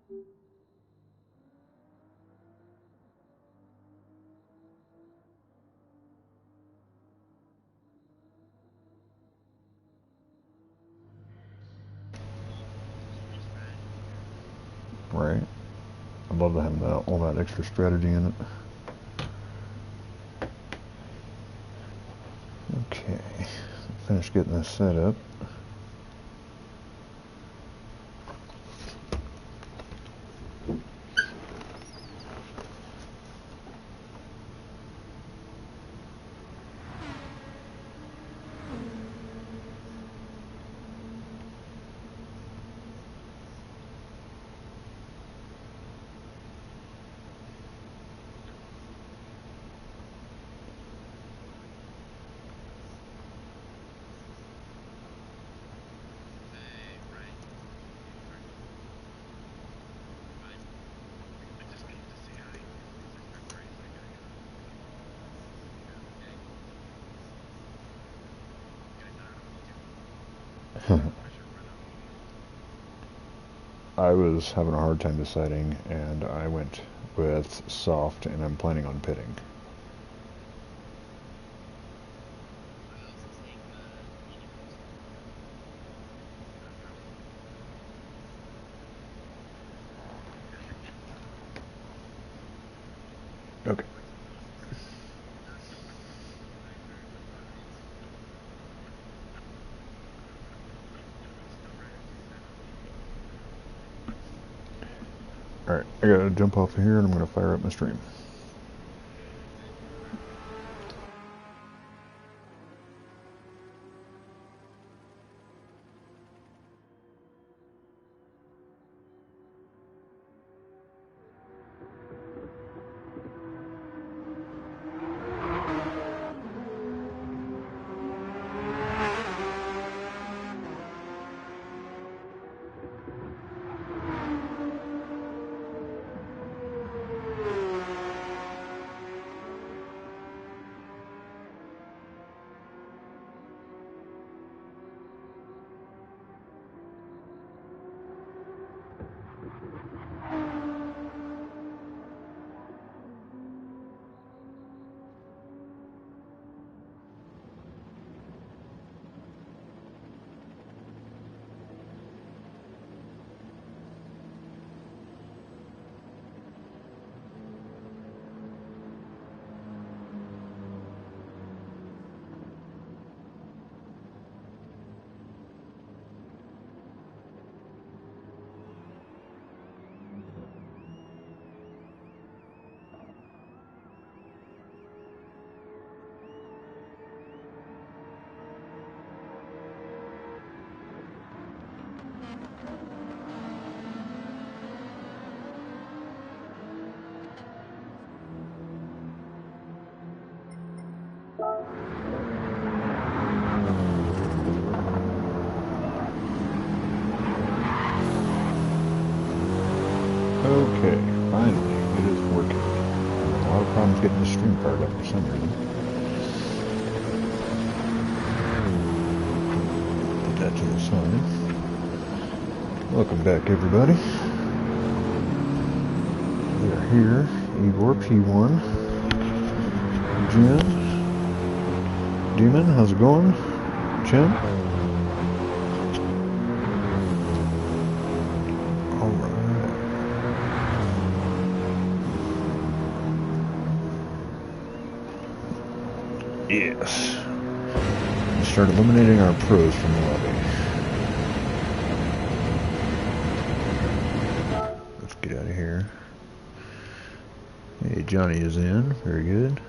Right. I love having all that extra strategy in it. Okay, finished getting this set up. I was having a hard time deciding, and I went with soft, and I'm planning on pitting. Okay. Alright, I gotta jump off of here and I'm gonna fire up my stream. Okay, finally, it is working. I'm having a lot of problems getting the stream fired up for some reason. Put that to the side. Welcome back, everybody. We are here. Igor, P1. Jen. Demon, how's it going? Jim? Alright. Yes. Let's start eliminating our pros from the lobby. Let's get out of here. Hey, Johnny is in. Very good.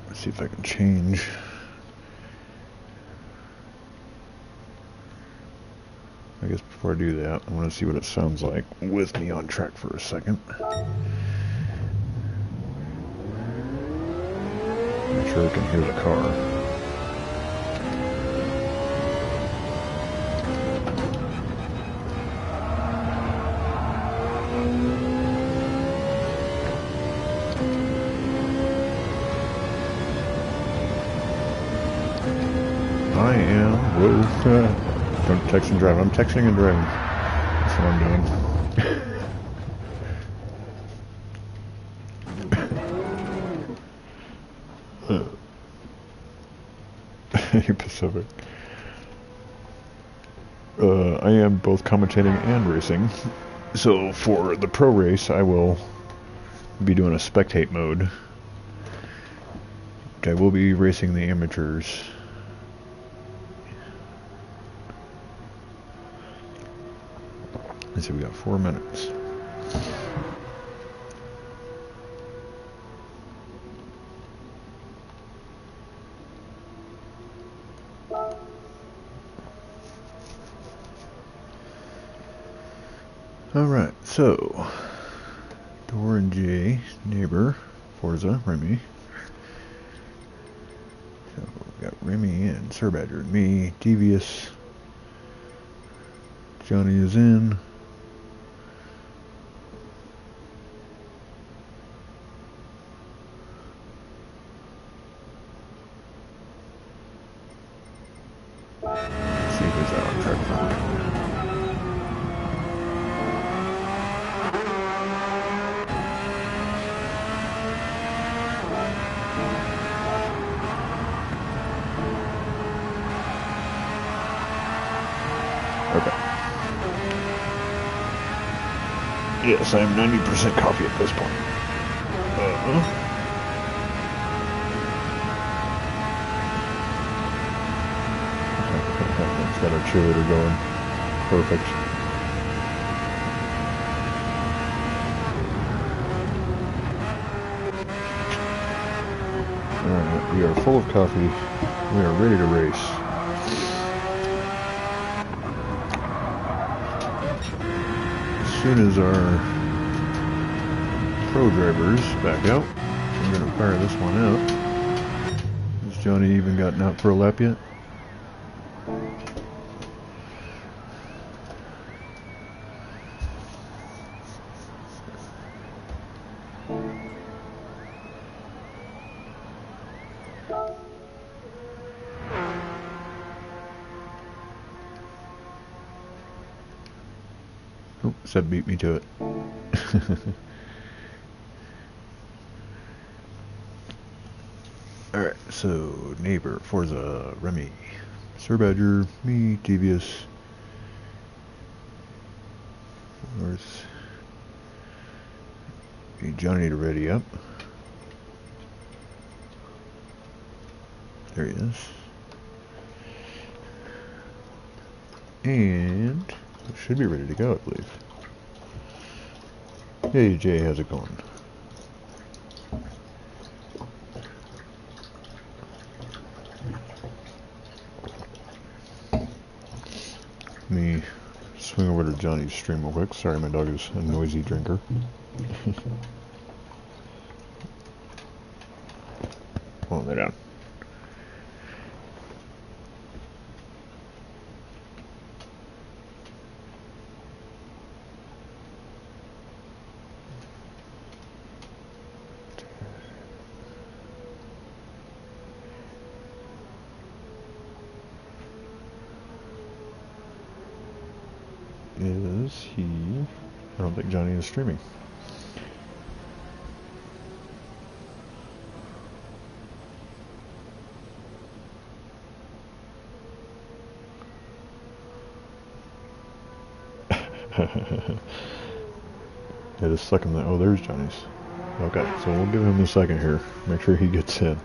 Let's see if I can change. I guess before I do that, I want to see what it sounds like with me on track for a second. Make sure I can hear the car. am. Whoa. Don't text and drive. I'm texting and driving. That's what I'm doing. Pacific. I am both commentating and racing. So for the pro race, I will be doing a spectate mode. I will be racing the amateurs. Let's see, we got 4 minutes. Alright, so Dor and J, neighbor, Forza, Remy. So we got Remy and Sir Badger, me, Devious. Johnny is in. Let's see who's out on track for me. Okay. Yes, I am 90% coffee at this point. It's got our cheerleader going. Perfect. Alright, we are full of coffee. We are ready to race. As soon as our pro drivers back out, I'm going to fire this one out. Has Johnny even gotten out for a lap yet? Oh, Seb beat me to it. Alright, so neighbor, Forza, Remy, Sir Badger, me, Devious, North, need Johnny to ready up. There he is. And should be ready to go, I believe. Hey Jay, how's it going? Let me swing over to Johnny's stream real quick. Sorry, my dog is a noisy drinker. Oh, lay down. Is he? I don't think Johnny is streaming. It is stuck in the. Oh, there's Johnny's. Okay, so we'll give him a second here. Make sure he gets in.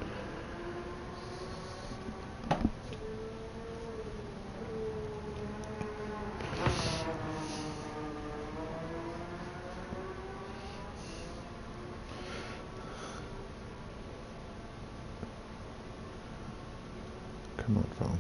Come on, phone.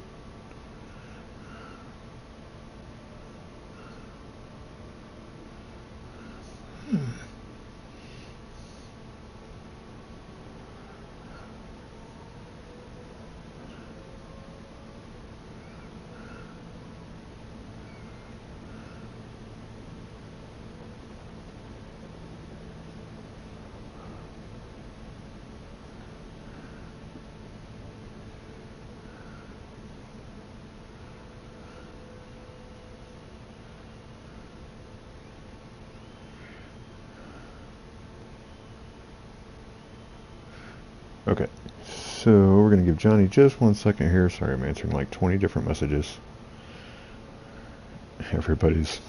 Okay, so we're going to give Johnny just 1 second here. Sorry, I'm answering like 20 different messages. Everybody's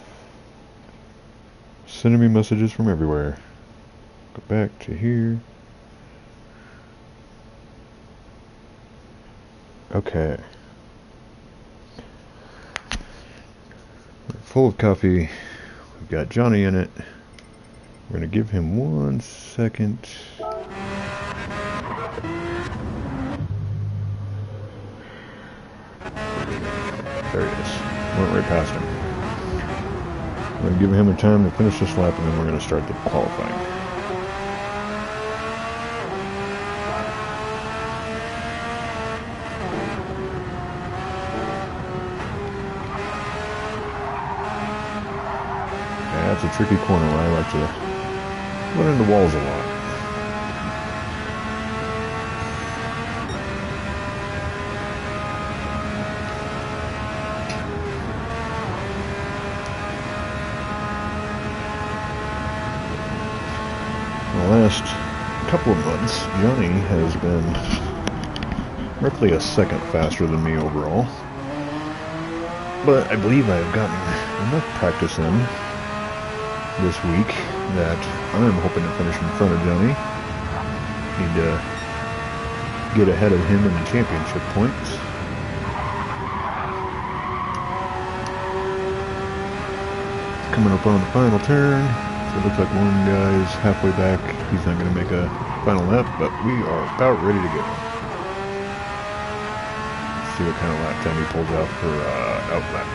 sending me messages from everywhere. Go back to here. Okay. We're full of coffee. We've got Johnny in it. We're going to give him 1 second. There he is. Went right past him. We're going to give him a time to finish this lap, and then we're going to start the qualifying. Yeah, that's a tricky corner where I like to run into walls a lot. The last couple of months, Johnny has been roughly a second faster than me overall. But I believe I've gotten enough practice in this week that I'm hoping to finish in front of Johnny. Need to get ahead of him in the championship points. Coming up on the final turn. So it looks like one guy's halfway back. He's not going to make a final lap, but we are about ready to go. Let's see what kind of lap time he pulls out for out lap.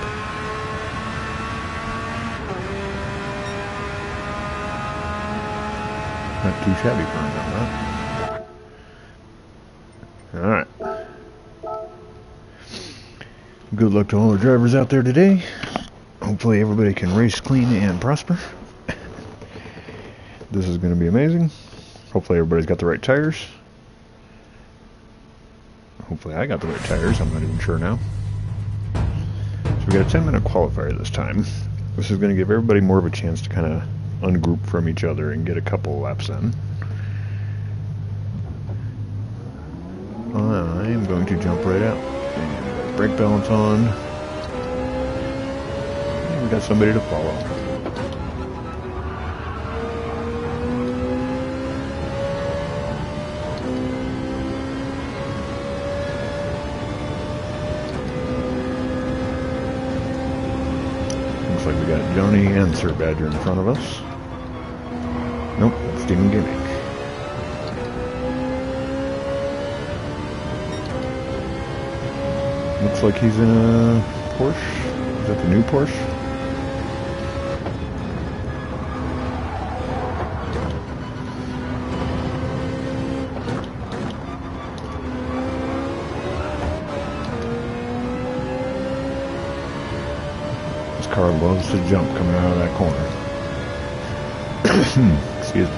Not too shabby for him on that. Alright. Good luck to all our drivers out there today. Hopefully everybody can race clean and prosper. This is going to be amazing. Hopefully everybody's got the right tires. Hopefully I got the right tires. I'm not even sure now. So we got a 10-minute qualifier this time. This is going to give everybody more of a chance to kind of ungroup from each other and get a couple laps in. I'm going to jump right out. And brake balance on. And we got somebody to follow. Looks like we got Johnny and Sir Badger in front of us. Nope, that's Demon Gaming. Looks like he's in a Porsche. Is that the new Porsche? This car loves to jump coming out of that corner. Excuse me.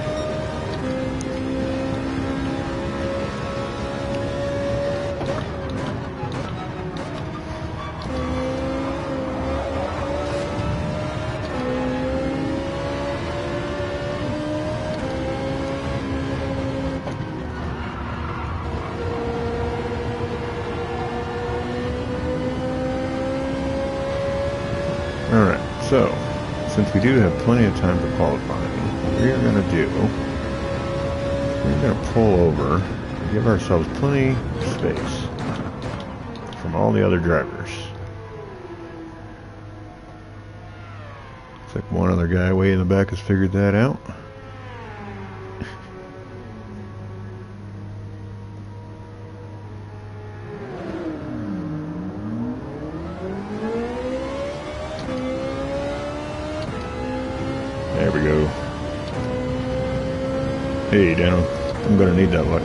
Alright, so, since we do have plenty of time for qualifying, what we're going to do, we're going to pull over and give ourselves plenty of space from all the other drivers. Looks like one other guy way in the back has figured that out. There we go. Hey, Dano. I'm gonna need that luck.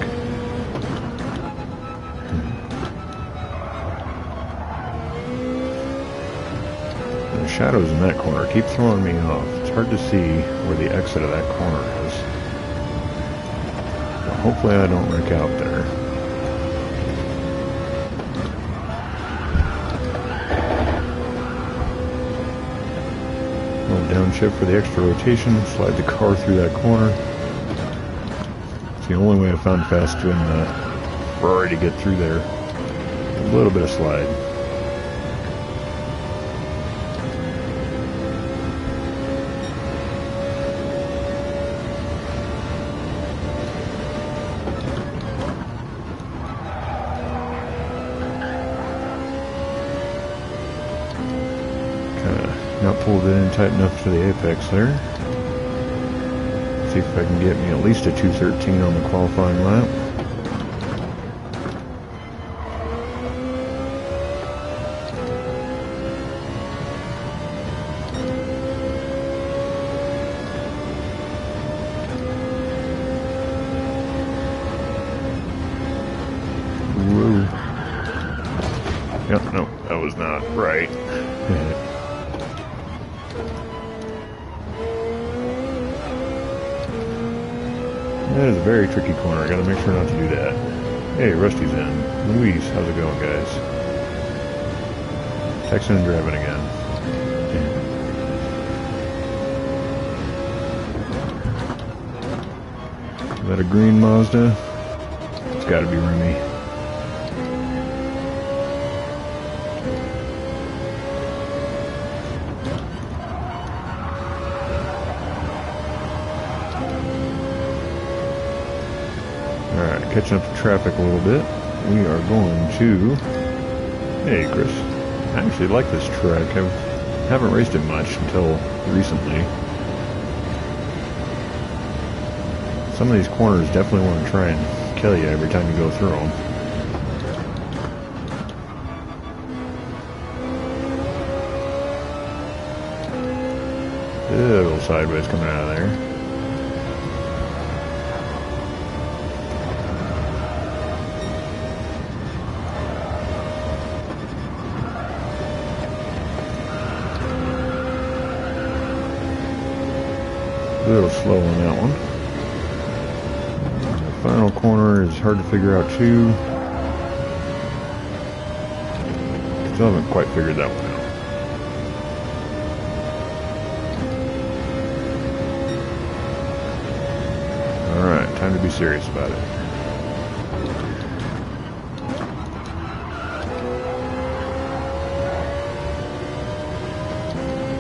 The shadows in that corner keep throwing me off. It's hard to see where the exit of that corner is. But hopefully I don't wreck out there. Downshift for the extra rotation, slide the car through that corner. the only way I found fast in Ferrari to get through there. A little bit of slide. Not pulled it in tight enough to the apex there. See if I can get me at least a 2:13 on the qualifying lap. Whoa. Yep, no, that was not right. That is a very tricky corner. I gotta make sure not to do that. Hey, Rusty's in. Luis, how's it going, guys? Texting and driving again. Is that a green Mazda? It's gotta be roomy. Alright, catching up to traffic a little bit. We are going to... Hey, Chris. I actually like this track. I haven't raced it much until recently. Some of these corners definitely want to try and kill you every time you go through them. A little sideways coming out of there. A little slow on that one. The final corner is hard to figure out too. Still haven't quite figured that one out. Alright, time to be serious about it.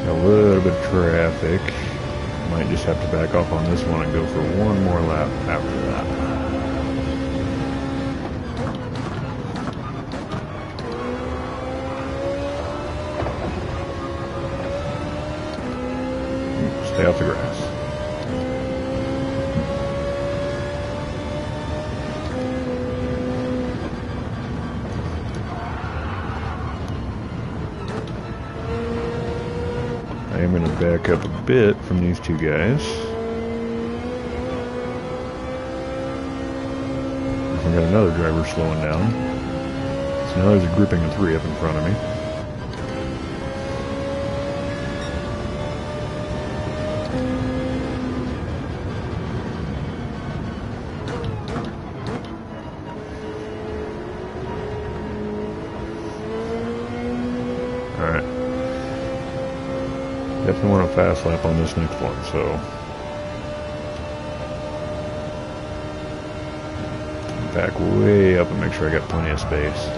Got a little bit of traffic. Might just have to back off on this one and go for one more lap after that. Stay off the grass. I am going to back up a bit from these two guys. I've got another driver slowing down. So now there's a grouping of three up in front of me. Alright. Definitely want a fast lap on this next one, so back way up and make sure I got plenty of space.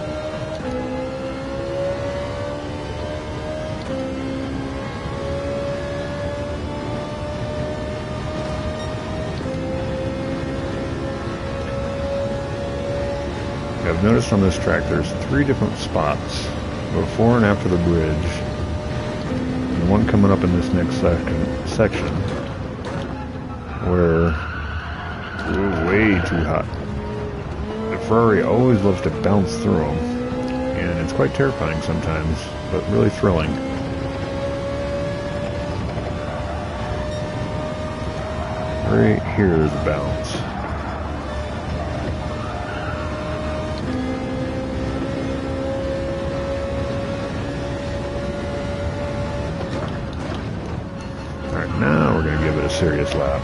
I've noticed on this track there's 3 different spots before and after the bridge. One coming up in this next section where we're way too hot. The Ferrari always loves to bounce through them, and it's quite terrifying sometimes, but really thrilling. Right here is a bounce. Now we're going to give it a serious lap.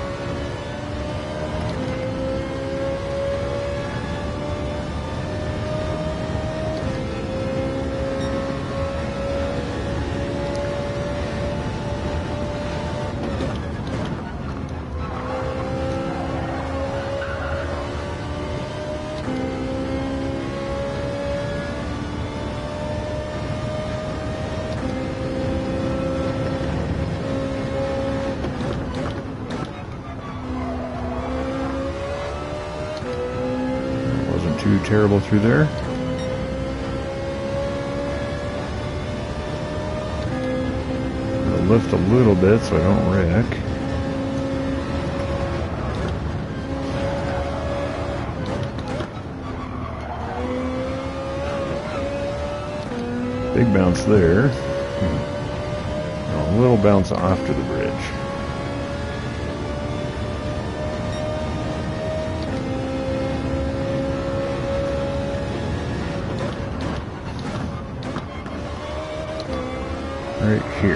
too terrible through there. I'll lift a little bit so I don't wreck. Big bounce there. A little bounce off to the bridge. Right here.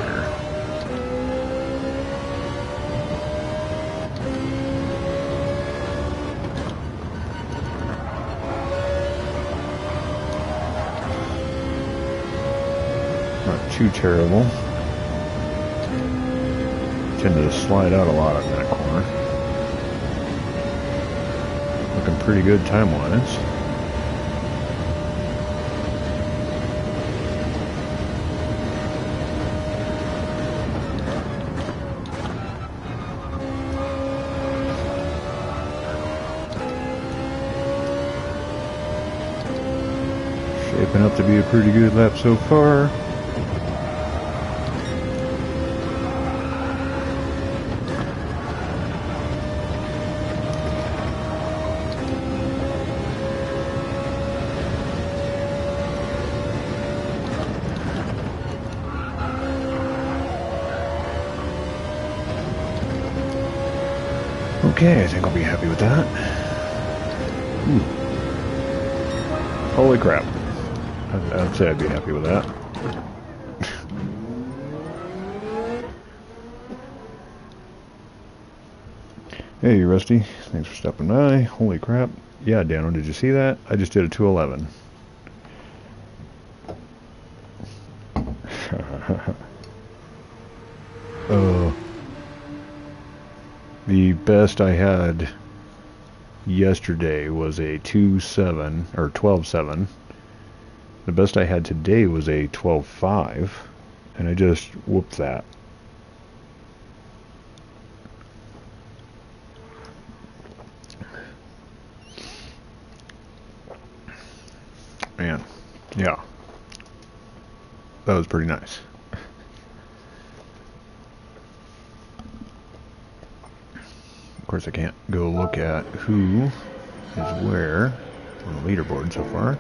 Not too terrible. Tend to slide out a lot on that corner. Looking pretty good time-wise. Shaping up to be a pretty good lap so far. Okay, I think I'll be happy with that. Ooh. Holy crap. I'd say I'd be happy with that. Hey, Rusty. Thanks for stopping by. Holy crap. Yeah, Dano, did you see that? I just did a 211. The best I had yesterday was a 2.7 or 12.7. The best I had today was a 12.5, and I just whooped that. Man, yeah, that was pretty nice. Of course, I can't go look at who is where on the leaderboard so far.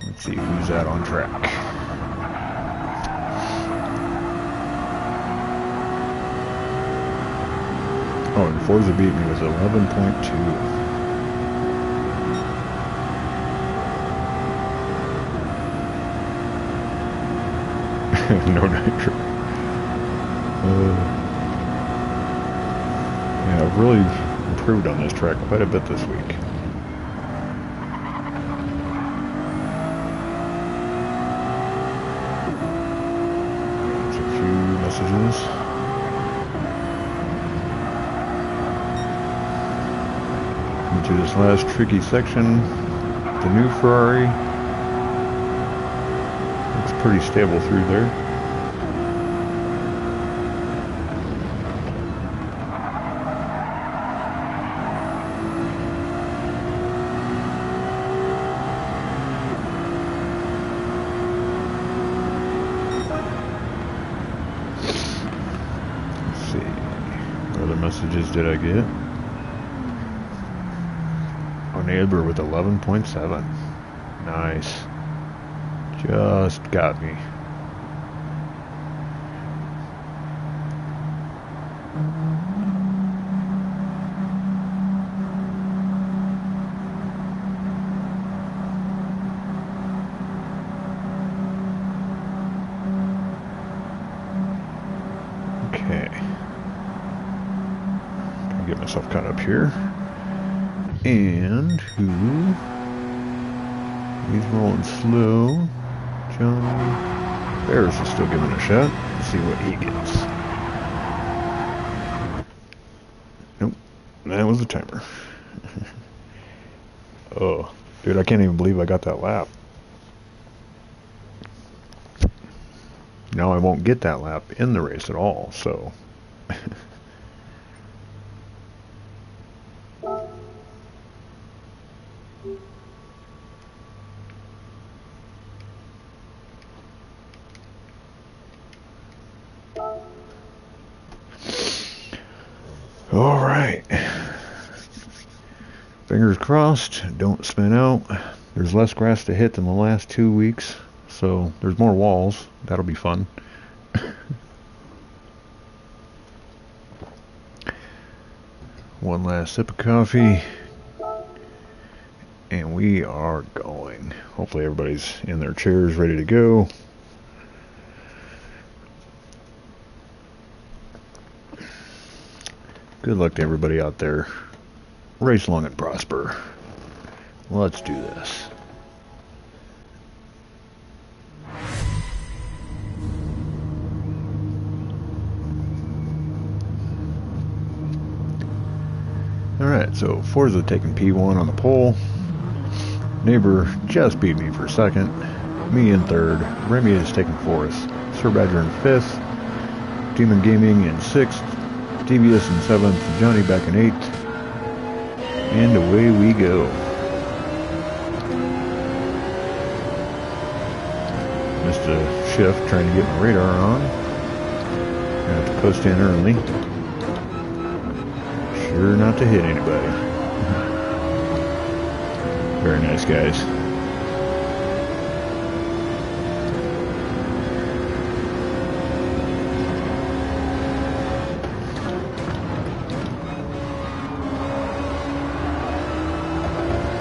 Let's see who's out on track. Oh, and Forza beat me with 11.2. No nitro. Yeah, I've really improved on this track quite a bit this week. There's a few messages. Into this last tricky section, the new Ferrari. Looks pretty stable through there. Messages did I get? Oh, neighbor with 11.7. Nice. Just got me. Get myself caught up here. And who? He's rolling slow. John Ferris is still giving it a shot. Let's see what he gets. Nope. That was the timer. Oh, dude, I can't even believe I got that lap. Now I won't get that lap in the race at all, so... All right. Fingers crossed, don't spin out. There's less grass to hit than the last 2 weeks, so there's more walls. That'll be fun. One last sip of coffee, and we are going. Hopefully everybody's in their chairs ready to go. Good luck to everybody out there. Race long and prosper. Let's do this. Alright, so Forza taking P1 on the pole. Neighbor just beat me for second. Me in third. Remy is taking fourth. Sir Badger in fifth. Demon Gaming in sixth. Devious in seventh. Johnny back in eighth. And away we go. Missed a shift trying to get my radar on. Gonna have to coast in early. Sure not to hit anybody. Very nice, guys.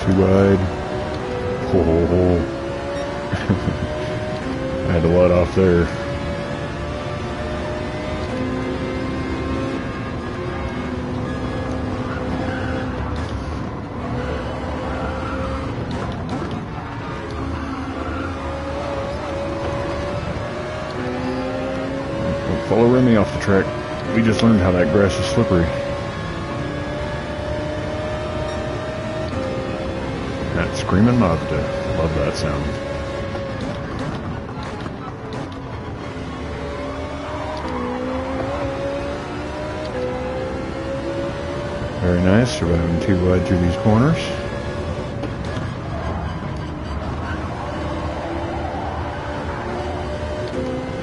Too wide. Oh. I had to let off there. Follow Remy off the track. We just learned how that grass is slippery. That screaming Mazda. Love that sound. Very nice. Surviving too wide through these corners.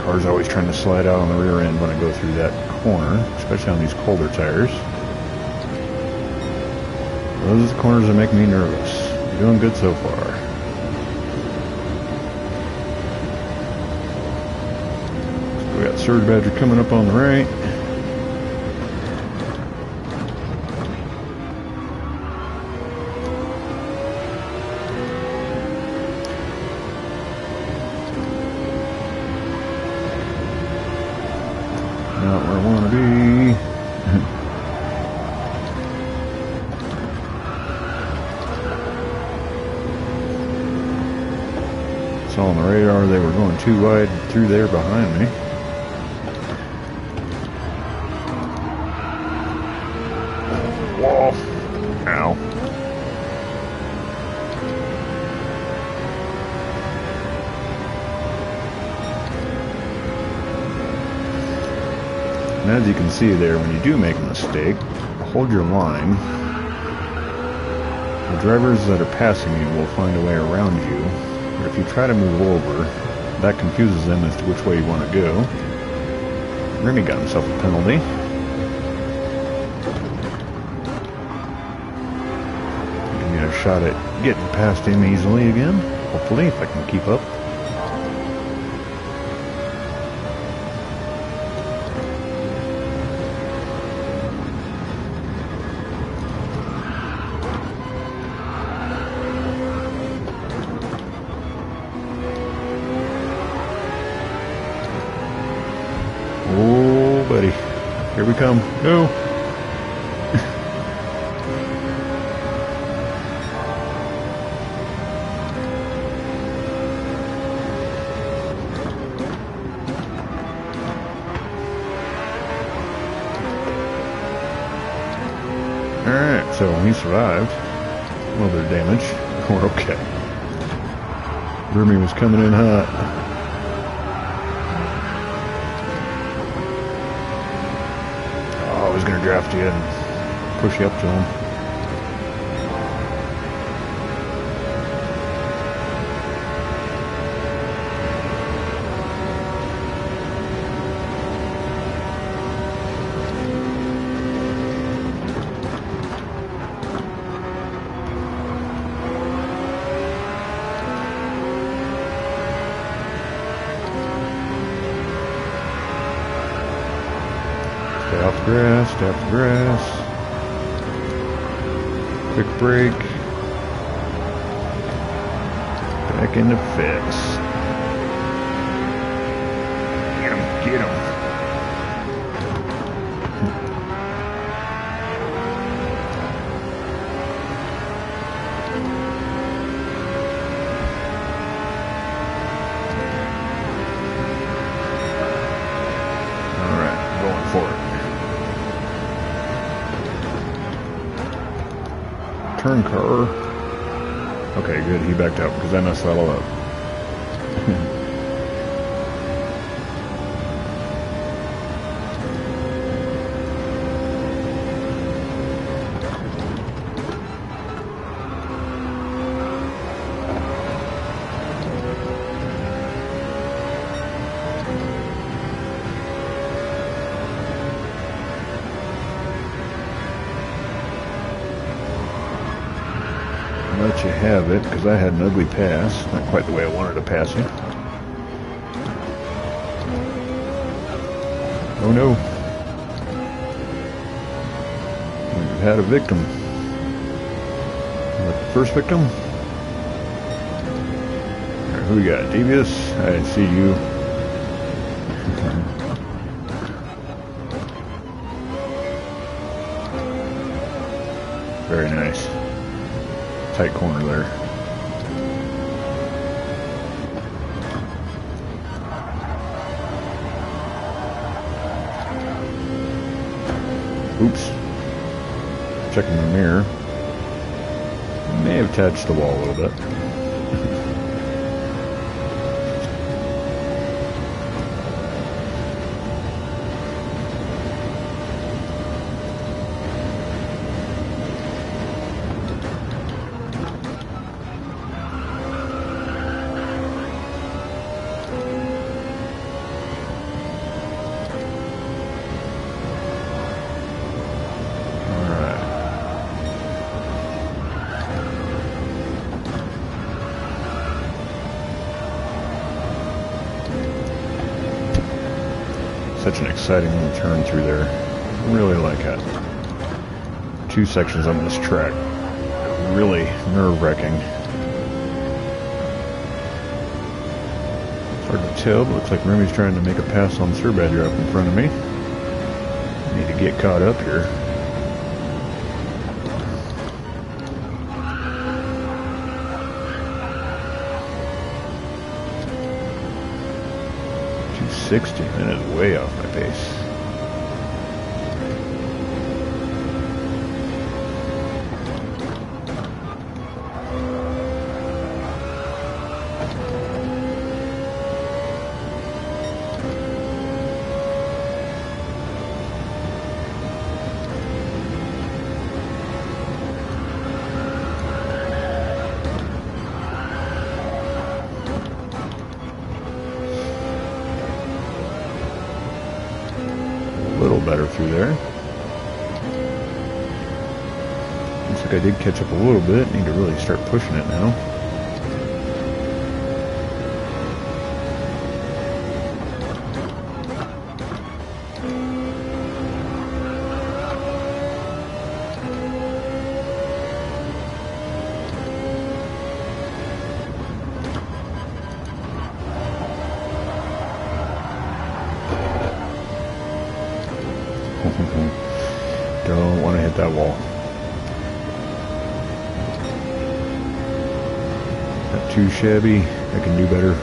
Car's always trying to slide out on the rear end when I go through that corner, especially on these colder tires. Those are the corners that make me nervous. Doing good so far. So we got Surge Badger coming up on the right. Not where I want to be. Saw on the radar they were going too wide through there behind me. Whoa. Ow. And as you can see there, when you do make a mistake, hold your line. The drivers that are passing you will find a way around you. But if you try to move over, that confuses them as to which way you want to go. Remy got himself a penalty. Give me a shot at getting past him easily again. Hopefully, if I can keep up. Oh, buddy. Here we come. Go. Alright, so we survived. A little bit of damage. We're okay. Remy was coming in hot. I was going to draft you and push you up to him. Step the grass. Quick break. Back into fix. Get him, get him. Alright, going for it. Turn car. Okay, good. He backed up because I messed that all up. Let you have it, because I had an ugly pass. Not quite the way I wanted to pass you. Oh no. We've had a victim. The first victim? Right, who we got? Devious? I didn't see you. Very nice. Tight corner there. Oops. Checking the mirror. May have touched the wall a little bit. Such an exciting little turn through there. Really like it. 2 sections on this track. Really nerve-wracking. It's hard to tell, but looks like Remy's trying to make a pass on Sir Badger up in front of me. Need to get caught up here. And it's way off my pace. Better through there. Looks like I did catch up a little bit. Need to really start pushing it now. Don't want to hit that wall. Not too shabby. I can do better.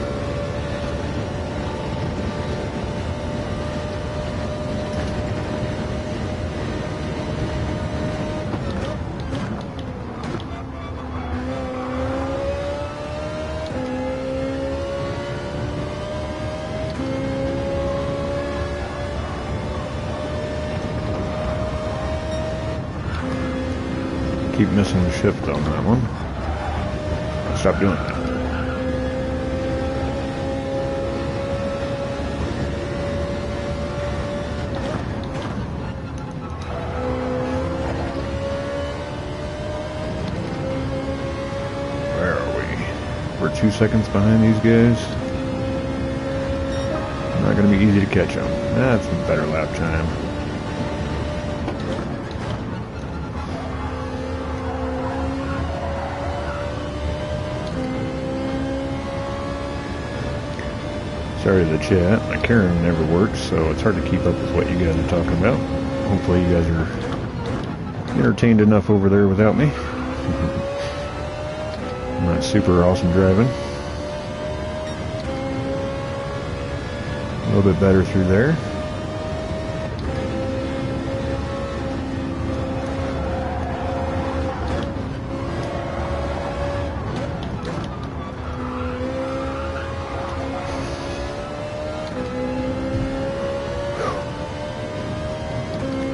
Keep missing the shift on that one. I'll stop doing that. Where are we? We're 2 seconds behind these guys. Not going to be easy to catch them. That's a better lap time. Sorry to the chat, my Karen never works, so it's hard to keep up with what you guys are talking about. Hopefully you guys are entertained enough over there without me. Not super awesome driving. A little bit better through there.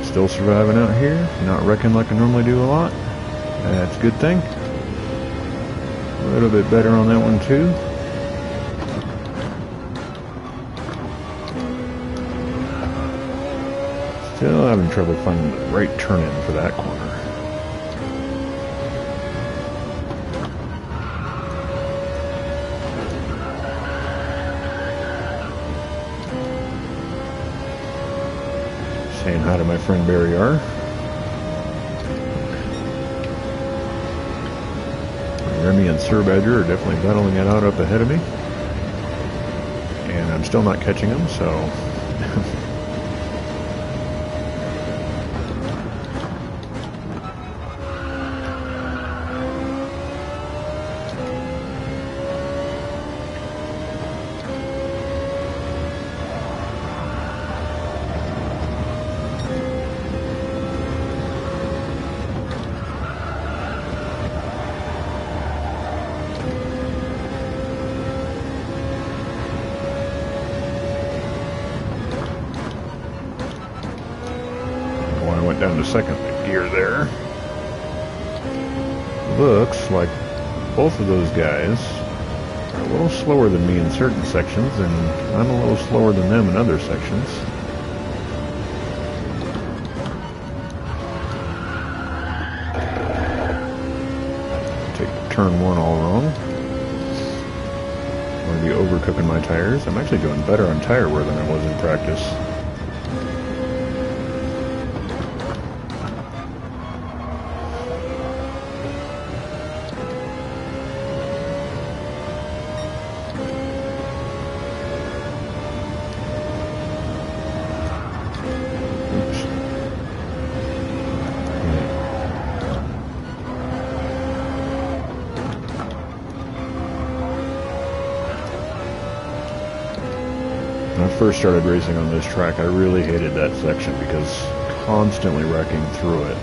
Still surviving out here, not wrecking like I normally do a lot. That's a good thing. A little bit better on that one too. Still having trouble finding the right turn in for that corner. Saying hi to my friend Barry R. Remy and Sir Badger are definitely battling it out up ahead of me. And I'm still not catching them, so... down to second gear there. Looks like both of those guys are a little slower than me in certain sections, and I'm a little slower than them in other sections. Take turn one all wrong. I'm going to be overcooking my tires. I'm actually doing better on tire wear than I was in practice. When I first started racing on this track, I really hated that section because constantly wrecking through it.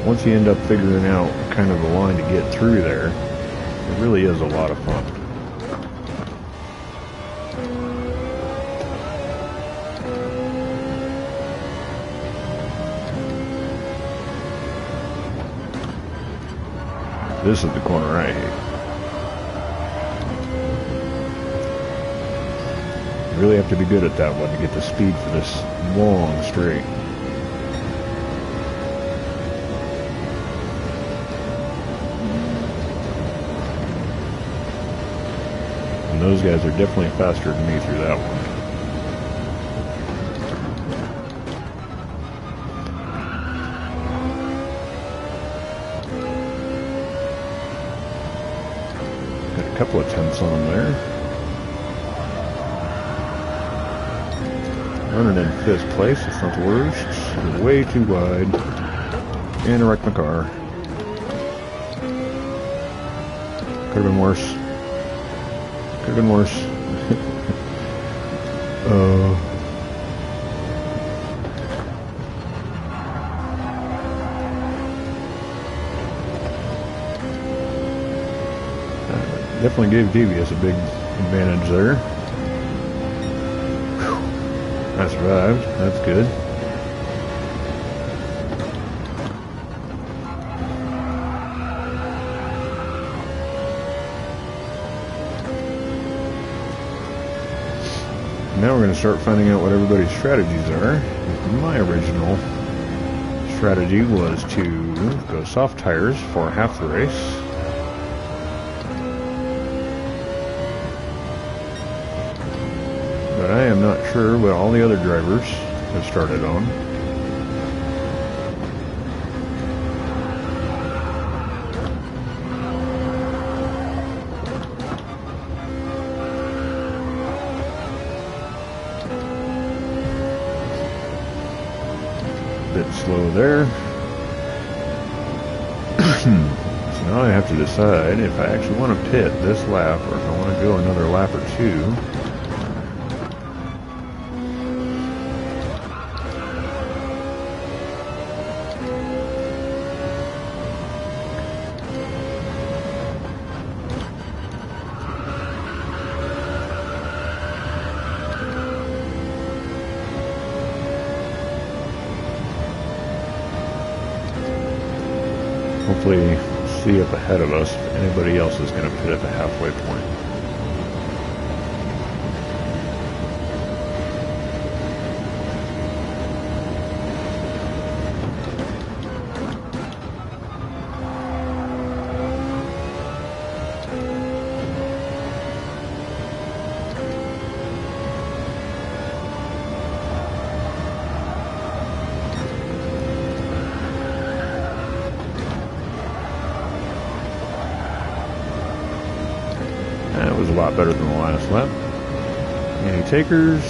Once you end up figuring out kind of the line to get through there, it really is a lot of fun. This is the corner I hate. You really have to be good at that one to get the speed for this long straight. And those guys are definitely faster than me through that one. Got a couple of tenths on them there. Running in 5th place, it's not the worst. It's way too wide. And I wrecked my car. Could have been worse. Could have been worse. Definitely gave Devious a big advantage there. I survived. That's good. Now we're going to start finding out what everybody's strategies are. My original strategy was to go soft tires for half the race. But I am not sure what all the other drivers have started on. bit slow there. So now I have to decide if I actually want to pit this lap or if I want to go another lap or two. Hopefully see up ahead of us if anybody else is going to pit at the halfway point. That was a lot better than the last lap. Any takers?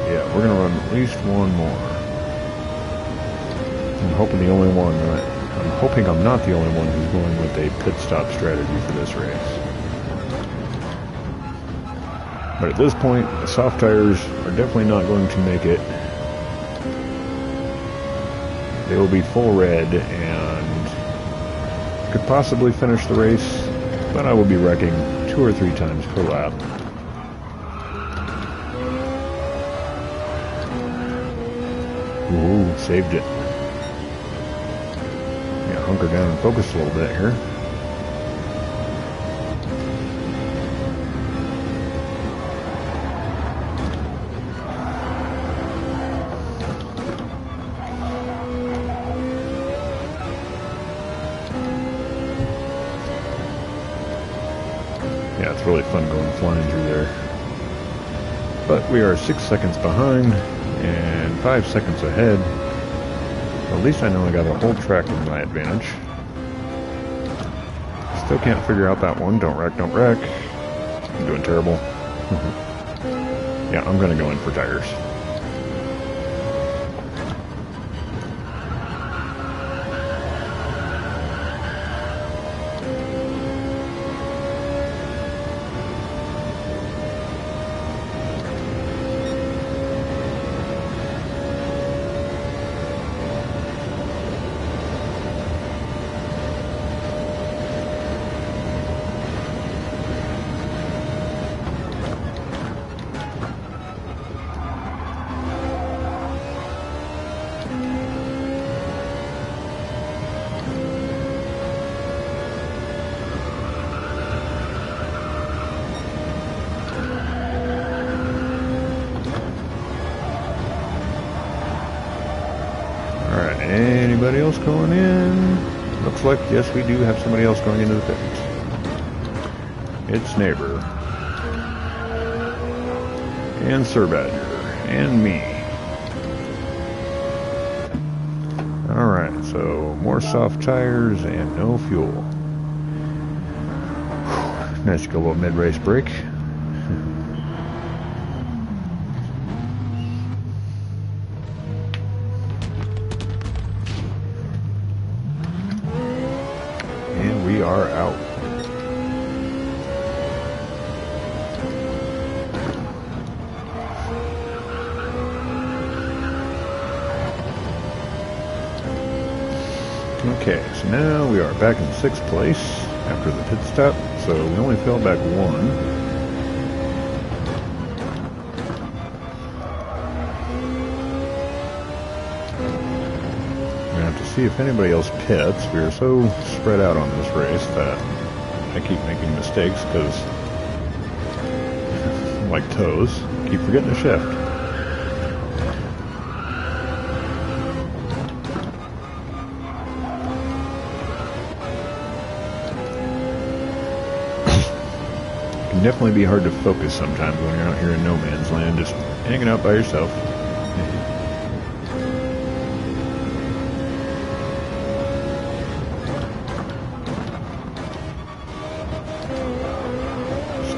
Yeah, we're gonna run at least one more. I'm hoping I'm not the only one who's going with a pit stop strategy for this race. But at this point, the soft tires are definitely not going to make it. They will be full red and could possibly finish the race, but I will be wrecking 2 or 3 times per lap. Ooh, saved it. Yeah, hunker down and focus a little bit here. Yeah, it's really fun going flying through there. But we are 6 seconds behind and 5 seconds ahead. At least I know I got a whole track in my advantage. Still can't figure out that one. Don't wreck, don't wreck. I'm doing terrible. Yeah, I'm gonna go in for tires. Anybody else going in? Looks like, yes, we do have somebody else going into the pit. It's Neighbor. And Sir Badger. And me. Alright, so more soft tires and no fuel. Whew, nice to go a little mid-race break. We are out. Okay, so now we are back in 6th place after the pit stop, so we only fell back 1. See if anybody else pits. We are so spread out on this race that I keep making mistakes because, like toes, keep forgetting to shift. It can definitely be hard to focus sometimes when you're out here in no man's land, just hanging out by yourself.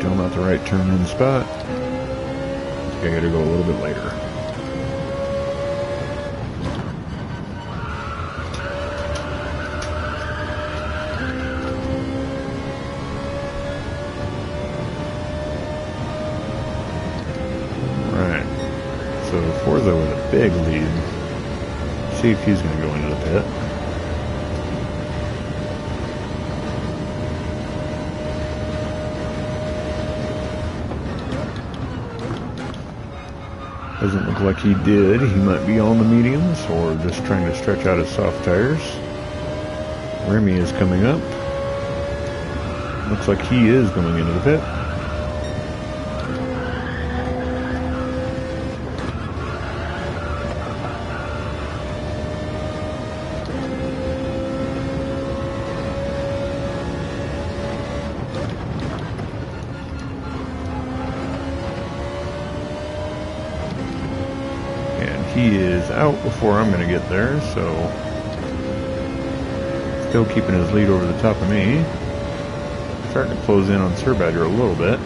Still not the right turn-in spot. I think I gotta go a little bit later. Right. So Forza with a big lead. See if he's gonna go into the pit. Doesn't look like he did. He might be on the mediums or just trying to stretch out his soft tires. Remy is coming up. Looks like he is going into the pit. He is out before I'm going to get there, so still keeping his lead over the top of me. Starting to close in on Sir Badger a little bit.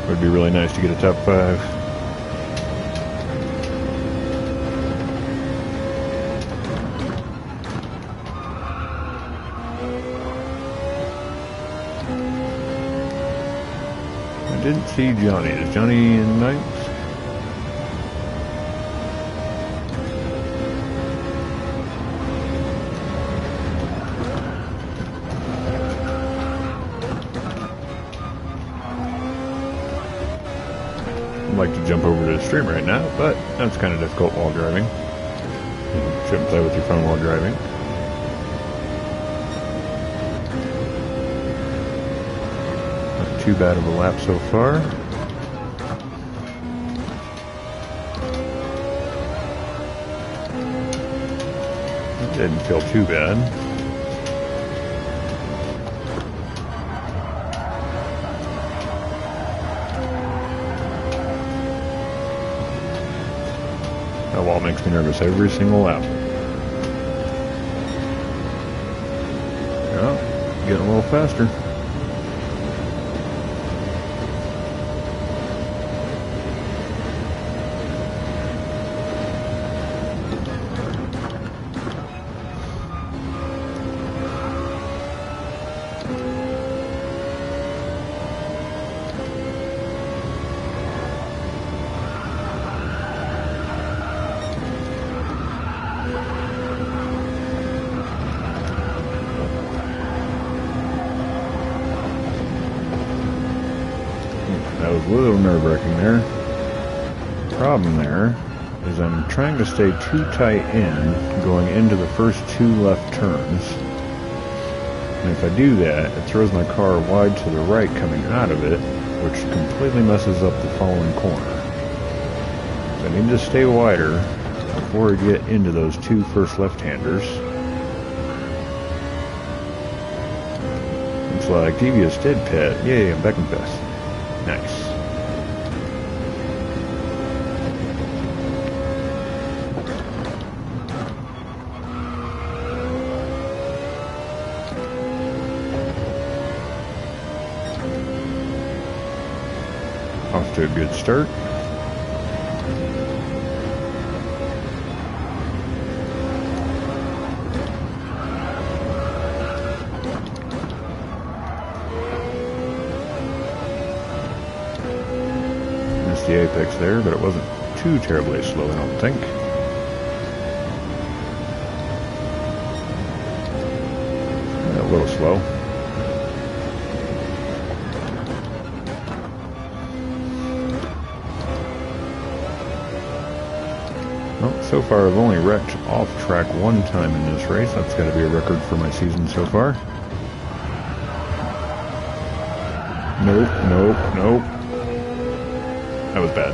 Would be really nice to get a top 5. I didn't see Johnny. Is Johnny in ninth? I'd like to jump over to the stream right now, but that's kind of difficult while driving. You shouldn't play with your phone while driving. Too bad of a lap so far. Didn't feel too bad. That wall makes me nervous every single lap. Yeah, getting a little faster. That was a little nerve-wracking there. Problem there is I'm trying to stay too tight in going into the first 2 left turns. And if I do that, it throws my car wide to the right coming out of it, which completely messes up the following corner. So I need to stay wider before I get into those 2 first left-handers. Looks like Devious did pit. Yay, I'm back in fast. Nice. Off to a good start. The apex there, but it wasn't too terribly slow, I don't think. A little slow. Well, so far I've only wrecked off track 1 time in this race. That's got to be a record for my season so far. Nope, nope, nope. That was bad.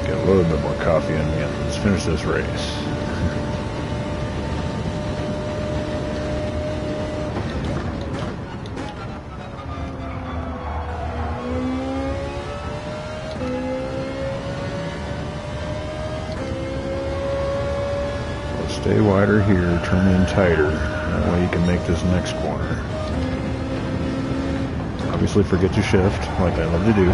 Get a little bit more coffee in me and let's finish this race. Stay wider here, turn in tighter. That way you can make this next corner. Obviously forget to shift, like I love to do.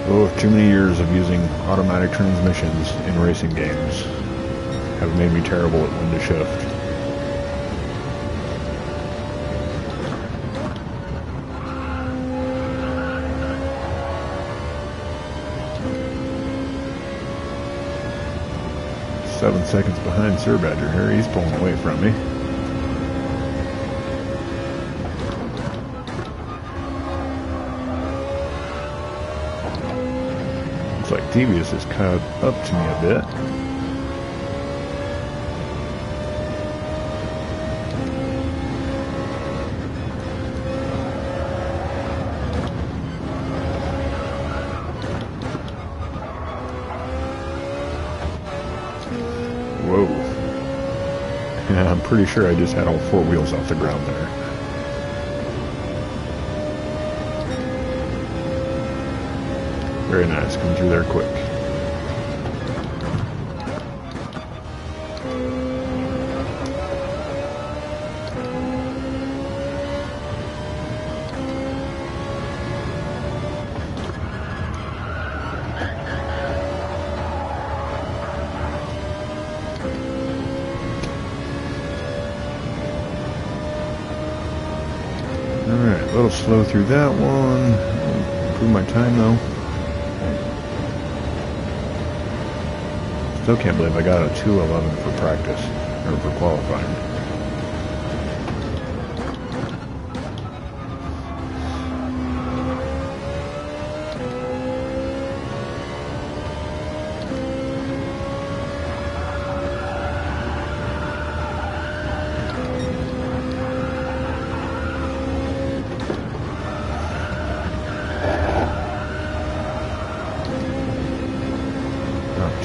Oh, too many years of using automatic transmissions in racing games have made me terrible at when to shift. Seven seconds behind Sir Badger here. He's pulling away from me. Looks like Devious has caught up to me a bit. Whoa. Yeah, I'm pretty sure I just had all four wheels off the ground there. Very nice, coming through there quick. Alright, a little slow through that one. Improve my time though. Still can't believe I got a 2:11 for practice, or for qualifying.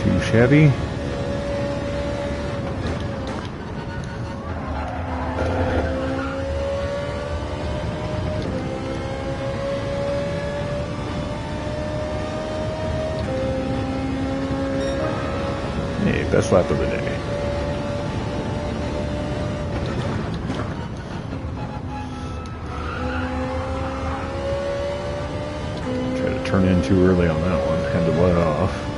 Too shabby. Hey, best lap of the day. Tried to turn in too early on that one. Had to let it off.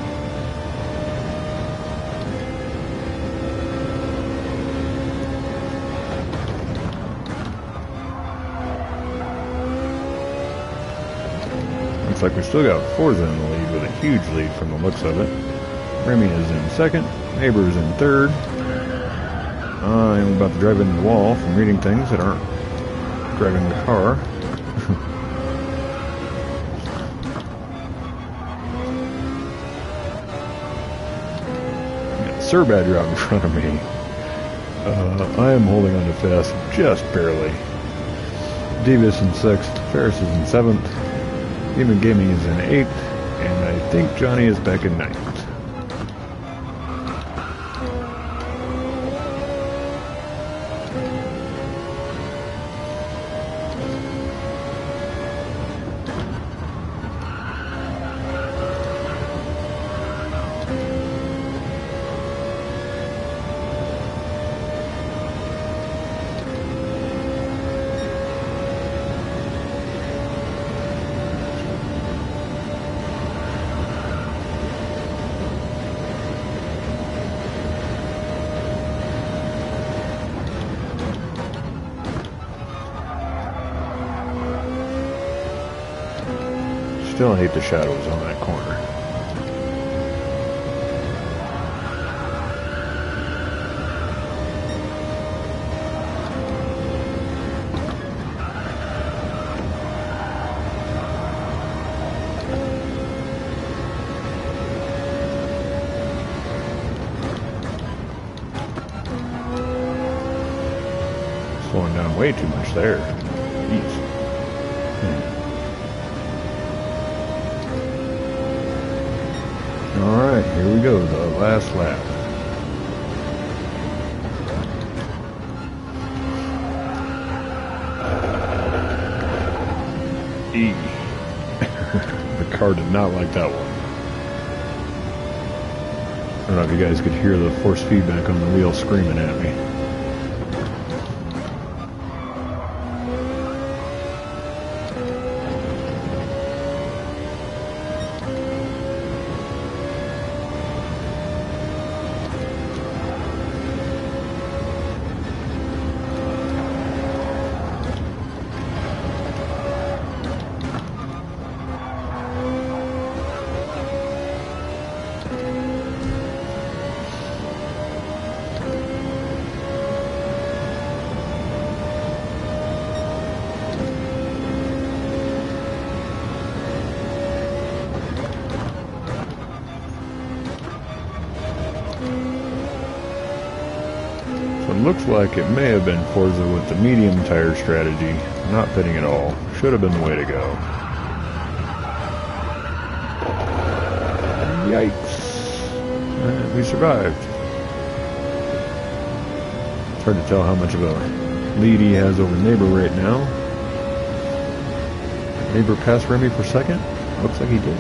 Looks like we still got Forza in the lead with a huge lead from the looks of it. Remy is in second, Neighbors in third. I'm about to drive into the wall from reading things that aren't driving the car. Got Sir Badger out in front of me. I am holding on to fast just barely. Devious in sixth, Ferris is in seventh. Demon Gaming is in 8th, and I think Johnny is back in 9th. Still hate the shadows on that corner. Slowing down way too much there. Jeez. Alright, here we go, the last lap. E. The car did not like that one. I don't know if you guys could hear the force feedback on the wheel screaming at me. Looks like it may have been Forza with the medium tire strategy, not fitting at all. Should have been the way to go. Yikes. We survived. It's hard to tell how much of a lead he has over Neighbor right now. Neighbor passed Remy for second? Looks like he did.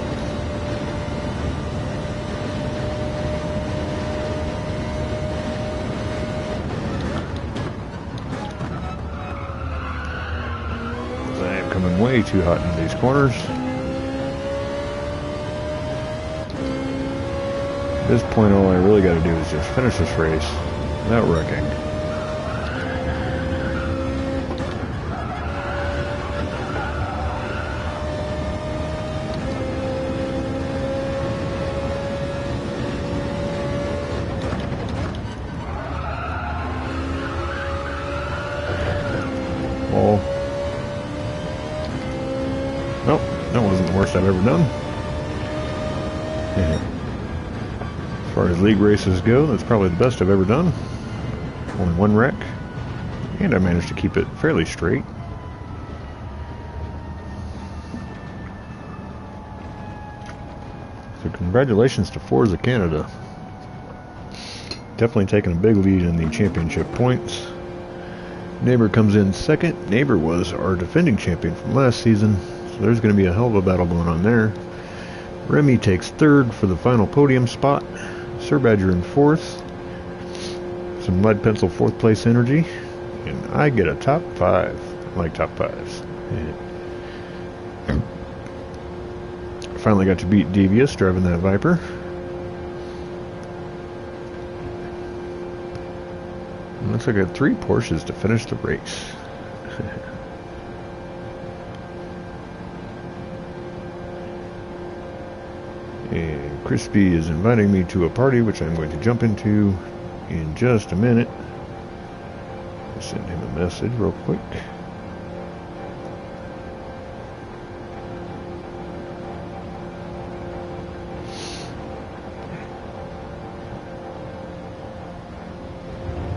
Way too hot in these corners. At this point, all I really got to do is just finish this race without wrecking. Nope, that wasn't the worst I've ever done. As far as league races go, that's probably the best I've ever done. Only one wreck, and I managed to keep it fairly straight. So congratulations to Forza Canada. Definitely taking a big lead in the championship points. Neighbor comes in second. Neighbor was our defending champion from last season. So there's going to be a hell of a battle going on there. Remy takes third for the final podium spot. Sir Badger in fourth. Some lead pencil fourth place energy. And I get a top 5. I like top 5s. Finally got to beat Devious driving that Viper. And looks like I got 3 Porsches to finish the race. And Crispy is inviting me to a party, which I'm going to jump into in just a minute. I'll send him a message real quick.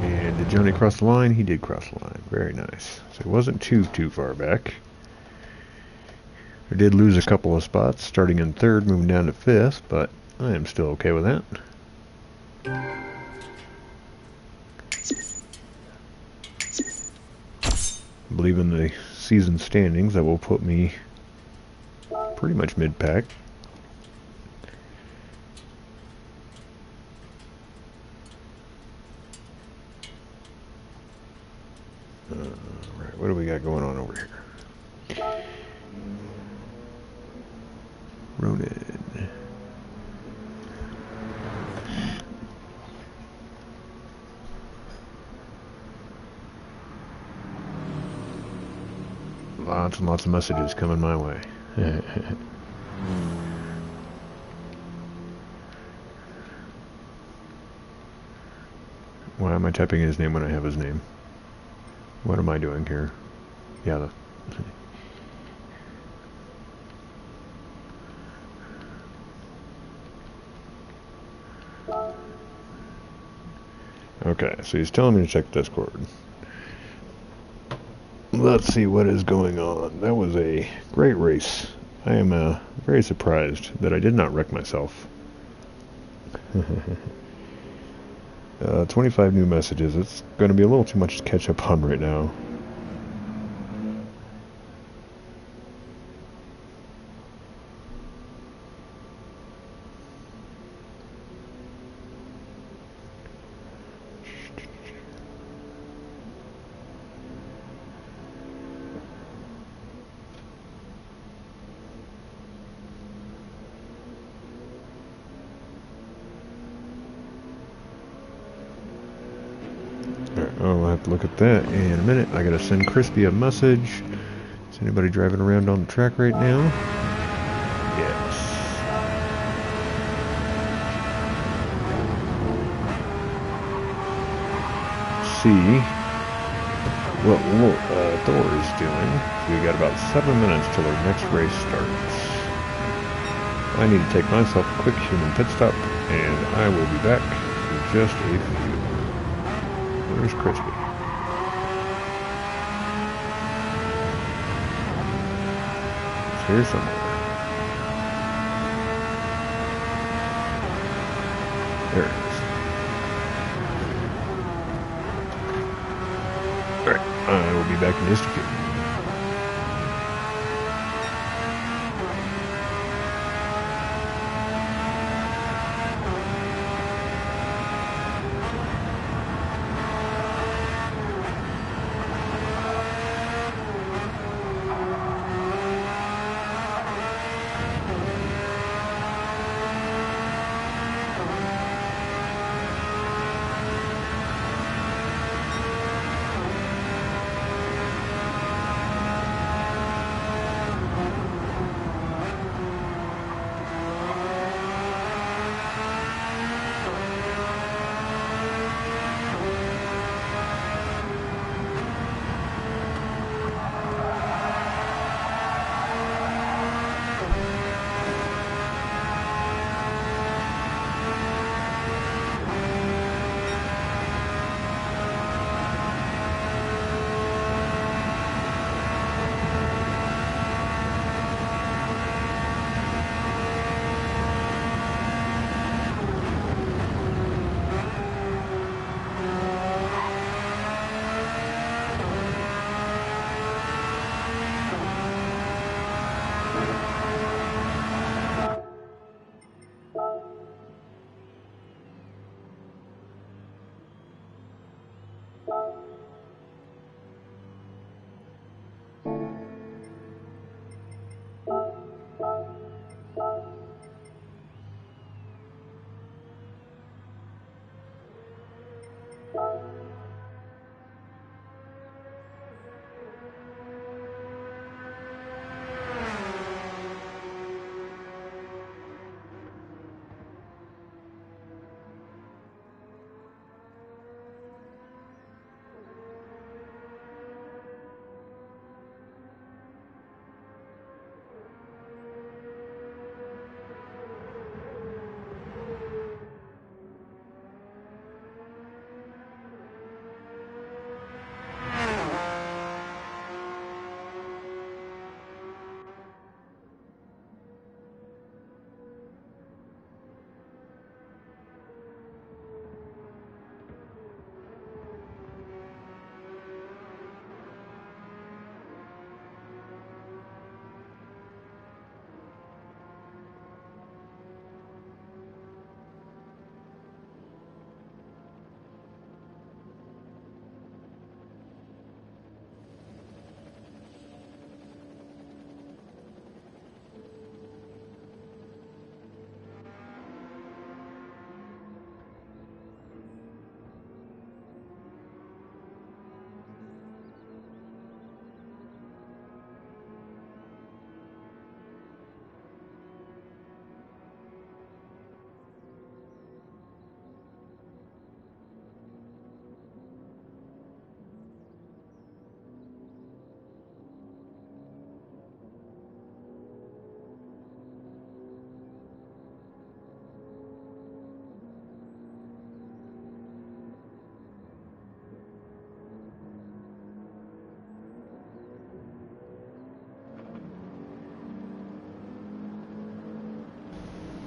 And did Johnny cross the line? He did cross the line. Very nice. So he wasn't too far back. I did lose a couple of spots, starting in third, moving down to fifth, but I am still okay with that. I believe in the season standings, that will put me pretty much mid-pack. Right, what do we got going on over here? Ronan. Lots and lots of messages coming my way. Why am I typing his name when I have his name? What am I doing here? Yeah, okay, so he's telling me to check Discord. Let's see what is going on. That was a great race. I am very surprised that I did not wreck myself. 25 new messages. It's going to be a little too much to catch up on right now. have to look at that in a minute. I gotta send Crispy a message. Is anybody driving around on the track right now? Yes. See what Thor is doing. We got about 7 minutes till our next race starts. I need to take myself a quick human pit stop, and I will be back in just a few. Where's Crispy? It's here somewhere. There it is. Alright, I will be back in just a few.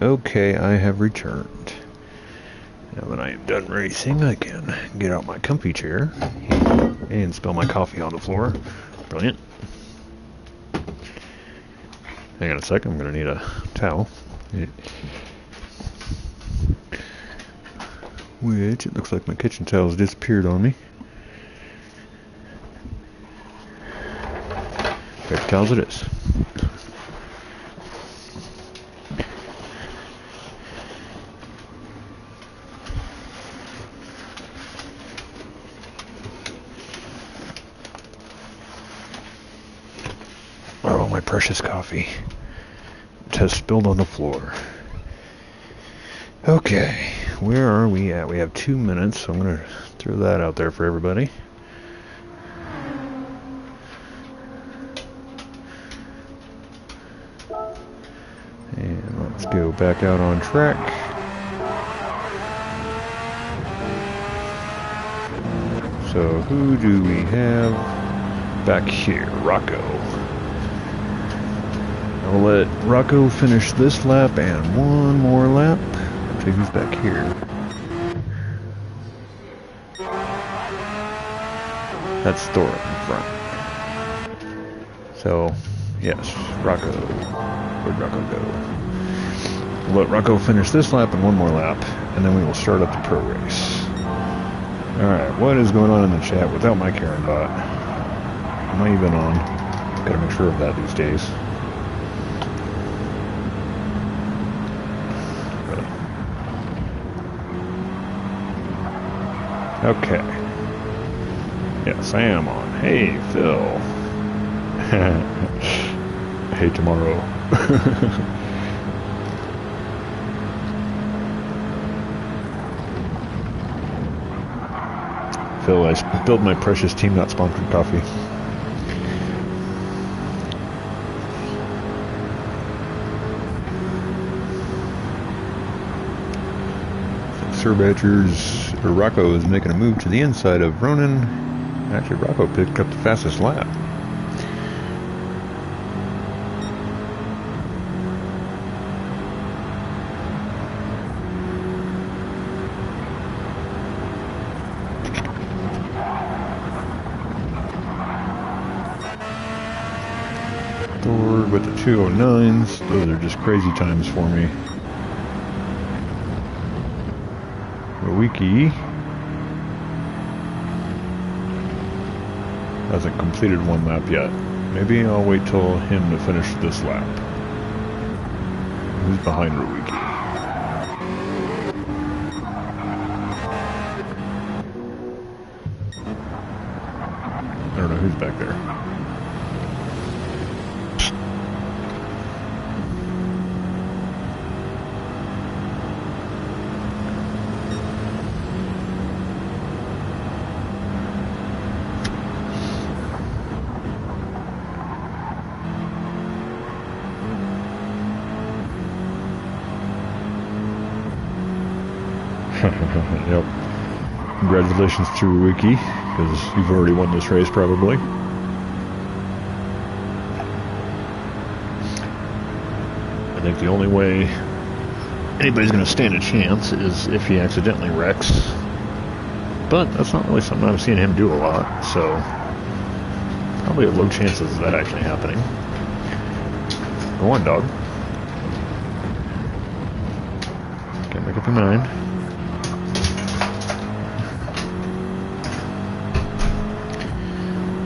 Okay, I have returned. Now that I am done racing, I can get out my comfy chair and spill my coffee on the floor. Brilliant. Hang on a sec, I'm going to need a towel. Which, it looks like my kitchen towel's disappeared on me. Paper towels it is. my precious coffee. It has spilled on the floor. Okay, where are we at? We have 2 minutes, so I'm going to throw that out there for everybody. And let's go back out on track. So who do we have back here? Rocco. I'll let Rocco finish this lap and one more lap. Let's see who's back here. That's Thor in front. So, yes, Rocco. Where'd Rocco go? We'll let Rocco finish this lap and one more lap, and then we will start up the pro race. Alright, what is going on in the chat without my Karen bot? Am I even on? Gotta make sure of that these days. Okay. Yes, I am on. Hey, Phil. Hey, tomorrow. Phil, I spilled my precious team not sponsored coffee. Sir Badger's, or Rocco is making a move to the inside of Ronan. Actually, Rocco picked up the fastest lap. Thor with the 209s. Those are just crazy times for me. Wiki hasn't completed one lap yet. Maybe I'll wait till him to finish this lap. Who's behind Rewiki? I don't know who's back there. Yep. Congratulations to Wiki, because you've already won this race probably. I think the only way anybody's going to stand a chance is if he accidentally wrecks. But that's not really something I've seen him do a lot, so probably a low chances of that actually happening. Go on, dog. Can't make up your mind.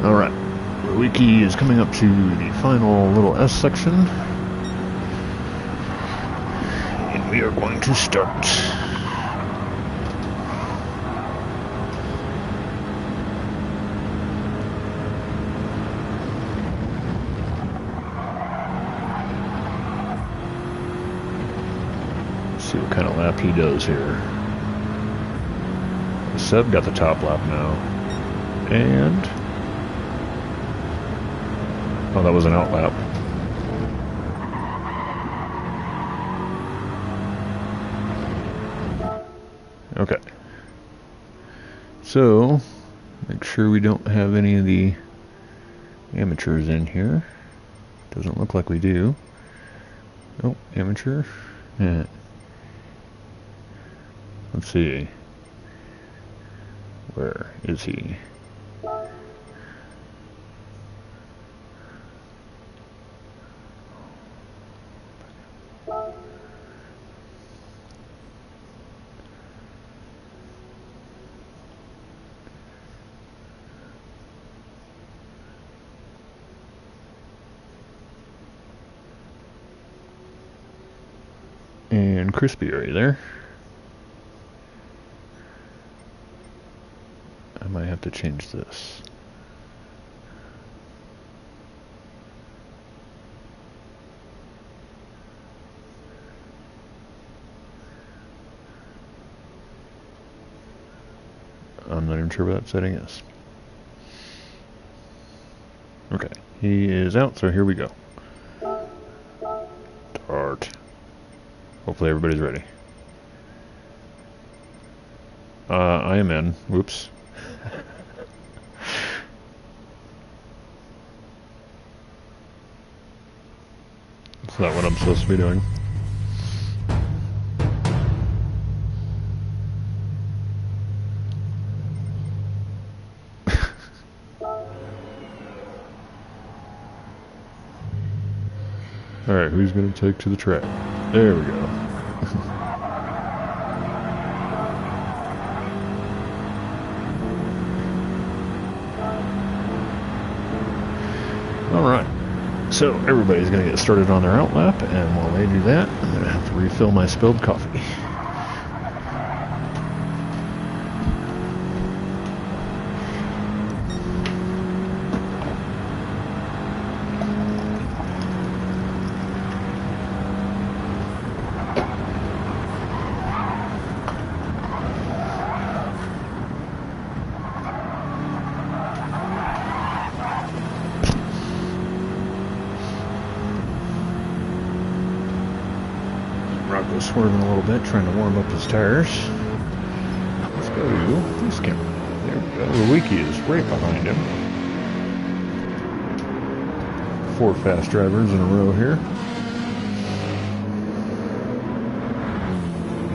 Alright, Wiki is coming up to the final little S section, and we are going to start. Let's see what kind of lap he does here. Seb got the top lap now, and oh, that was an out lap. Okay. So, make sure we don't have any of the amateurs in here. Doesn't look like we do. Oh, amateur. Yeah. Let's see. Where is he? And Crispy, are you there? I might have to change this. I'm not even sure what that setting is. Okay, he is out, so here we go. Start. Hopefully everybody's ready. I am in. Whoops. That's not what I'm supposed to be doing. Alright, who's going to take to the track? There we go. Alright, so everybody's going to get started on their outlap, and while they do that, I'm going to have to refill my spilled coffee. Rocco's swerving a little bit, trying to warm up his tires. Let's go to this camera. There we go. Luigi is right behind him. 4 fast drivers in a row here.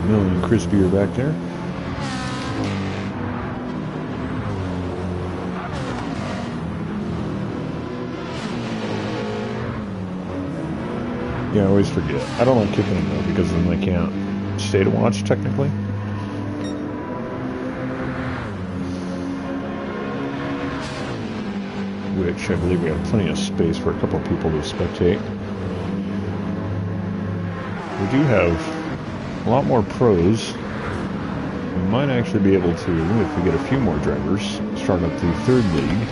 Millie and Crispy are back there. Yeah, I always forget. I don't like kicking them though, because then they can't stay to watch technically. Which I believe we have plenty of space for a couple of people to spectate. We do have a lot more pros. We might actually be able to, if we get a few more drivers, start up the 3rd league.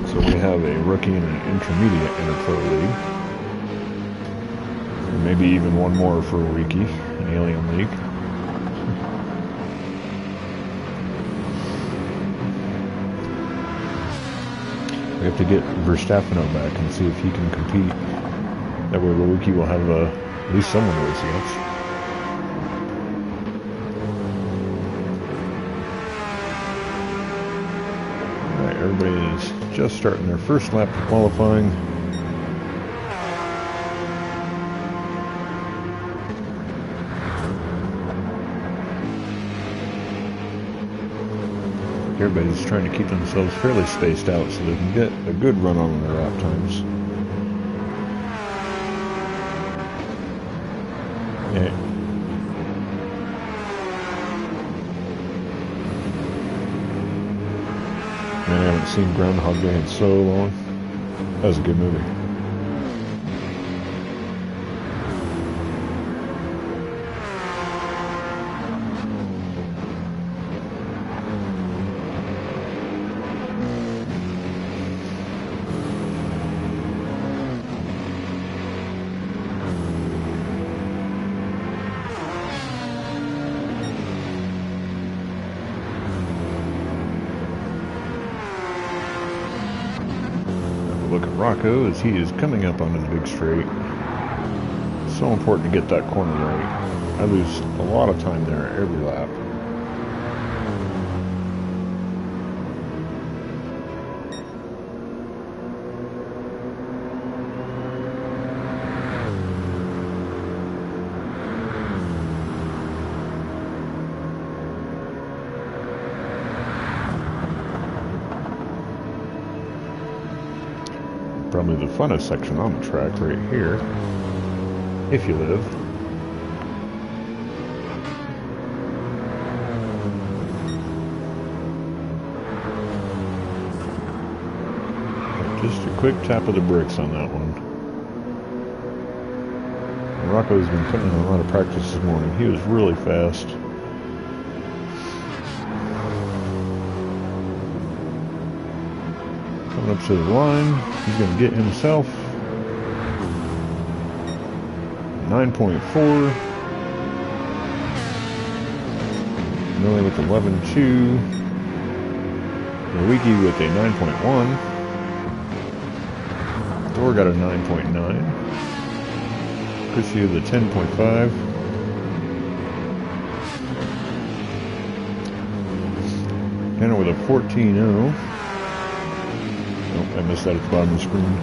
So we have a rookie and an intermediate and a pro league. And maybe even one more for a wiki, an alien league. We have to get Verstappen back and see if he can compete. That way Luigi will have at least someone to race against. Alright, everybody is just starting their first lap of qualifying. Everybody's trying to keep themselves fairly spaced out so they can get a good run on their lap times. Yeah. Man, I haven't seen Groundhog Day in so long. That was a good movie. Look at Rocco as he is coming up onto the big straight. It's so important to get that corner right. I lose a lot of time there every lap. Probably the funnest section on the track right here, if you live. Just a quick tap of the brakes on that one. Rocco's been putting in a lot of practice this morning. He was really fast. Coming up to the line, he's going to get himself 9.4. Millie with 11.2. Wiki with a 9.1. Thor got a 9.9. Chrissy with a 10.5. Hannah with a 14.0. Nope, I missed that at the bottom of the screen.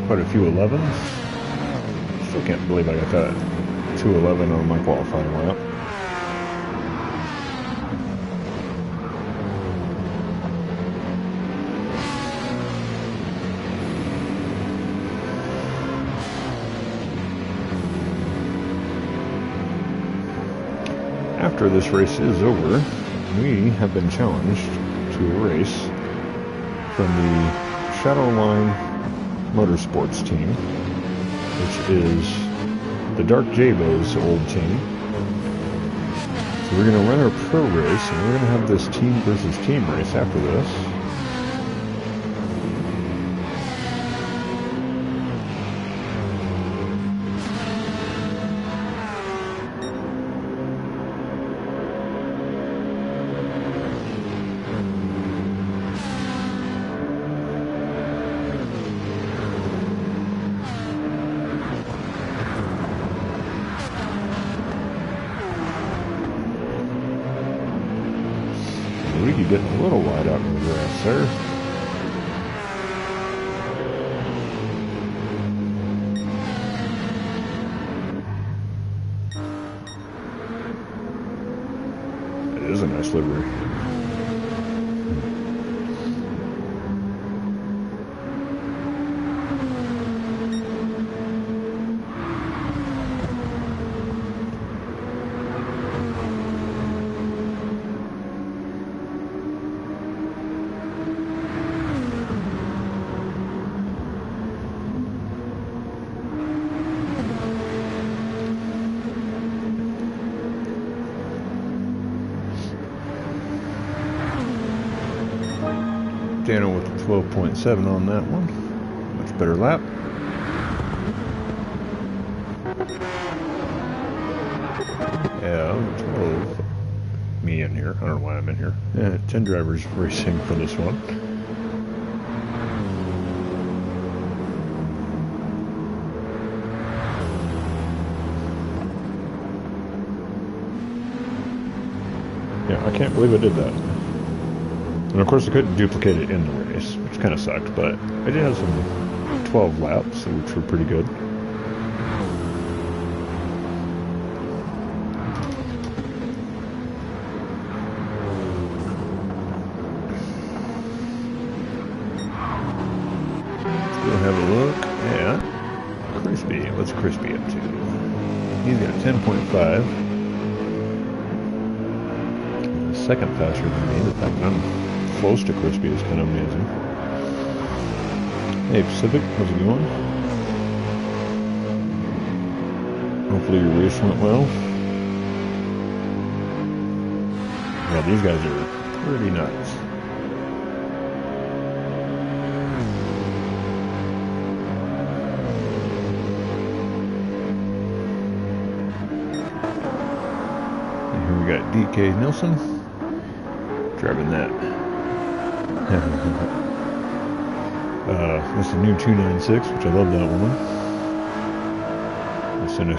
Quite a few 11s. Still can't believe I got that 2.11 on my qualifying lap. After this race is over, we have been challenged to a race from the Shadowline Motorsports team, which is the Dark Jabo's old team. So we're going to run our pro race, and we're going to have this team versus team race after this. Getting a little wide out in the grass there. It is a nice livery. Dano with a 12.7 on that one. Much better lap. Yeah, 12. Me in here. I don't know why I'm in here. 10 drivers racing for this one. Yeah, I can't believe I did that. And of course I couldn't duplicate it in the race, which kind of sucked, but I did have some 12 laps, which were pretty good. Let's go have a look at Crispy. What's Crispy up to? He's got 10.5. Second faster than me. The fact that I'm close to Crispy is kind of amazing. Hey Pacific, how's it going? Hopefully your race went well. Yeah, these guys are pretty nuts. And here we got DK Nilsson driving that. That's the new 296, which I love that one. It's in a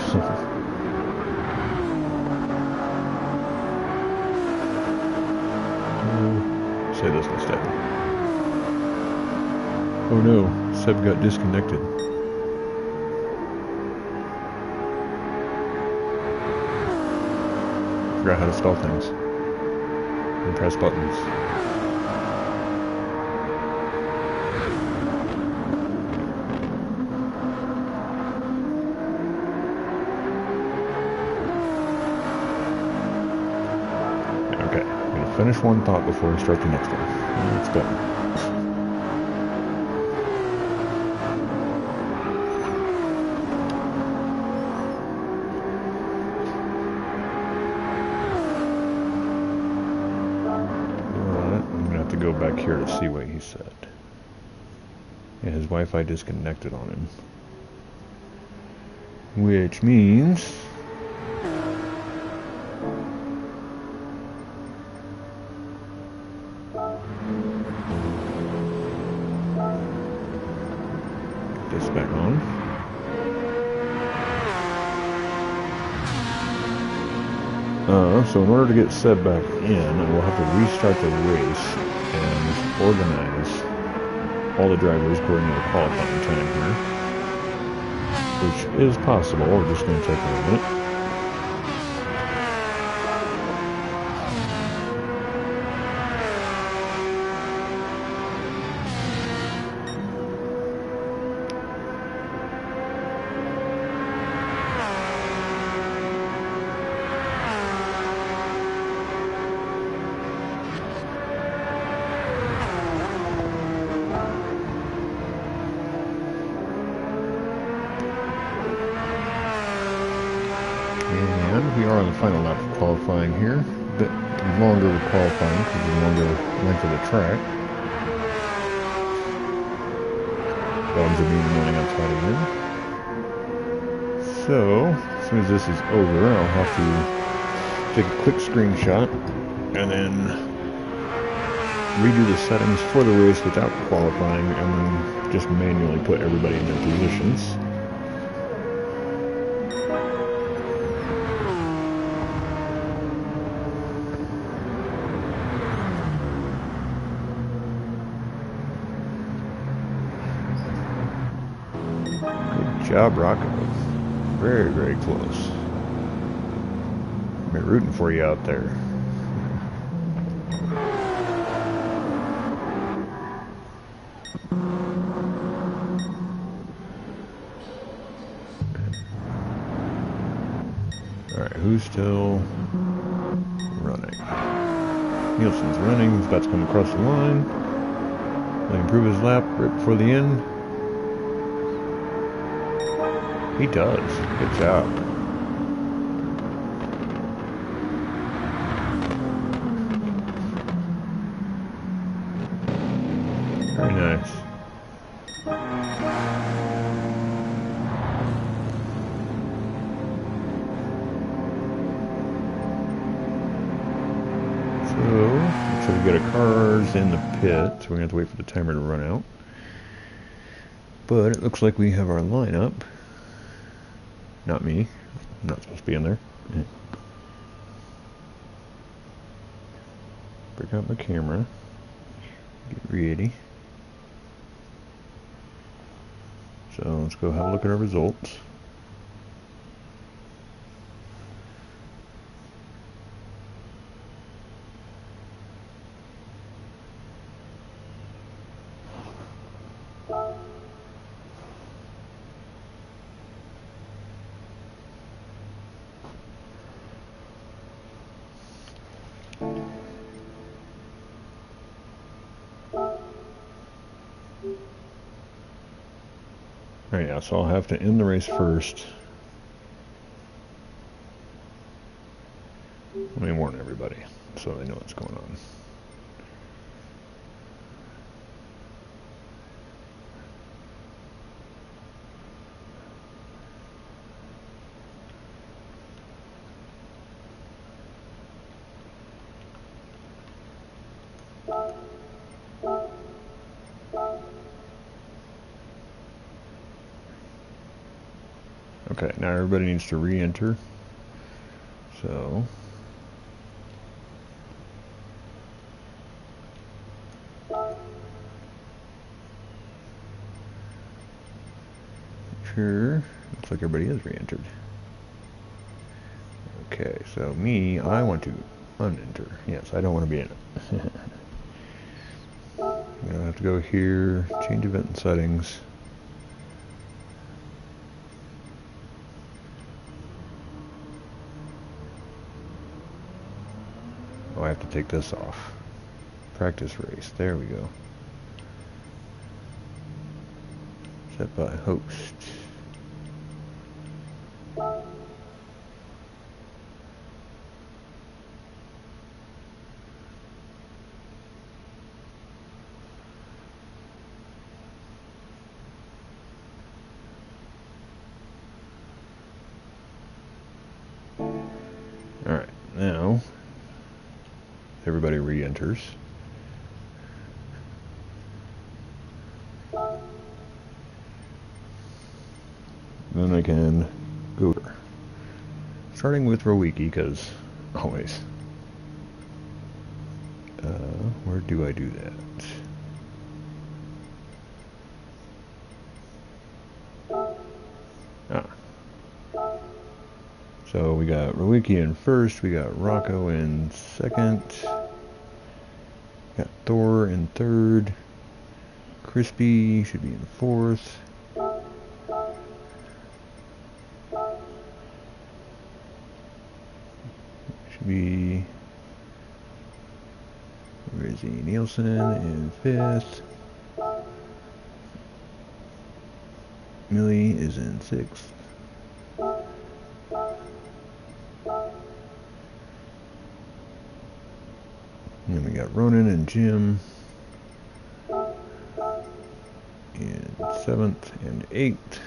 say this instead. Oh no, Seb got disconnected. Forgot how to spell things and press buttons. Finish one thought before we start the next one. Let's go. Alright, I'm going to have to go back here to see what he said. And his Wi-Fi disconnected on him. Which means... Get this back on. So in order to get Seb back in, I will have to restart the race and organize all the drivers according to the qualifying time here, which is possible. We're just going to take a minute. And we are on the final lap of qualifying here. A bit longer with qualifying because of the longer length of the track. Dogs are being running outside again. So, as soon as this is over, I'll have to take a quick screenshot and then redo the settings for the race without qualifying and then just manually put everybody in their positions. Good job, Rocco. Very, very close. I'm rooting for you out there. Alright, who's still running? Nielsen's running. He's about to come across the line. Will he improve his lap right before the end? He does. Good job. Very nice. So, looks like we got our cars in the pit, so we're going to have to wait for the timer to run out. But it looks like we have our lineup. Not me. I'm not supposed to be in there. Break out my camera. Get ready. So let's go have a look at our results. Alright, yeah, so I'll have to end the race first. Let me warn everybody so they know what's going on. Okay, now everybody needs to re-enter. So sure, looks like everybody is re-entered. Okay, so me, I want to unenter. Yes, I don't want to be in it. I'm gonna have to go here, change event and settings. Oh, I have to take this off. Practice race. There we go. Set by host. Alright, now everybody re-enters. Then I can go there. Starting with Rowiki, because always. Where do I do that? So we got Rowiki in first, we got Rocco in second, got Thor in third, Crispy should be in fourth, should be, where is he, Nielsen in fifth, Millie is in sixth. And then we got Ronan and Jim in seventh and eighth.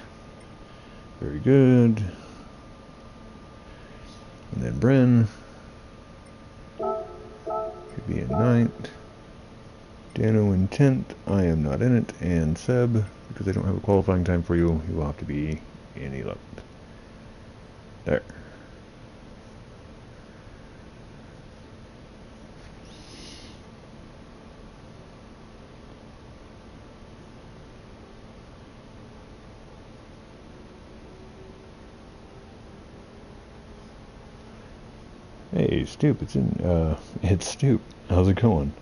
Very good. And then Bren could be in ninth. Dano in 10th. I am not in it. And Seb, because I don't have a qualifying time for you, you will have to be in 11th. There. Hey, Stoop, it's Stoop. How's it going?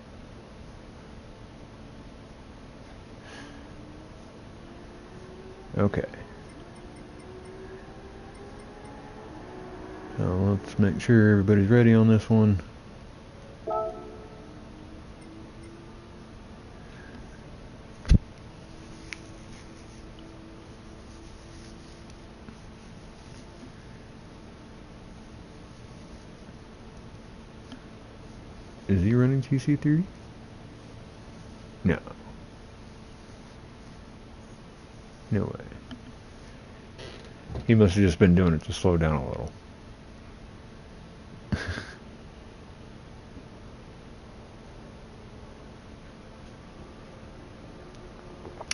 Okay. So let's make sure everybody's ready on this one. Is he running TC3? No. No way. He must have just been doing it to slow down a little.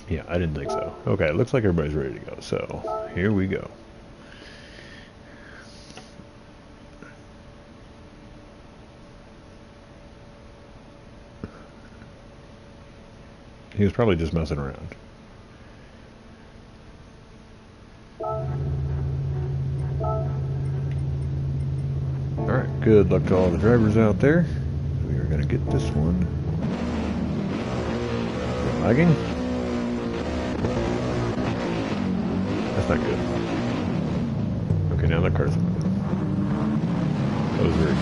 Yeah, I didn't think so. Okay, looks like everybody's ready to go. So, here we go. He was probably just messing around. Alright, good luck to all the drivers out there. We are going to get this one. Is it lagging? That's not good. Okay, now that car's moving. That was weird.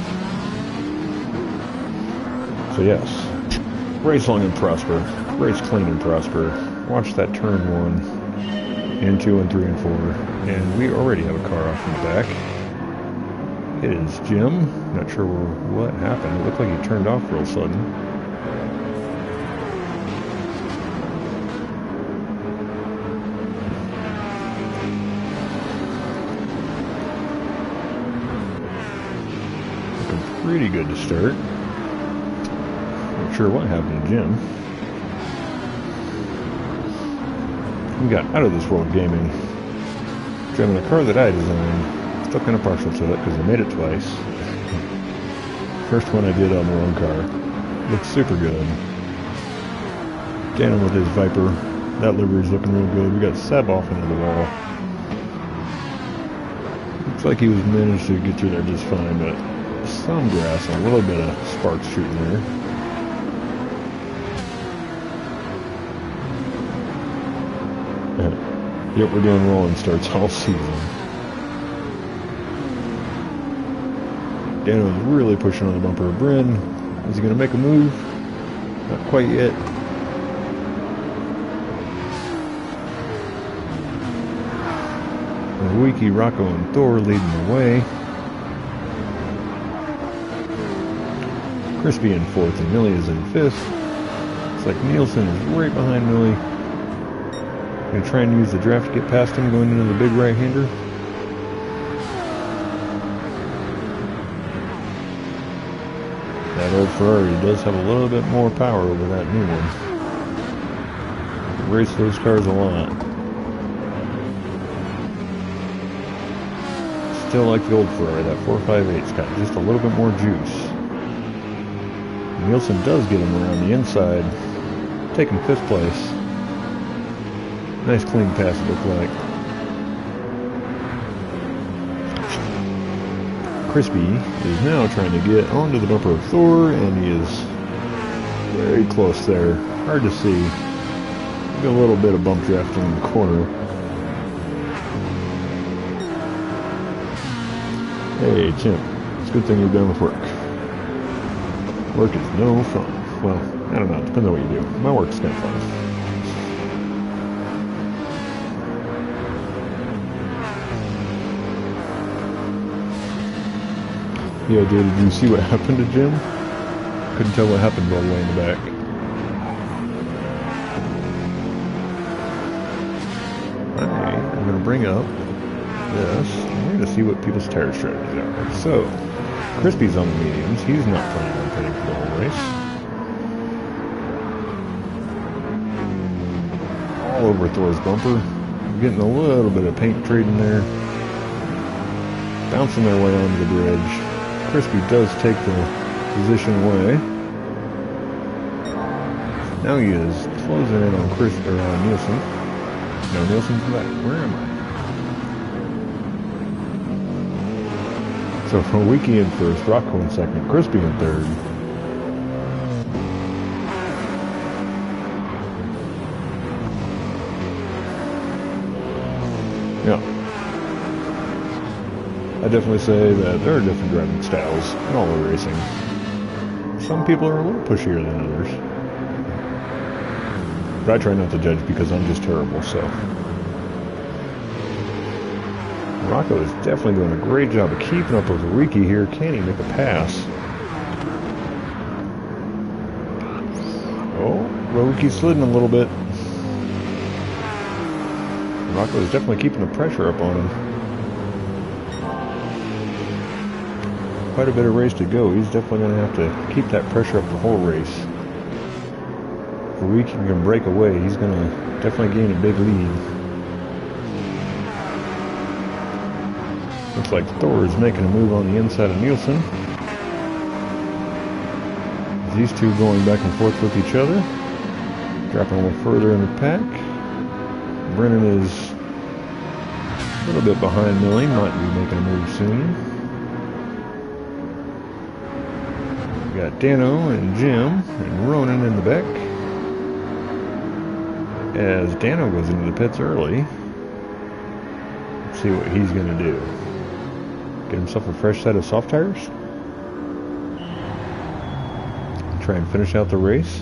So yes, race long and prosper. Race clean and prosper. Watch that turn 1 and 2 and 3 and 4. And we already have a car off in the back. It is Jim. Not sure what happened. It looked like he turned off real sudden. Looking pretty good to start. Not sure what happened to Jim. We got out of this world gaming. Driving a car that I designed. Still kind of partial to it because I made it twice. First one I did on the wrong car. Looks super good. Daniel with his Viper. That livery's looking real good. We got Seb off into the wall. Looks like he was managed to get through there just fine, but some grass, a little bit of sparks shooting there. Yep, we're doing rolling starts all season. Dano's really pushing on the bumper of Bryn. Is he going to make a move? Not quite yet. Wiki, Rocco, and Thor leading the way. Crispy in 4th and Millie is in 5th. It's like Nielsen is right behind Millie. Gonna try and use the draft to get past him going into the big right-hander. That old Ferrari does have a little bit more power over that new one. Race those cars a lot. Still like the old Ferrari, that 458's got just a little bit more juice. Nielsen does get him around the inside, taking 5th place. Nice clean pass it looked like. Crispy is now trying to get onto the bumper of Thor, and he is very close there. Hard to see. Got a little bit of bump drafting in the corner. Hey, Chimp. It's a good thing you're done with work. Work is no fun. Well, I don't know. It depends on what you do. My work's kind of fun. Yeah, did you see what happened to Jim? Couldn't tell what happened all the way in the back. I'm going to bring up this. I'm going to see what people's tire strategies are. So, Crispy's on the mediums. He's not planning on pitting for the whole race. All over Thor's bumper. Getting a little bit of paint trading there. Bouncing their way onto the bridge. Crispy does take the position away. Now he is closing in on Nielsen. No, Nielsen's back. Where am I? So from Wiki in first, Rocco in second, Crispy in third. Yeah. I definitely say that there are different driving styles in all the racing. Some people are a little pushier than others. But I try not to judge because I'm just terrible, so. Rocco is definitely doing a great job of keeping up with Riki here. Can he make a pass? Oh, well, Riki's sliding a little bit. Rocco is definitely keeping the pressure up on him. Quite a bit of race to go. He's definitely going to have to keep that pressure up the whole race. If Riki can break away, he's going to definitely gain a big lead. Looks like Thor is making a move on the inside of Nielsen. These two going back and forth with each other. Dropping a little further in the pack. Brennan is a little bit behind Millie, might be making a move soon. We got Dano and Jim and Ronan in the back. As Dano goes into the pits early. Let's see what he's going to do. Get himself a fresh set of soft tires. Try and finish out the race.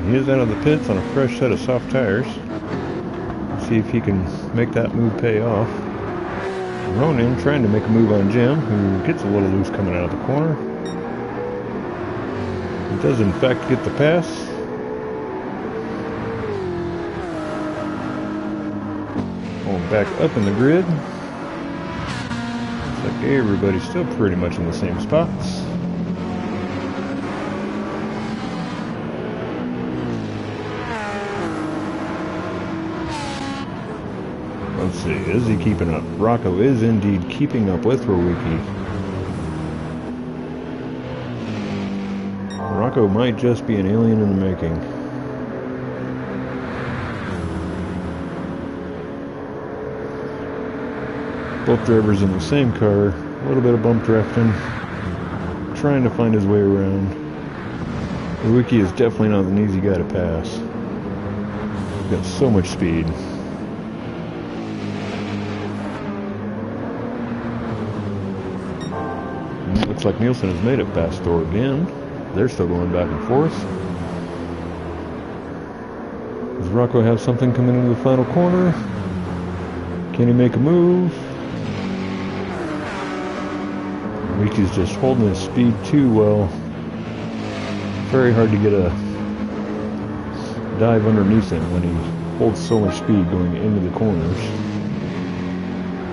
He is out of the pits on a fresh set of soft tires. See if he can make that move pay off. Ronan trying to make a move on Jim, who gets a little loose coming out of the corner. He does in fact get the pass. Going back up in the grid. Looks like everybody's still pretty much in the same spots. Let's see, is he keeping up? Rocco is indeed keeping up with Rowicki. Rocco might just be an alien in the making. Both drivers in the same car, a little bit of bump drafting, trying to find his way around. Rowicki is definitely not an easy guy to pass. He's got so much speed. Looks like Nielsen has made it past Thor again. They're still going back and forth. Does Rocco have something coming into the final corner? Can he make a move? Ricky's just holding his speed too well. Very hard to get a dive underneath him when he holds so much speed going into the corners.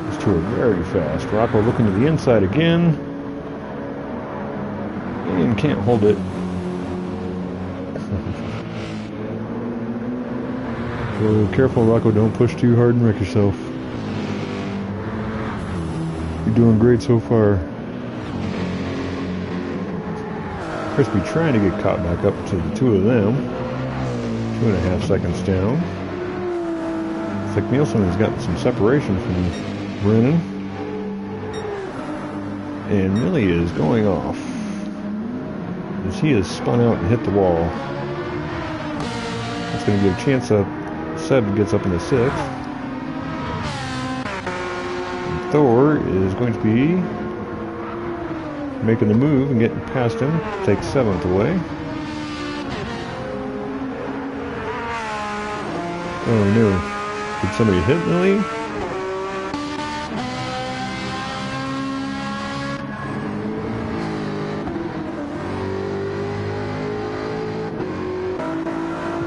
These two are very fast. Rocco looking to the inside again. And can't hold it. So careful, Rocco, don't push too hard and wreck yourself. You're doing great so far. Crispy trying to get caught back up to the two of them. 2.5 seconds down. It's like Nielsen has gotten some separation from Brennan. And Millie is going off as he has spun out and hit the wall. That's going to give a chance up. Seb gets up in the 6th. And Thor is going to be making the move and getting past him. Takes 7th away. Oh no. Did somebody hit Millie?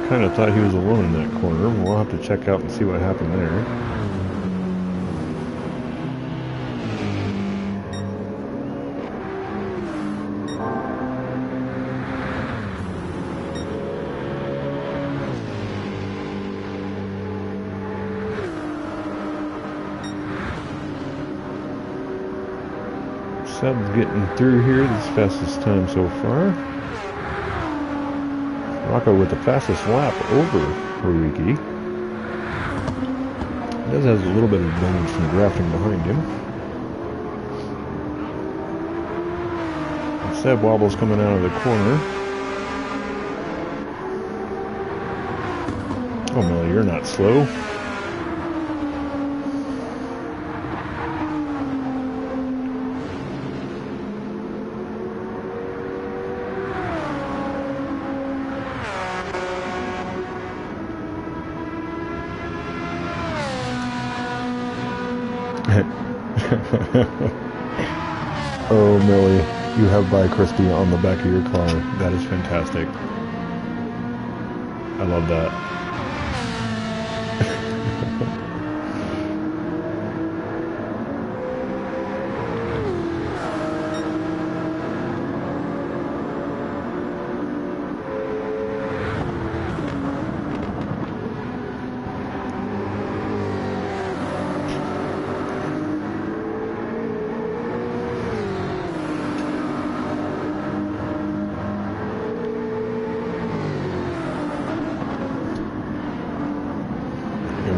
Kind of thought he was alone in that corner. We'll have to check out and see what happened there. Seb's getting through here. This fastest time so far. Rocco with the fastest lap over Haruki. He does have a little bit of advantage from drafting behind him. And Seb wobbles coming out of the corner. Oh, Millie, you're not slow. Oh, Millie, you have By Crispy on the back of your car. That is fantastic. I love that.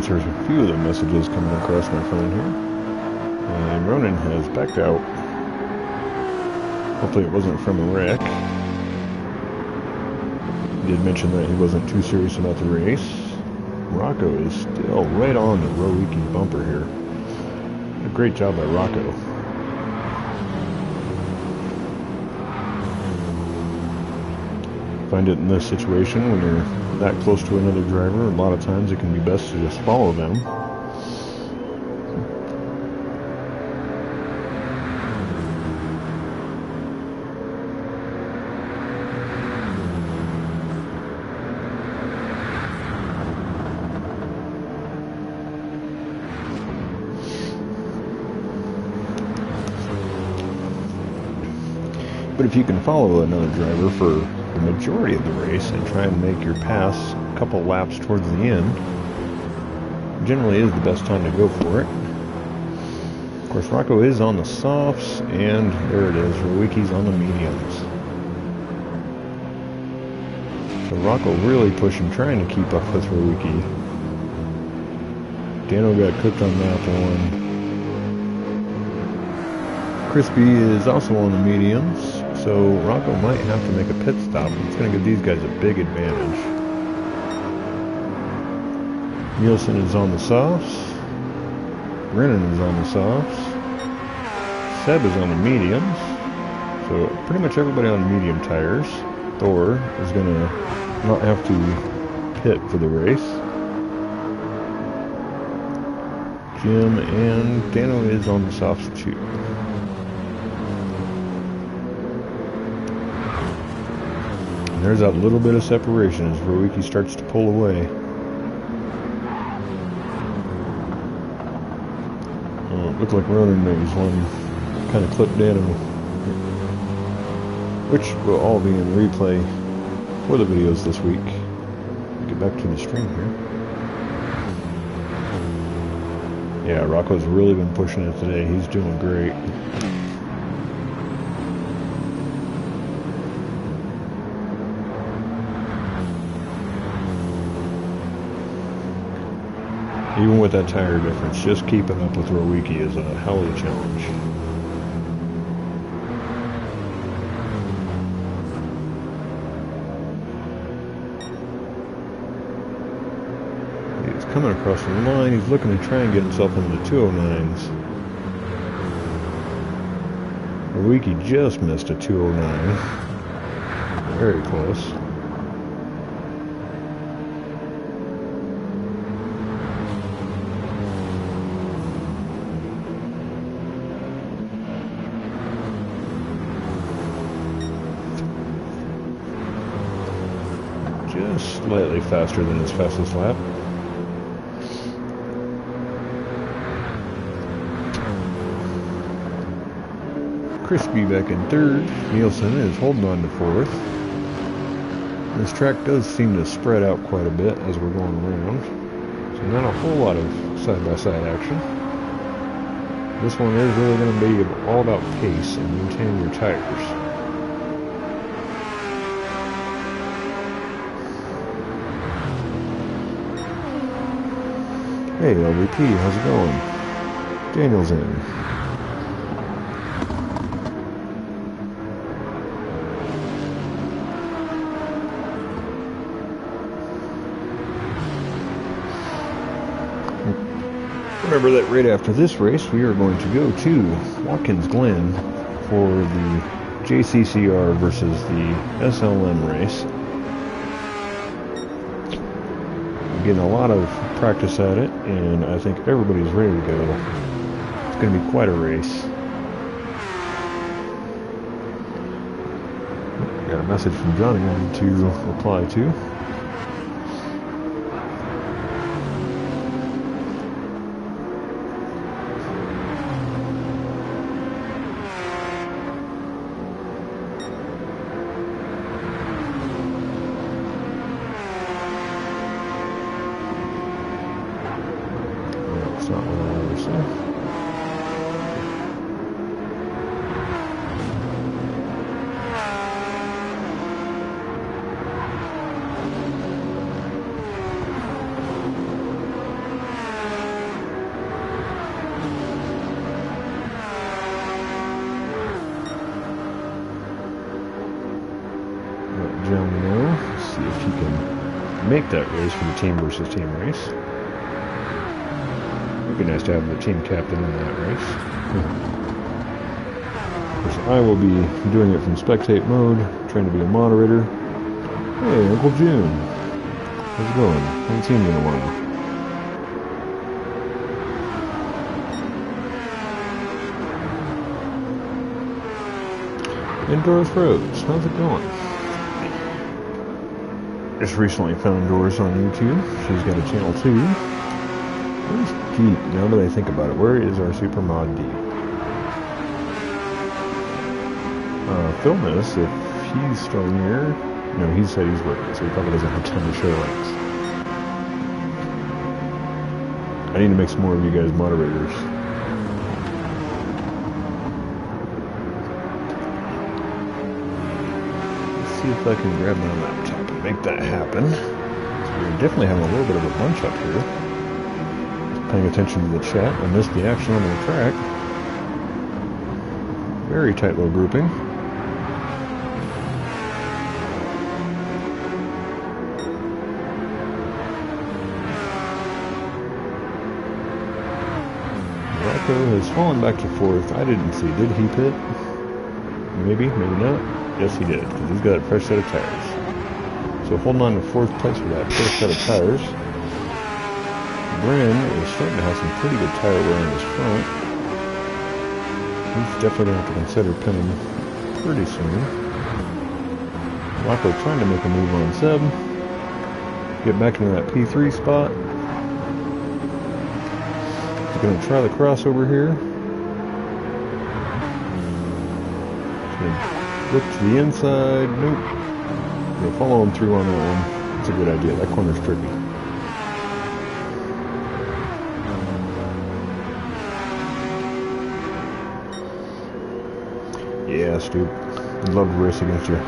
There's a few of the messages coming across my phone here. And Ronan has backed out. Hopefully it wasn't from a wreck. He did mention that he wasn't too serious about the race. Rocco is still right on the Rowiki bumper here. A great job by Rocco. Find it in this situation when you're that close to another driver, a lot of times it can be best to just follow them. But if you can follow another driver for the majority of the race and try and make your pass a couple laps towards the end, generally is the best time to go for it. Of course, Rocco is on the softs, and there it is, Rowiki's on the mediums. So Rocco really pushing, trying to keep up with Rowiki. Dano got cooked on that one. Crispy is also on the mediums. So Rocco might have to make a pit stop. It's going to give these guys a big advantage. Nielsen is on the softs. Brennan is on the softs. Seb is on the mediums. So pretty much everybody on medium tires. Thor is going to not have to pit for the race. Jim and Dano is on the softs too. And there's that little bit of separation as Rowicki starts to pull away. It looked like Ronan makes one kind of clipped in, which will all be in replay for the videos this week. Get back to the stream here. Yeah, Rocco's really been pushing it today. He's doing great. Even with that tire difference, just keeping up with Rowicki is a hell of a challenge. He's coming across the line. He's looking to try and get himself into the 209s. Rowicki just missed a 209. Very close. Just slightly faster than his fastest lap. Crispy back in third. Nielsen is holding on to fourth. This track does seem to spread out quite a bit as we're going around. So not a whole lot of side-by-side action. This one is really going to be all about pace and maintaining your tires. Hey LVP, how's it going? Daniel's in. Remember that right after this race, we are going to go to Watkins Glen for the JCCR versus the SLM race. We're getting a lot of practice at it, and I think everybody's ready to go. It's going to be quite a race. Got a message from Johnny I need to reply to. Not what I ever said. Let John know. See if he can make that race for the team versus team race. It'd be nice to have the team captain in that race. So I will be doing it from spectate mode, trying to be a moderator. Hey, Uncle June. How's it going? Haven't seen you in a while. And Doris Rose, how's it going? Just recently found Doris on YouTube. She's got a channel too. Where's Deep? Now that I think about it, where is our super mod Deep? Film this if he's still here. No, he said he's working, so he probably doesn't have time to share links. I need to make some more of you guys moderators. Let's see if I can grab my laptop and make that happen. So we're definitely having a little bit of a bunch up here. Paying attention to the chat. I missed the action on the track. Very tight little grouping. Rocco has fallen back to fourth. I didn't see. Did he pit? Maybe, maybe not. Yes, he did, because he's got a fresh set of tires. So holding on to fourth place with that first set of tires. Bryn is starting to have some pretty good tire wear on his front. He's definitely going to have to consider pinning pretty soon. Rocco trying to make a move on Seb. Get back into that P3 spot. He's going to try the crossover here. He's going to look to the inside. Nope. Going to follow him through on that one. That's a good idea. That corner's tricky. Yeah, Stu. I'd love to race against you.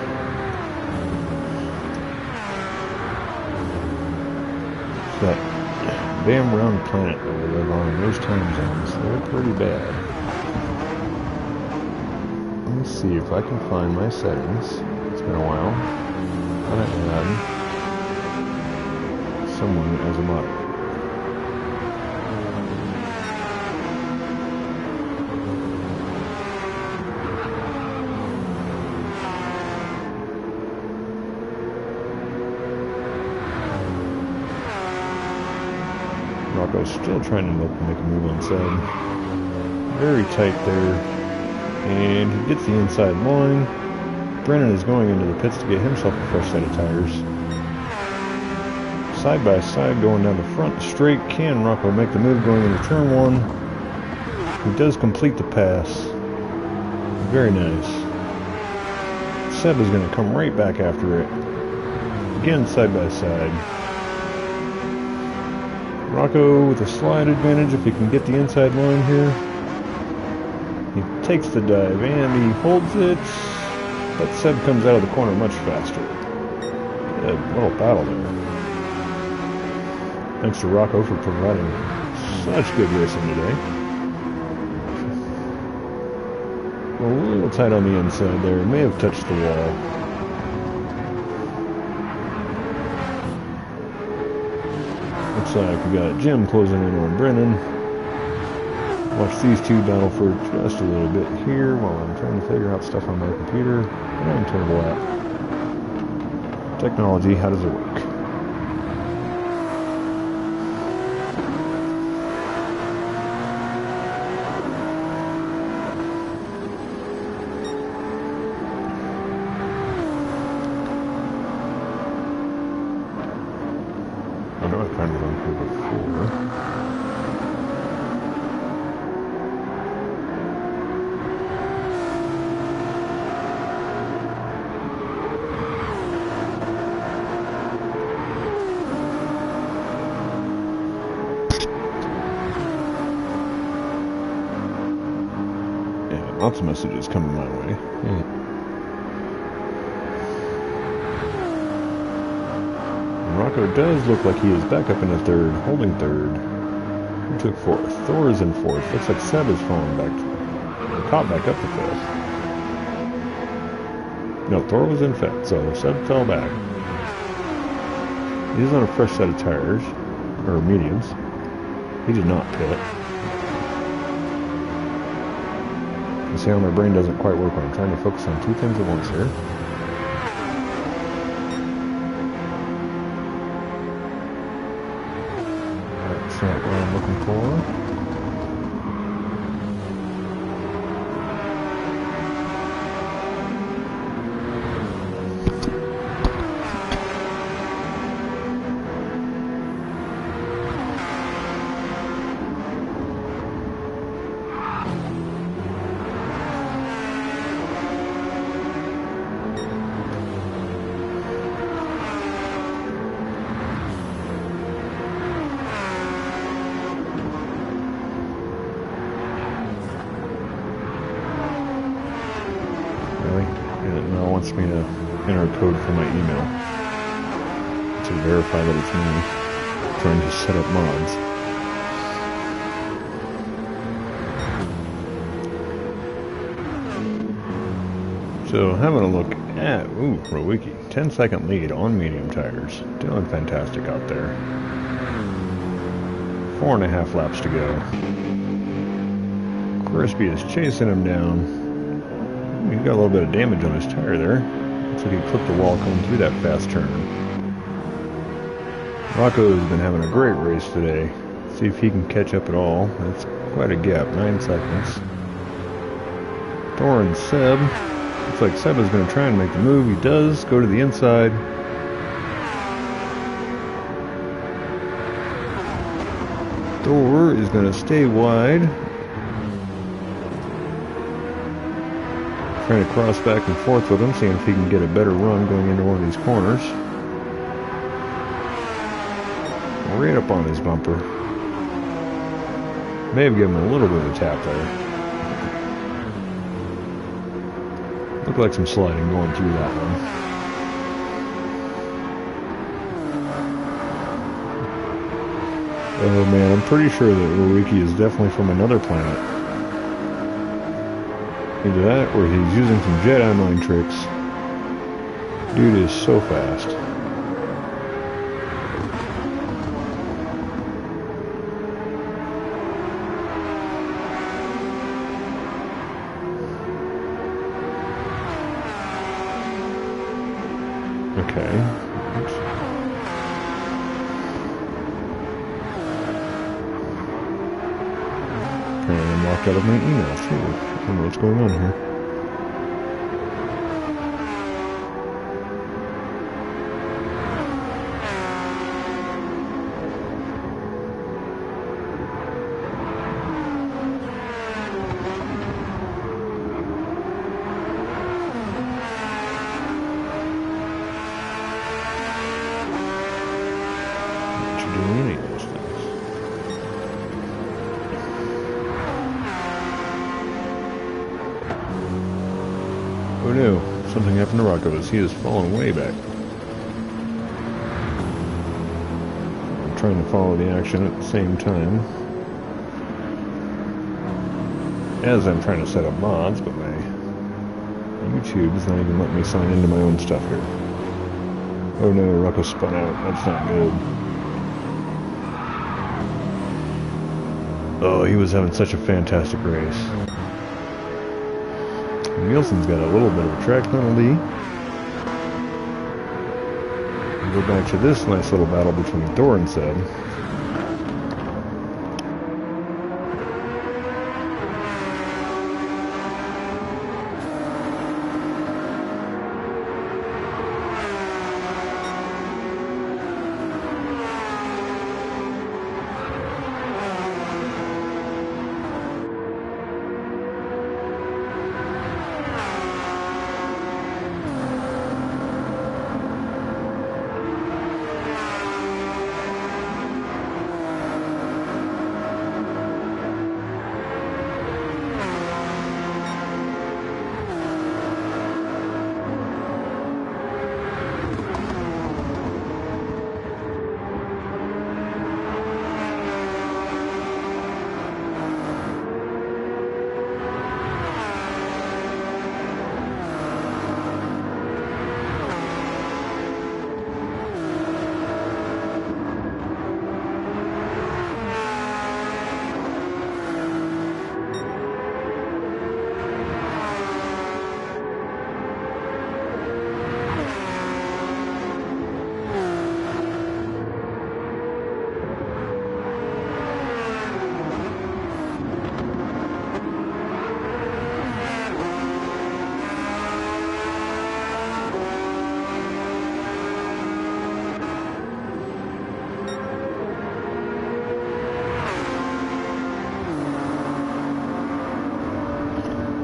It's that damn round planet that we live on, and those time zones, they're pretty bad. Let me see if I can find my settings. It's been a while. I'm gonna add someone as a moderator. Rocco's still trying to make a move on Seb. Very tight there. And he gets the inside line. Brennan is going into the pits to get himself a fresh set of tires. Side by side going down the front straight. Can Rocco make the move going into turn 1? He does complete the pass. Very nice. Seb is going to come right back after it. Again, side by side. Rocco with a slide advantage if he can get the inside line here. He takes the dive and he holds it, but Seb comes out of the corner much faster. A little battle there. Thanks to Rocco for providing such good racing today. A little tight on the inside there. May have touched the wall. Looks like we got Jim closing in on Brennan. Watch these two battle for just a little bit here while I'm trying to figure out stuff on my computer. And I'm terrible at technology. How does it work? I know I've kind of run here before. Yeah, lots of messages coming my way. Yeah. Rocco does look like he is back up in the third, holding third. Who took fourth? Thor is in fourth. Looks like Seb is falling back. Caught back up to fifth. No, Thor was in fifth, so Seb fell back. He's on a fresh set of tires, or mediums. He did not pit. You see how my brain doesn't quite work when I'm trying to focus on two things at once here. That's not what I'm looking for. It now wants me to enter a code for my email to verify that it's me trying to set up mods. So having a look at, Rowicki, 10-second lead on medium tires. Doing fantastic out there. 4.5 laps to go. Crispy is chasing him down. He got a little bit of damage on his tire there. Looks like he clipped the wall coming through that fast turn. Rocco has been having a great race today. See if he can catch up at all. That's quite a gap, 9 seconds. Thor and Seb, it's looks like Seb is going to try and make the move. He does go to the inside. Thor is going to stay wide. Trying to cross back and forth with him, seeing if he can get a better run going into one of these corners. Right up on his bumper. May have given him a little bit of a tap there. Looked like some sliding going through that one. Oh man, I'm pretty sure that Ruiki is definitely from another planet. Either that or he's using some Jedi mind tricks. Dude is so fast. Okay. Oops. Apparently I'm locked out of my email too. I don't know what's going on here. Oh no, something happened to Rocco as he has fallen way back. I'm trying to follow the action at the same time as I'm trying to set up mods, but my YouTube is not even letting me sign into my own stuff here. Oh no, Rocco spun out. That's not good. Oh, he was having such a fantastic race. Nielsen's got a little bit of a track penalty. We'll go back to this nice little battle between Thor and Seb.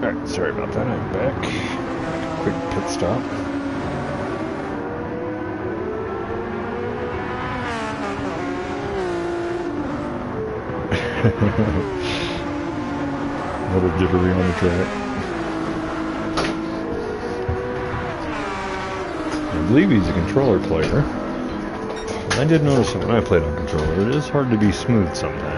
Alright, sorry about that, I'm back. Quick pit stop. Little jibbery on the track. I believe he's a controller player. I did notice that when I played on controller, it is hard to be smooth sometimes.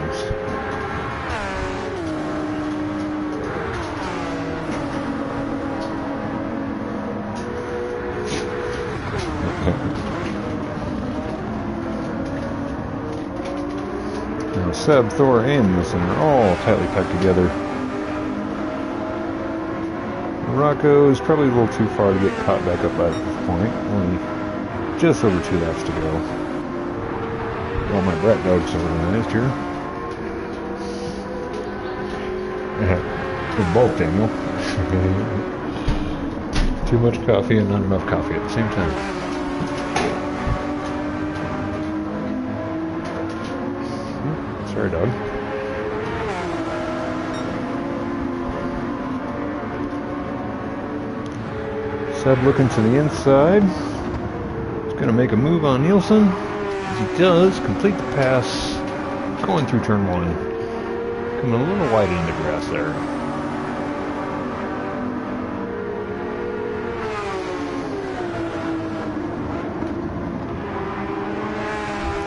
Now Seb, Thor, and Nielsen are all tightly packed together. Rocco is probably a little too far to get caught back up at this point. Only just over 2 laps to go. All my brat dogs are organized here. Good bulk, Daniel. Too much coffee and not enough coffee at the same time. Sorry, dog. Seb looking to the inside. He's going to make a move on Nielsen. As he does, complete the pass. Going through turn one. Coming a little wide into grass there.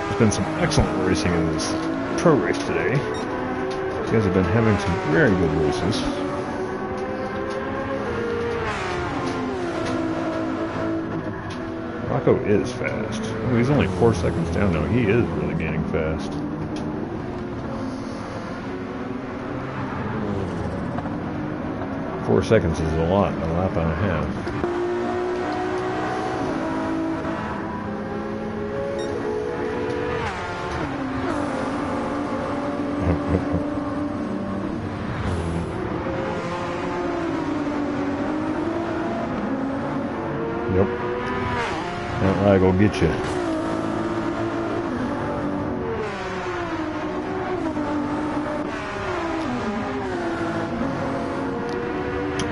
There's been some excellent racing in this pro race today. These guys have been having some very good races. Rocco is fast. Oh, he's only 4 seconds down now. He is really gaining fast. Four seconds is a lot, a lap and a half. Yep. That lag will get you.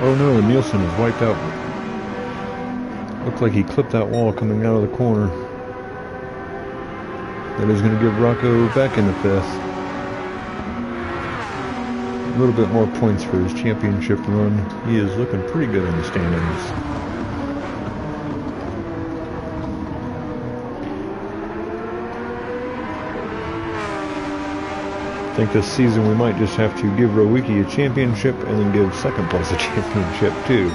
Oh no, Nielsen is wiped out. Looked like he clipped that wall coming out of the corner. That is going to give Rocco back into fifth. A little bit more points for his championship run. He is looking pretty good in the standings. I think this season we might just have to give Rowicki a championship and then give second place a championship too.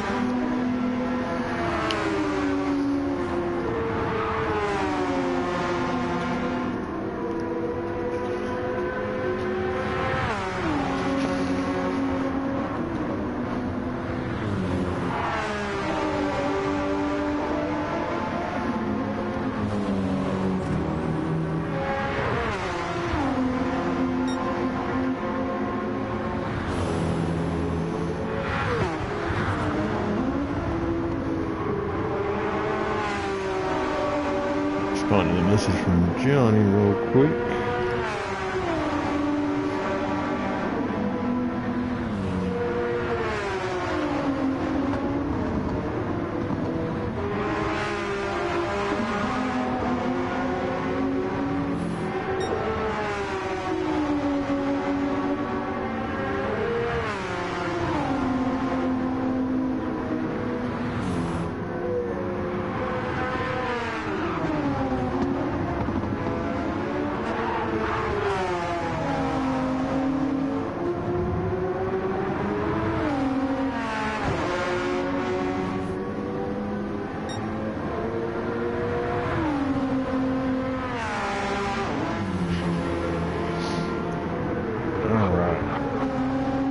Responding to a message from Johnny real quick.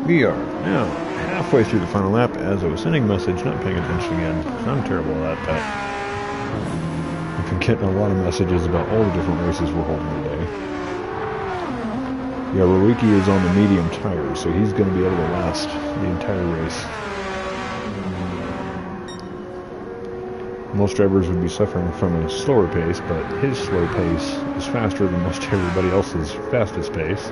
We are now halfway through the final lap as I was sending a message, not paying attention again, because I'm terrible at that. I've been getting a lot of messages about all the different races we're holding today. Yeah, Rowicki is on the medium tire, so he's going to be able to last the entire race. Most drivers would be suffering from a slower pace, but his slow pace is faster than most everybody else's fastest pace.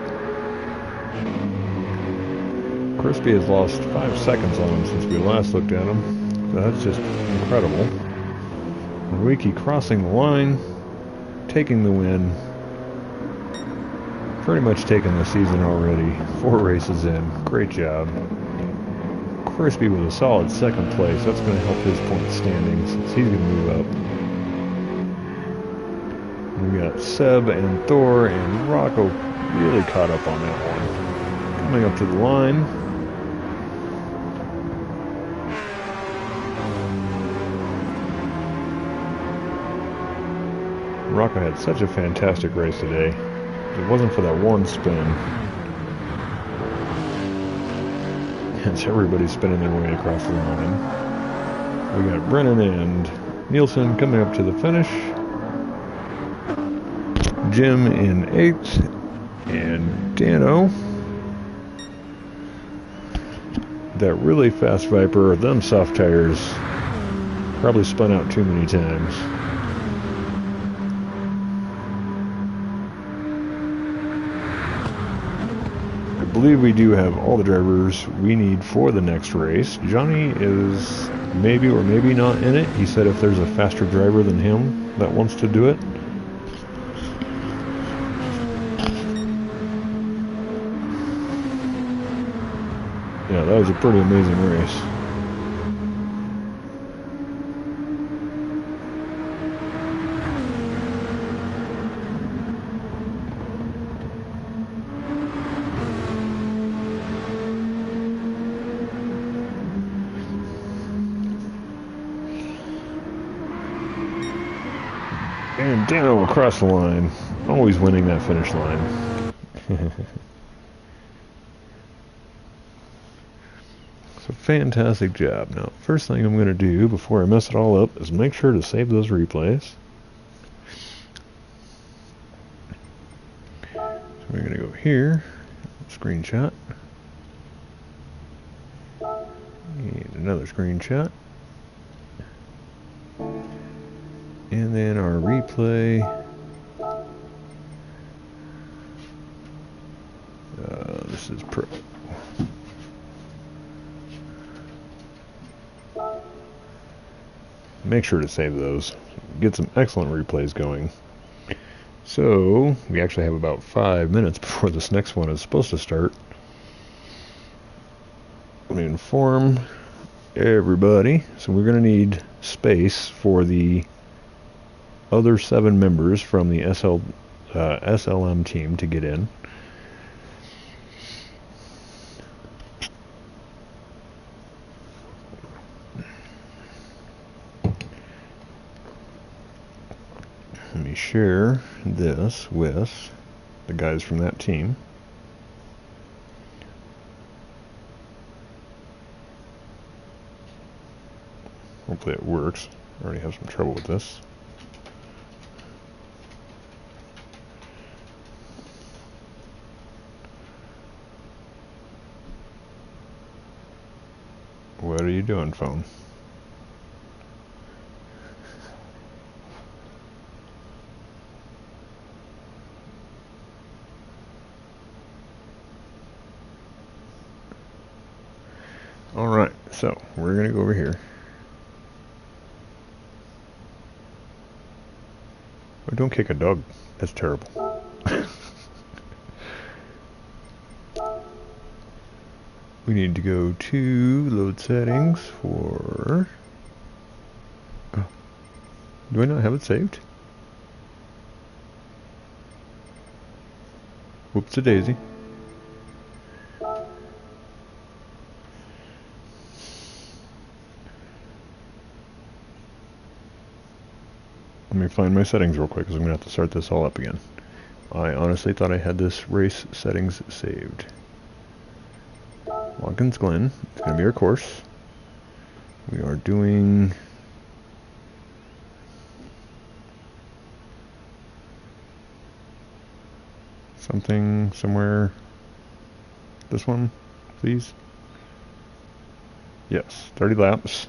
Crispy has lost 5 seconds on him since we last looked at him. So that's just incredible. Rowicki crossing the line, taking the win. Pretty much taking the season already. 4 races in. Great job. Crispy with a solid second place. That's going to help his point standings since he's going to move up. We got Seb and Thor and Rocco really caught up on that one. Coming up to the line. Rocco had such a fantastic race today. If it wasn't for that one spin. As everybody's spinning their way across the line. We got Brennan and Nielsen coming up to the finish. Jim in 8th. And Dano. That really fast Viper, them soft tires Probably spun out too many times. I believe we do have all the drivers we need for the next race. Johnny is maybe or maybe not in it. He said if there's a faster driver than him that wants to do it. Yeah, that was a pretty amazing race. And Dano across the line. Always winning that finish line. So fantastic job. Now, first thing I'm going to do before I mess it all up is make sure to save those replays. So we're going to go here, screenshot, and another screenshot. And then our replay, this is Pro. Make sure to save those. Get some excellent replays going. So, we actually have about 5 minutes before this next one is supposed to start. Let me inform everybody. So we're going to need space for the other 7 members from the SLM team to get in. Let me share this with the guys from that team. Hopefully it works. I already have some trouble with this. What are you doing, phone? Alright, so we're going to go over here. Oh, don't kick a dog. That's terrible. We need to go to load settings for... Oh. Do I not have it saved? Whoops-a-daisy. Let me find my settings real quick because I'm going to have to start this all up again. I honestly thought I had this race settings saved. Watkins Glen. It's going to be our course. We are doing... something, somewhere. This one, please. Yes, 30 laps.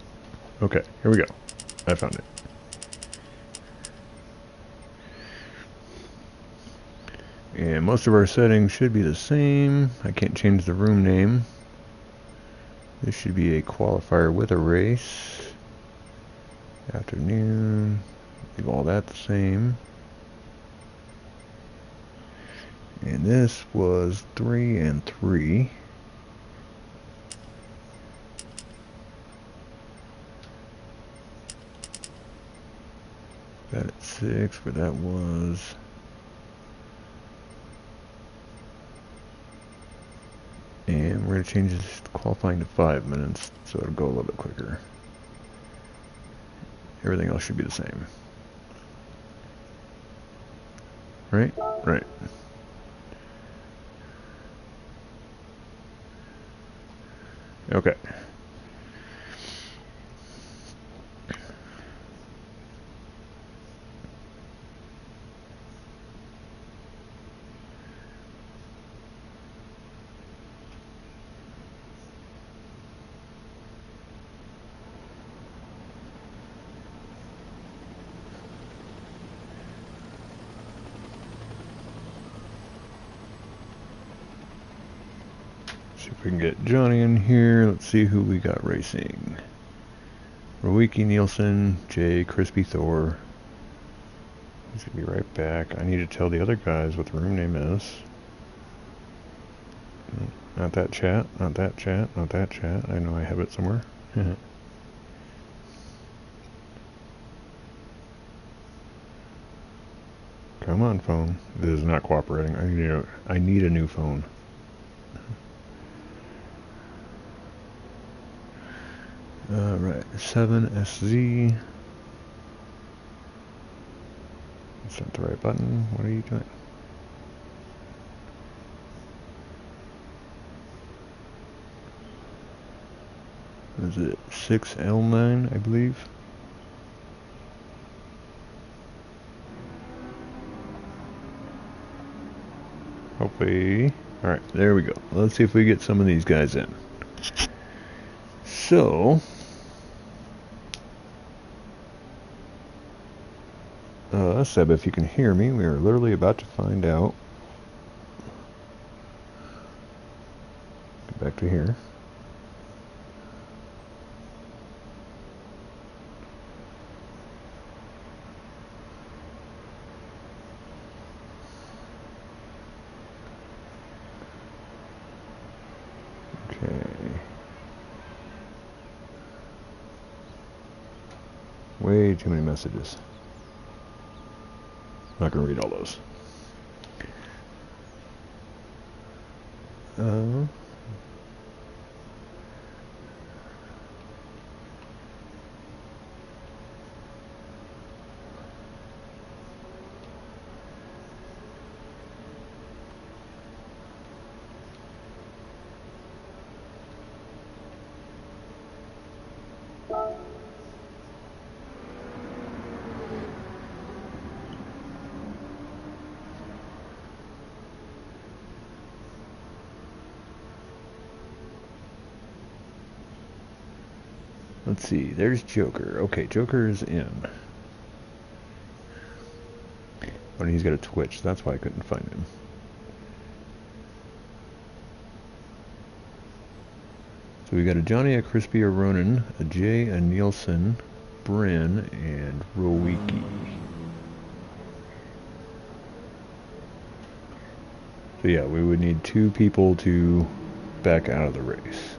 Okay, here we go. I found it. And most of our settings should be the same. I can't change the room name. This should be a qualifier with a race. Afternoon. Leave all that the same. And this was 3 and 3. That at 6, but that was... And we're going to change this qualifying to 5 minutes, so it'll go a little bit quicker. Everything else should be the same. Right? Right. Okay. if we can get Johnny in here. Let's see who we got racing. Rowicki, Nielsen, Jay, Crispy Thor. He's gonna be right back. I need to tell the other guys what the room name is. Not that chat, not that chat, not that chat. I know I have it somewhere. Come on, phone. This is not cooperating. I need a new phone. Right, 7SZ. That's not the right button. What are you doing? Is it 6L9, I believe? Hopefully. Alright, there we go. Let's see if we get some of these guys in. So, Seb, if you can hear me, we are literally about to find out. Get back to here. Way too many messages. I'm not going to read all those. Let's see, there's Joker. Okay, Joker's in. Oh, and he's got a Twitch, that's why I couldn't find him. So we got a Johnny, a Crispy, a Ronan, a Jay, a Nielsen, Bryn, and Rowicki. So yeah, we would need 2 people to back out of the race.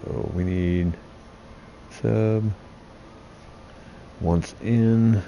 So we need Seb once in.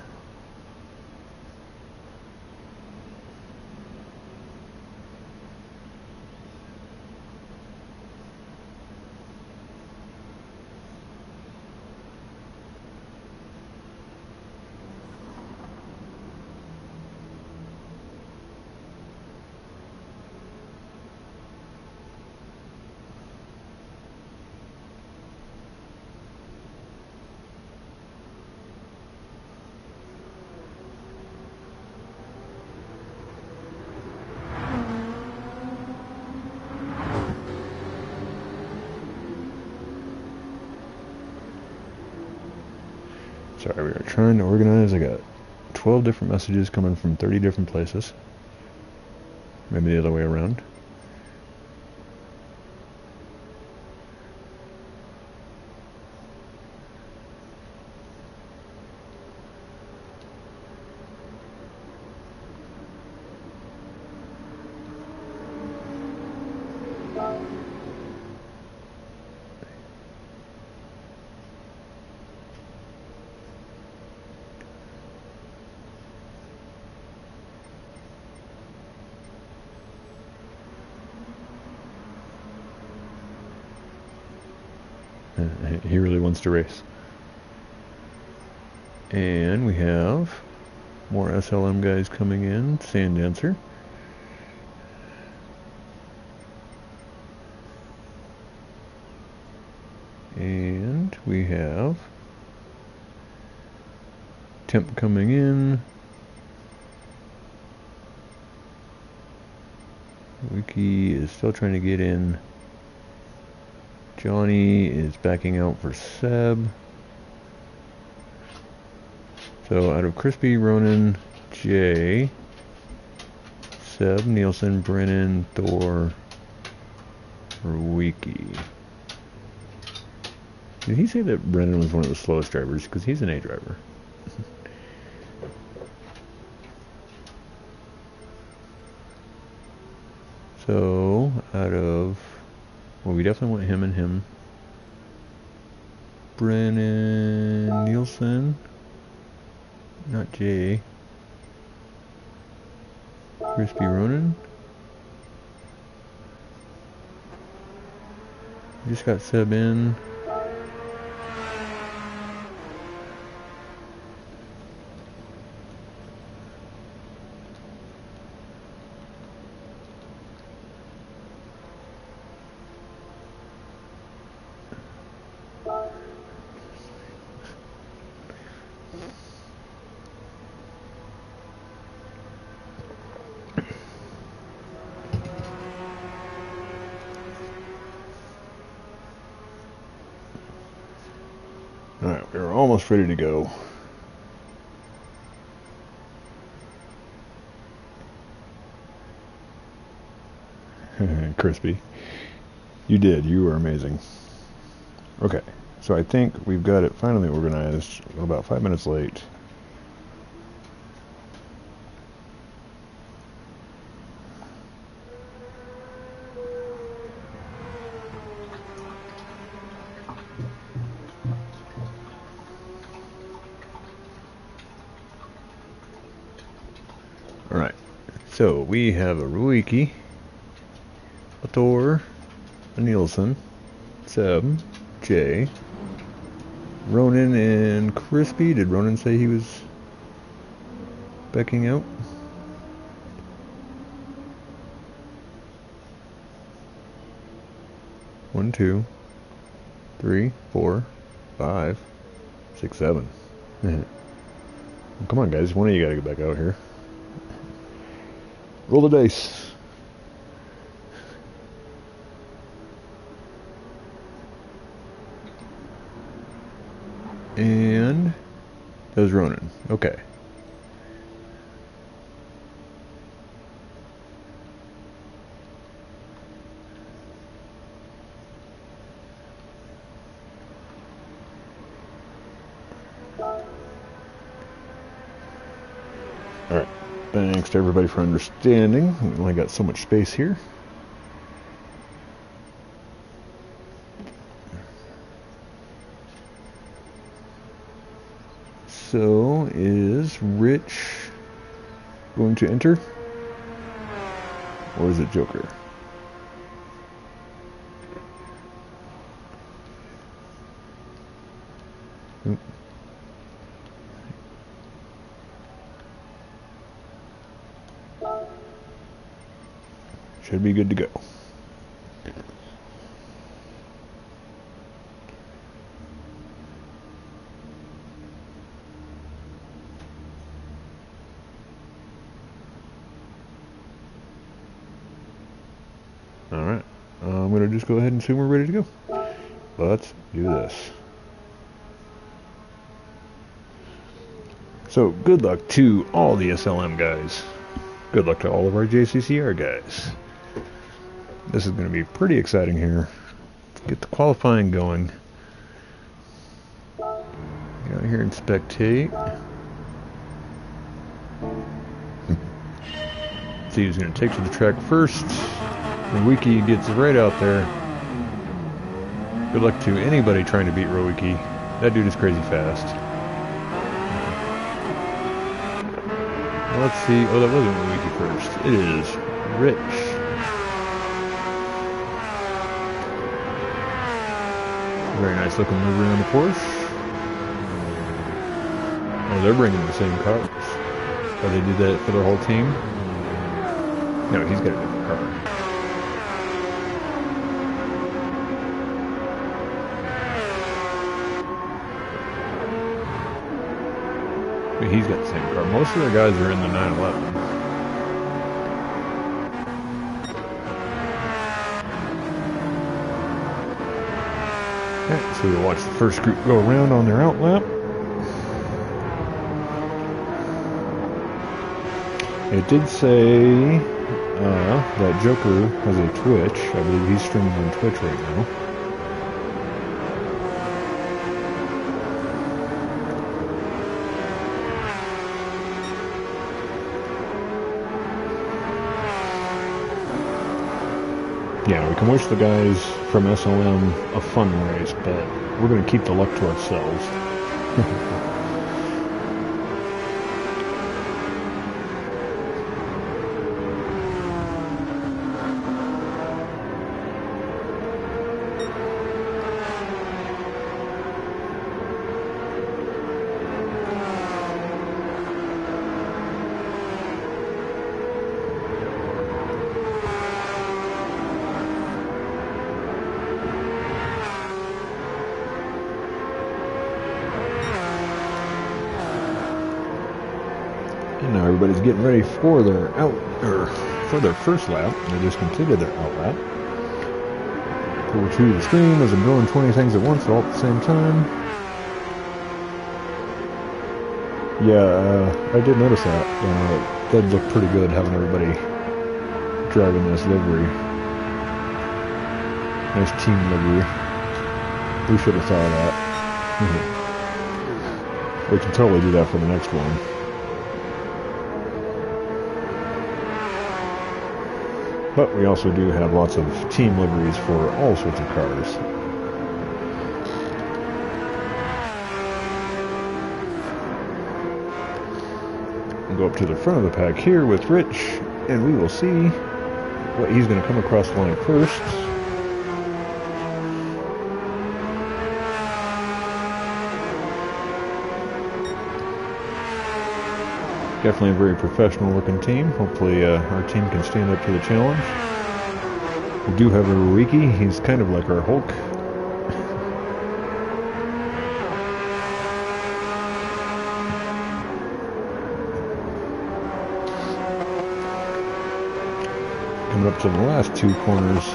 Sorry, we are trying to organize. I got 12 different messages coming from 30 different places. Maybe the other way around. He really wants to race. And we have more SLM guys coming in. Sand Dancer. And we have temp coming in. Wiki is still trying to get in. Johnny is backing out for Seb. So out of Crispy, Ronan, Jay, Seb, Nielsen, Brennan, Thor, Wiki. Did he say that Brennan was one of the slowest drivers? Because he's an A driver. So, out of... Well, we definitely want him and him. Brennan, Nielsen. Not Jay. Crispy Ronan. Just got Seb in. Alright, we're almost ready to go. Crispy. You did. You were amazing. Okay, so I think we've got it finally organized. We're about 5 minutes late. Alright, so we have a Ruiki, a Thor, a Nielsen, Seb, Jay, Ronan, and Crispy. Did Ronan say he was backing out? One, two, three, 4, 5, 6, 7. Come on, guys. One of you gotta get back out here. Roll the dice. And that was Ronan. Okay. Alright. Thanks to everybody for understanding. We only got so much space here. So, is Rich going to enter? Or is it Joker? Oop. Should be good to go. Alright, I'm going to just go ahead and assume we're ready to go. Let's do this. So, good luck to all the SLM guys. Good luck to all of our JCCR guys. This is going to be pretty exciting here. Let's get the qualifying going. Get out here and spectate. See who's going to take to the track first. And Wiki gets right out there. Good luck to anybody trying to beat Rowiki. That dude is crazy fast. Let's see. Oh, that wasn't Rowiki first. It is Rich. Very nice looking livery on the Porsche. Oh, they're bringing the same cars. Oh, they did that for their whole team? No, he's got a different car. Maybe he's got the same car. Most of their guys are in the 911. Okay, so we'll watch the first group go around on their out lap. It did say that Joker has a Twitch. I believe he's streaming on Twitch right now. Yeah, we can wish the guys from SLM a fun race, but we're going to keep the luck to ourselves. And now everybody's getting ready for their for their first lap. They just completed their out lap. Pull to the screen as I'm doing 20 things at once, all at the same time. Yeah, I did notice that. It did look pretty good having everybody driving this livery. Nice team livery. We should have thought of that. We can totally do that for the next one. But we also do have lots of team liveries for all sorts of cars. We'll go up to the front of the pack here with Rich, and we will see what he's going to come across the line first. Definitely a very professional looking team. Hopefully our team can stand up to the challenge. We do have a Ruiki. He's kind of like our Hulk. Coming up to the last two corners.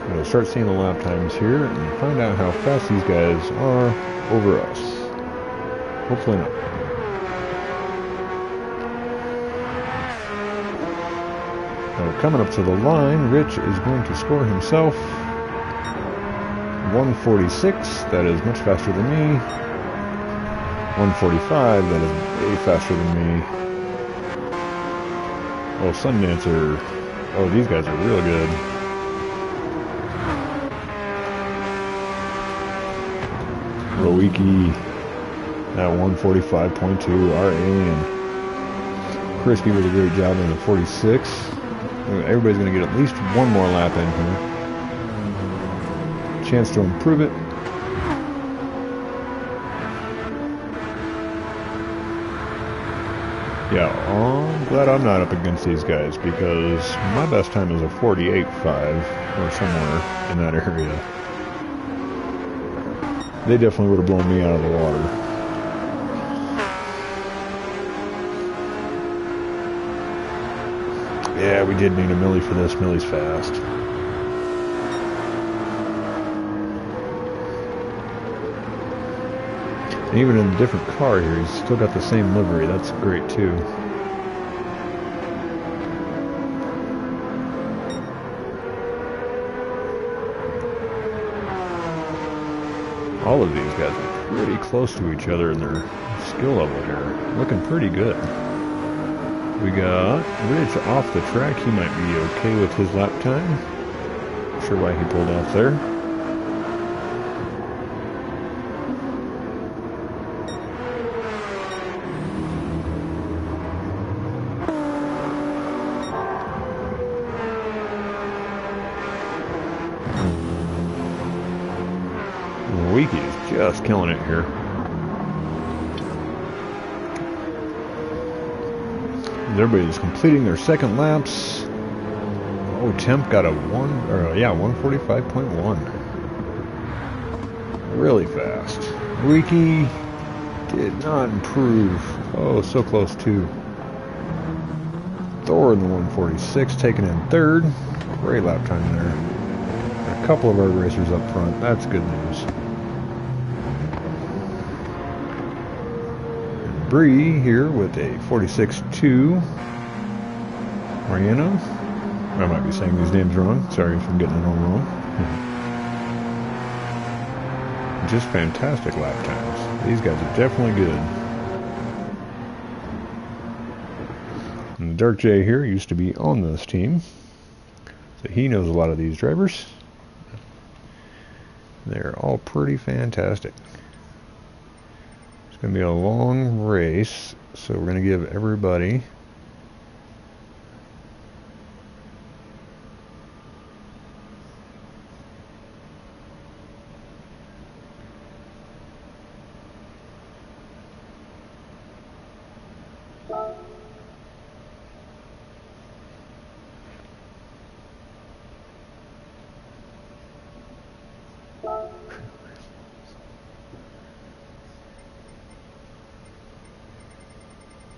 I'm going to start seeing the lap times here and find out how fast these guys are over us. Hopefully not. Coming up to the line, Rich is going to score himself 146. That is much faster than me. 145. That is way faster than me. Oh, Sundancer. Oh, these guys are real good. Roiki at 145.2. Our alien. Crispy with a great job in the 46. Everybody's going to get at least one more lap in here. Chance to improve it. Yeah, I'm glad I'm not up against these guys because my best time is a 48.5 or somewhere in that area. They definitely would have blown me out of the water. Yeah, we did need a Millie for this. Millie's fast. And even in a different car here, he's still got the same livery. That's great too. All of these guys are pretty close to each other in their skill level here. Looking pretty good. We got Rich off the track. He might be okay with his lap time. Not sure why he pulled off there. Wiki is just killing it here. Everybody's completing their second laps. Oh, Temp got a 145.1. Really fast. Wiki did not improve. Oh, so close to Thor in the 146, taking in third. Great lap time there. And a couple of our racers up front. That's good news. And Bree here with a 46.2. Mariano. I might be saying these names wrong. Sorry if I'm getting it all wrong. Just fantastic lap times. These guys are definitely good. And the Dark J here used to be on this team, so he knows a lot of these drivers. They're all pretty fantastic. It's going to be a long race, so we're going to give everybody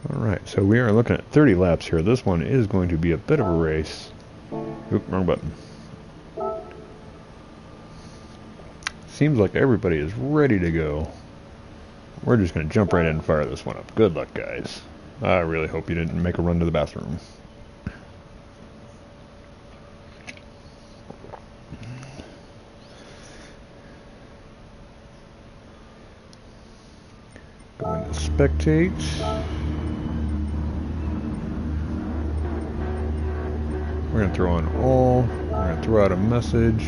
Alright, so we are looking at 30 laps here. This one is going to be a bit of a race. Oop, wrong button. Seems like everybody is ready to go. We're just going to jump right in and fire this one up. Good luck, guys. I really hope you didn't make a run to the bathroom. Going to spectate. We're going to throw on all. We're going to throw out a message.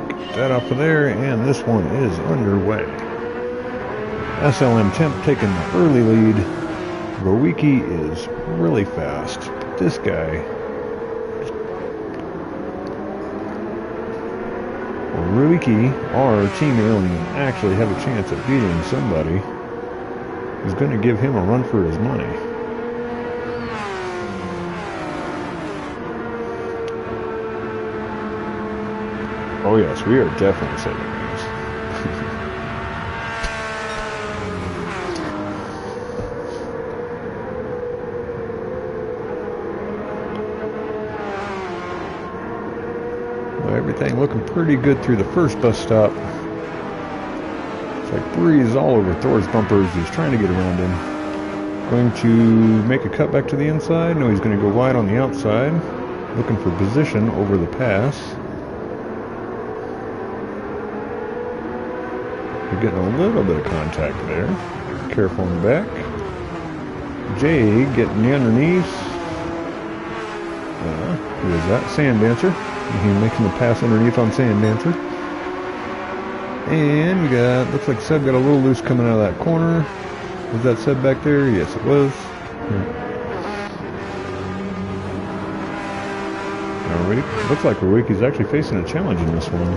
Get that off of there, and this one is underway. SLM Temp taking the early lead. Rowicki is really fast. This guy, Rowicki, our team alien, actually have a chance of beating somebody who's going to give him a run for his money. Oh yes, we are definitely saving these. Everything looking pretty good through the first bus stop. It's like Breeze all over Thor's bumpers. He's trying to get around him. Going to make a cut back to the inside. No, he's going to go wide on the outside. Looking for position over the pass. We're getting a little bit of contact there. Careful in the back. Jay getting the underneath. Who is that? Sand Dancer. He's making the pass underneath on Sand Dancer. And we got, looks like Seb got a little loose coming out of that corner. Was that Seb back there? Yes, it was. Alright, looks like Rowicki's actually facing a challenge in this one.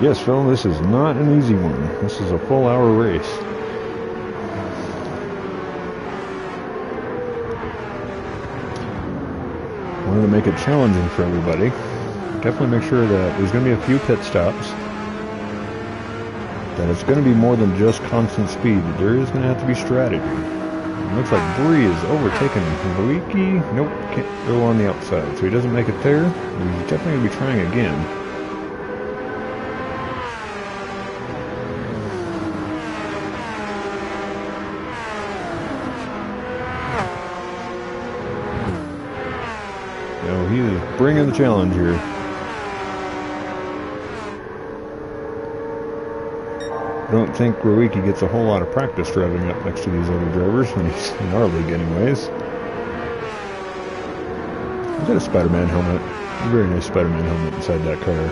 Yes, Phil, this is not an easy one. This is a full hour race. Wanted to make it challenging for everybody. Definitely make sure that there's going to be a few pit stops. That it's going to be more than just constant speed. There is going to have to be strategy. It looks like Bree is overtaking Rowicki. Nope, can't go on the outside. So he doesn't make it there. He's definitely going to be trying again. He is bringing the challenge here. I don't think Rowicki gets a whole lot of practice driving up next to these other drivers when he's in our league anyways. He's got a Spider-Man helmet. A very nice Spider-Man helmet inside that car.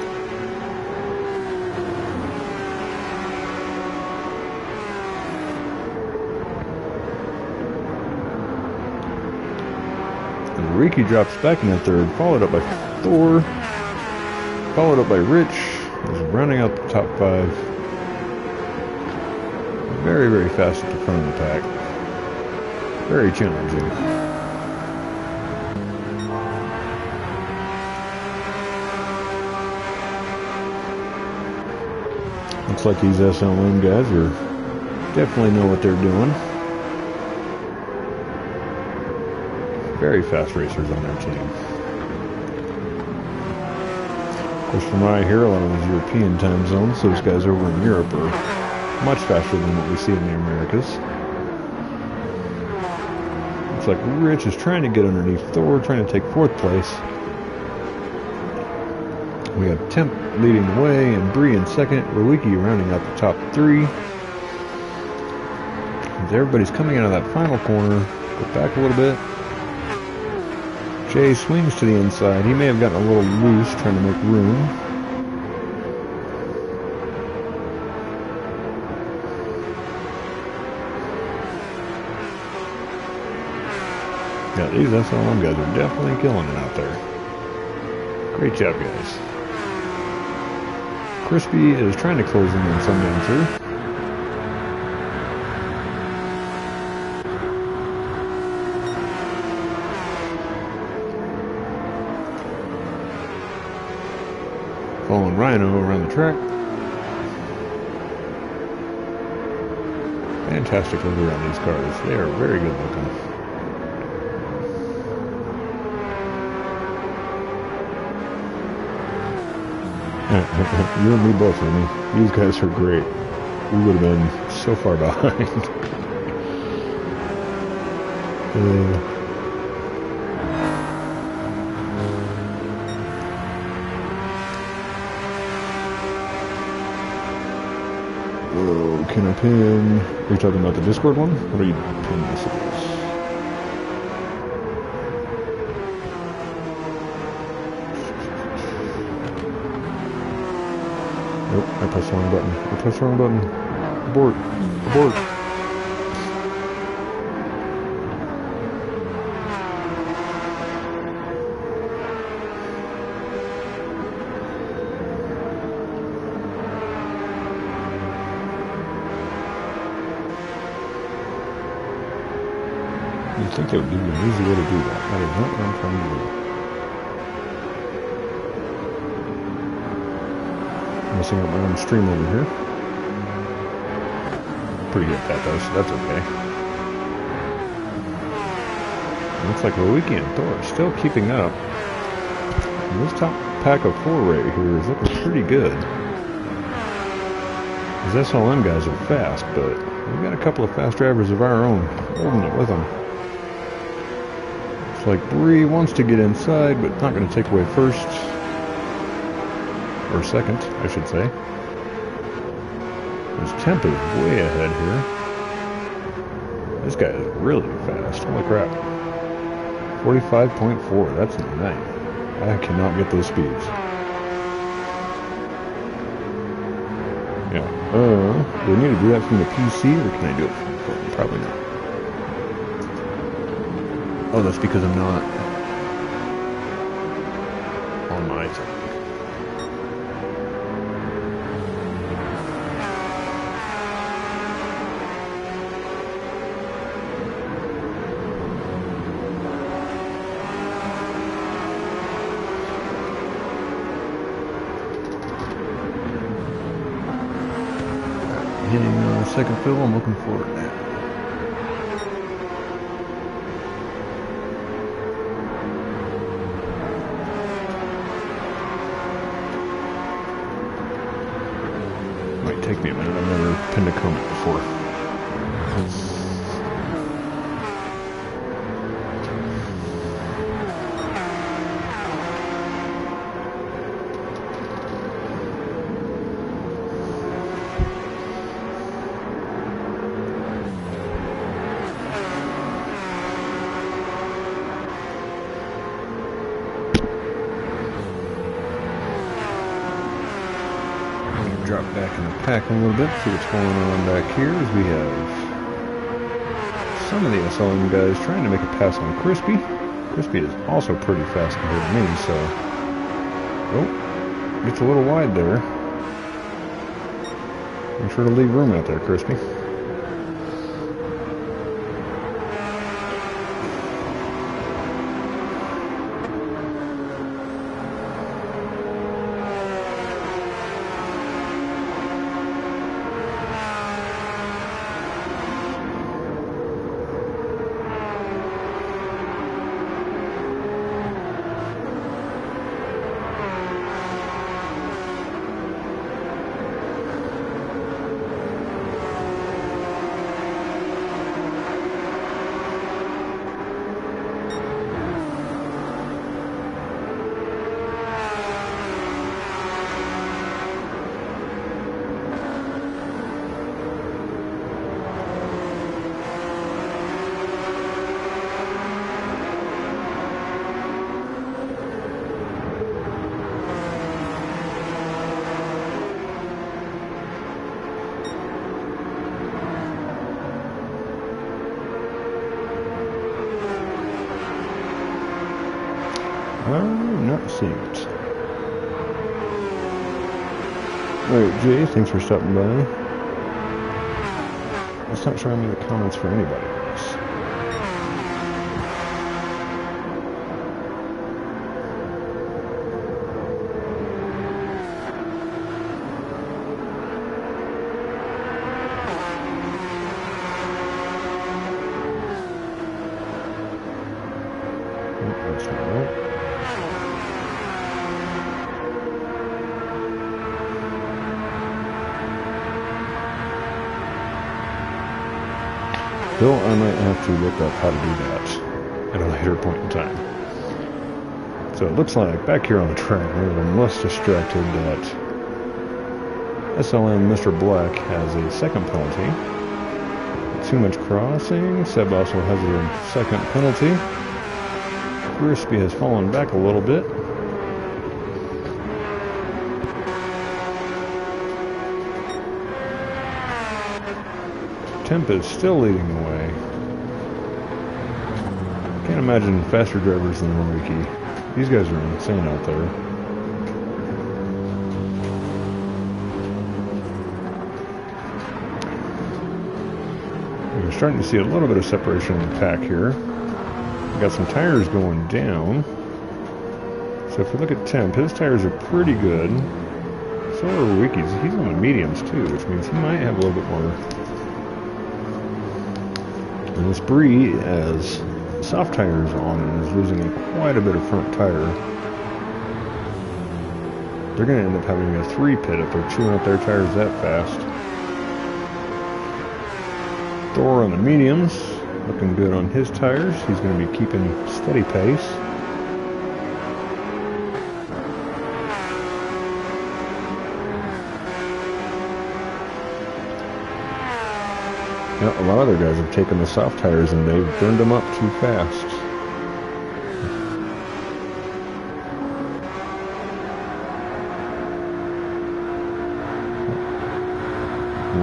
Rowicki drops back in the third, followed up by Thor. Followed up by Rich, who's running out the top 5. Very, very fast at the front of the pack. Very challenging. Looks like these SLM guys are definitely know what they're doing. Very fast racers on their team. Of course, from what I hear, a lot of those European time zones, those guys over in Europe are much faster than what we see in the Americas. Looks like Rich is trying to get underneath Thor, trying to take 4th place. We have Temp leading the way, and Bree in 2nd, Rowicki rounding out the top 3. As everybody's coming out of that final corner, go back a little bit. Jay swings to the inside. He may have gotten a little loose trying to make room. Yeah, these SLM guys are definitely killing it out there. Great job, guys. Crispy is trying to close in on some down through. Following Rhino around the track. Fantastic livery on these cars. They are very good looking. You and me both, Remy. These guys are great. We would have been so far behind. Whoa, can I pin? Are you talking about the Discord one? What are you pin messages? Nope, I pressed the wrong button. I pressed the wrong button. Abort. Abort. You'd think they would give you an easy way to do that. That is not what I'm trying to do. Messing up my own stream over here. Pretty good at that though, so that's okay. Looks like Rowicki and Thor are still keeping up. And this top pack of 4 right here is looking pretty good. These SLM guys are fast, but we've got a couple of fast drivers of our own holding it with them. Looks like Bree wants to get inside, but not going to take away first. Or second, I should say. His temp is way ahead here. This guy is really fast. Holy crap. 45.4. That's nice. I cannot get those speeds. Yeah. Do I need to do that from the PC or can I do it from the phone? Probably not. Oh, that's because I'm not on my thing. Hitting second fill, I'm looking forward to that. Might take me a minute, I've never pinned a comment before. Drop back in the pack a little bit, see what's going on back here as we have some of the SLM guys trying to make a pass on Crispy. Crispy is also pretty fast compared to me, so... Oh. Gets a little wide there. Make sure to leave room out there, Crispy. I'm not seeing it. Alright, Jay, thanks for stopping by. It's not showing me the comments for anybody else. That's not right. Bill, I might have to look up how to do that at a later point in time. So it looks like back here on the track, we're a little less distracted that SLM Mr. Black has a second penalty. Too much crossing. Seb also has a second penalty. Crispy has fallen back a little bit. Temp is still leading the way. Can't imagine faster drivers than Ricky. These guys are insane out there. We're starting to see a little bit of separation in the pack here. We got some tires going down. So if we look at Temp, his tires are pretty good. So are Wiki's. He's on the mediums too, which means he might have a little bit more. And this Bree has soft tires on and is losing quite a bit of front tire. They're going to end up having a 3-pit if they're chewing up their tires that fast. Thor on the mediums, looking good on his tires. He's going to be keeping steady pace. Yeah, a lot of other guys have taken the soft tires and they've burned them up too fast.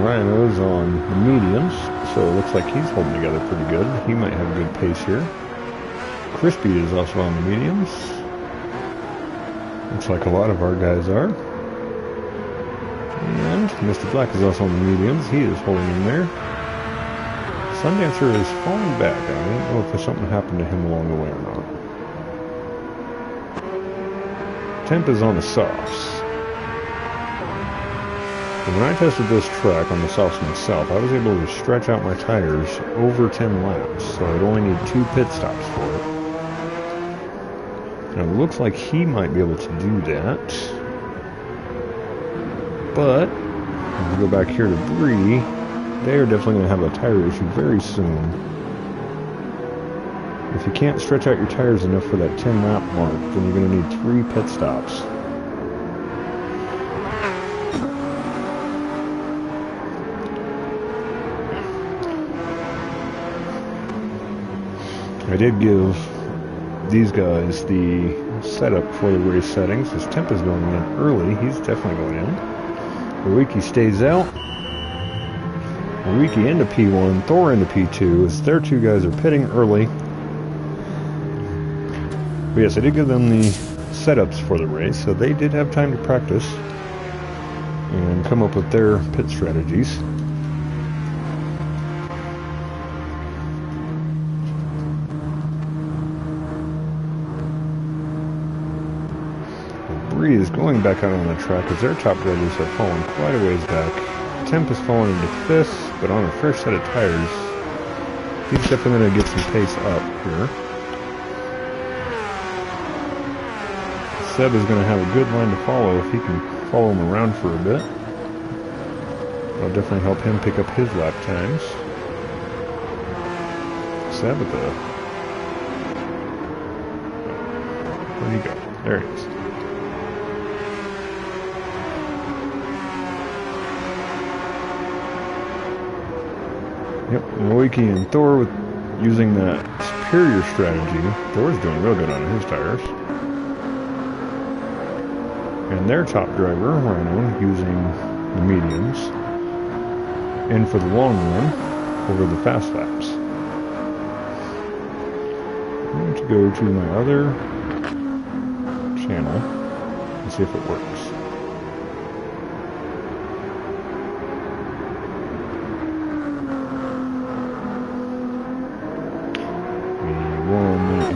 Rhino's on the mediums, so it looks like he's holding together pretty good. He might have a good pace here. Crispy is also on the mediums. Looks like a lot of our guys are. And Mr. Black is also on the mediums. He is holding in there. Sundancer is falling back. I don't know if there's something happened to him along the way or not. Temp is on the softs. And when I tested this track on the softs myself, I was able to stretch out my tires over 10 laps, so I'd only need 2 pit stops for it. Now it looks like he might be able to do that. But if we go back here to Bree, they are definitely going to have a tire issue very soon. If you can't stretch out your tires enough for that 10 lap mark, then you're going to need 3 pit stops. I did give these guys the setup for the race settings. His temp is going in early. He's definitely going in. Wiki stays out. Wiki into P1, Thor into P2, as their 2 guys are pitting early. But yes, I did give them the setups for the race, so they did have time to practice and come up with their pit strategies. Bree is going back out on the track as their top drivers have fallen quite a ways back. Temp has fallen into 5th, but on a fresh set of tires, he's definitely going to get some pace up here. Seb is going to have a good line to follow if he can follow him around for a bit. That'll definitely help him pick up his lap times. Seb at the... Where'd he go? There he is. Yep, Moiki and Thor with using that superior strategy. Thor's doing real good on his tires. And their top driver, Rhino, using the mediums. And for the long run, over the fast laps. I'm going to go to my other channel and see if it works.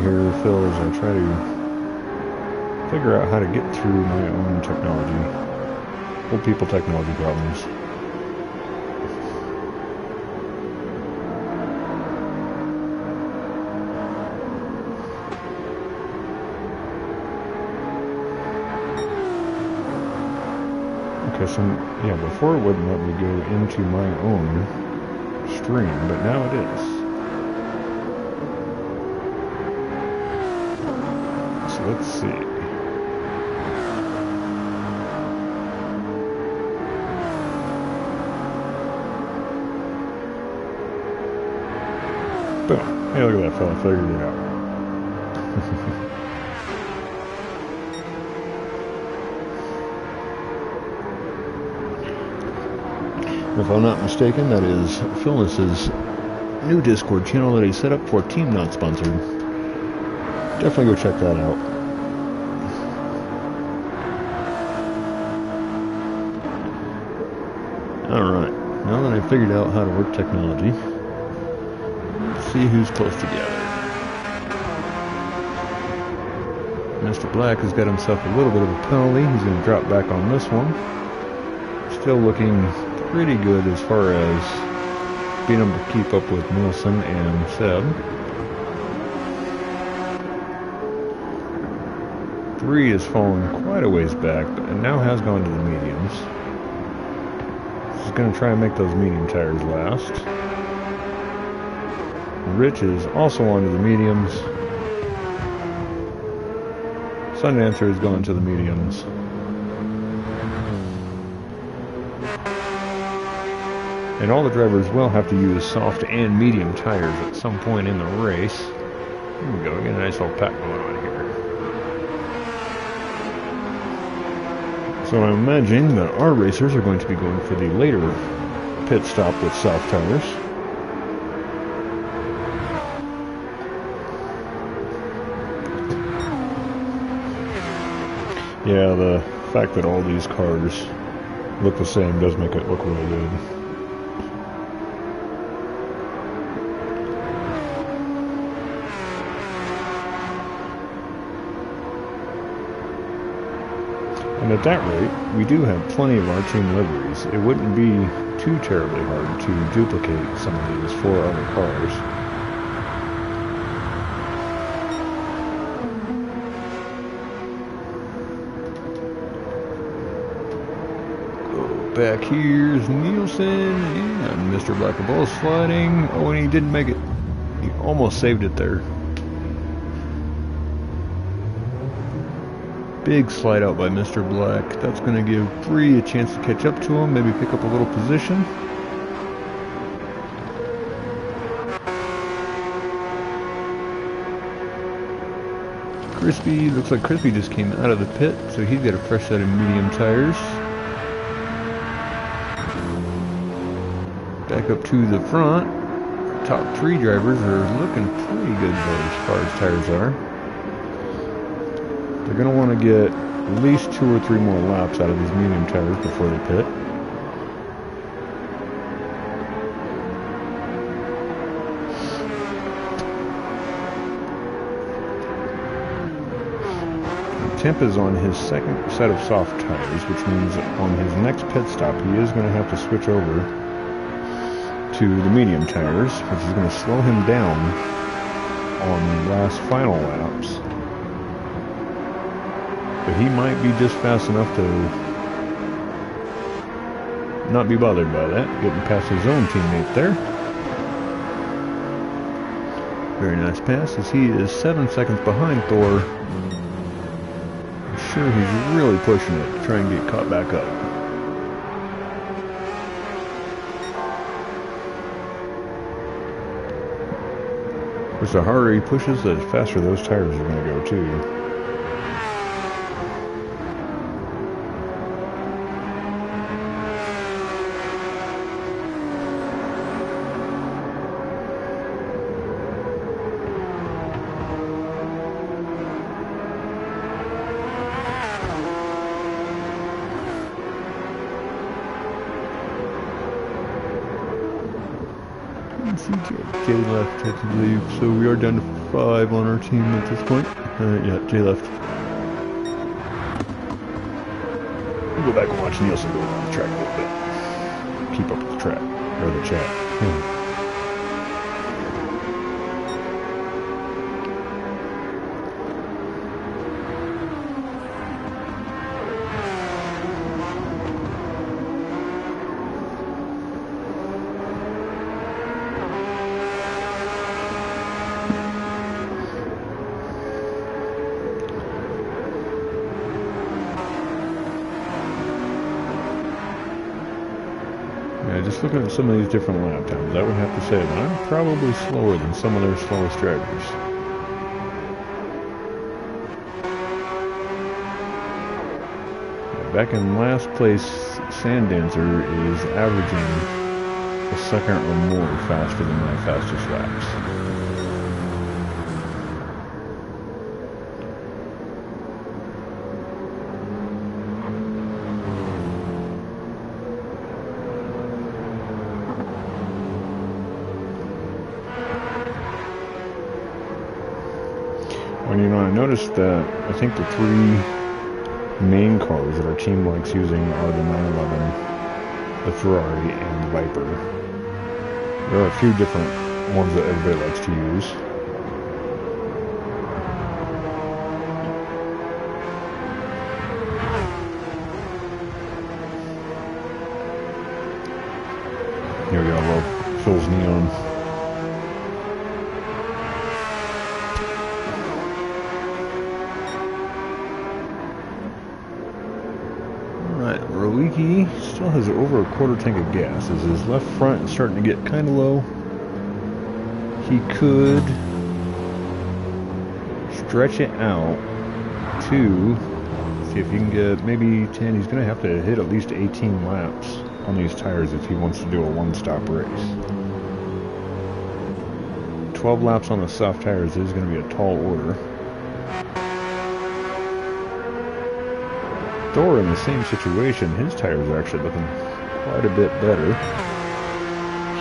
Here, Phil, as I try to figure out how to get through my own technology. Old people technology problems. Okay, so, yeah, before it wouldn't let me go into my own stream, but now it is. Let's see. Boom. Hey, look at that fella. Figured it out. If I'm not mistaken, that is Phyllis's new Discord channel that he set up for Team Not Sponsored. Definitely go check that out. Alright, now that I figured out how to work technology, let's see who's close together. Mr. Black has got himself a little bit of a penalty. He's going to drop back on this one. Still looking pretty good as far as being able to keep up with Nielsen and Seb. 3 has fallen quite a ways back, but now has gone to the mediums. He's going to try and make those medium tires last. Rich is also onto the mediums. Sundancer has gone to the mediums. And all the drivers will have to use soft and medium tires at some point in the race. Here we go, we got a nice little pack going on here. So I'm imagining that our racers are going to be going for the later pit stop with soft tires. Yeah, the fact that all these cars look the same does make it look really good. And at that rate, we do have plenty of our team liveries. It wouldn't be too terribly hard to duplicate some of these for other cars. Back here's Nielsen and Mr. Black Bull sliding. Oh, and he didn't make it. He almost saved it there. Big slide out by Mr. Black. That's going to give Bree a chance to catch up to him, maybe pick up a little position. Crispy, looks like Crispy just came out of the pit, so he's got a fresh set of medium tires. Back up to the front. Top 3 drivers are looking pretty good though, as far as tires are. They're going to want to get at least 2 or 3 more laps out of these medium tires before they pit. Temp is on his second set of soft tires, which means on his next pit stop he is going to have to switch over to the medium tires, which is going to slow him down on the last final laps. But he might be just fast enough to not be bothered by that, getting past his own teammate there. Very nice pass, as he is 7 seconds behind Thor. Sure, he's really pushing it to try and get caught back up. Of course, the harder he pushes, the faster those tires are going to go too. J left, I believe. So we are down to 5 on our team at this point. Yeah, J left. We'll go back and watch Nielsen go around the track a little bit. Keep up with the track, or the chat. Just looking at some of these different lap times, I would have to say that I'm probably slower than some of their slowest drivers. Back in last place, Sandancer is averaging a second or more faster than my fastest laps. And you know, I noticed that I think the 3 main cars that our team likes using are the 911, the Ferrari, and the Viper. There are a few different ones that everybody likes to use. Here we go, well, Phil's neon. He still has over a quarter tank of gas as his left front is starting to get kind of low. He could stretch it out to see if he can get maybe 10. He's going to have to hit at least 18 laps on these tires if he wants to do a one-stop race. 12 laps on the soft tires is going to be a tall order. Thor in the same situation, his tires are actually looking quite a bit better.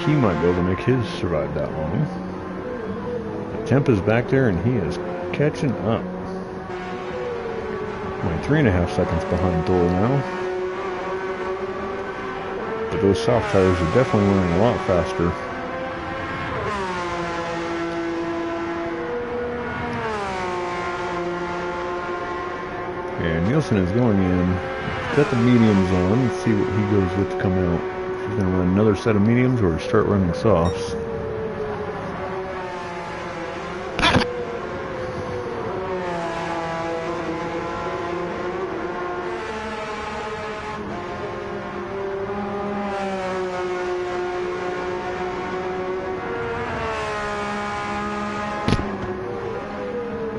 He might be able to make his survive that long. Temp is back there and he is catching up. Only 3.5 seconds behind Thor now. But those soft tires are definitely running a lot faster. And Nielsen is going in. Got the mediums on. Let's see what he goes with to come out. If he's going to run another set of mediums or start running softs.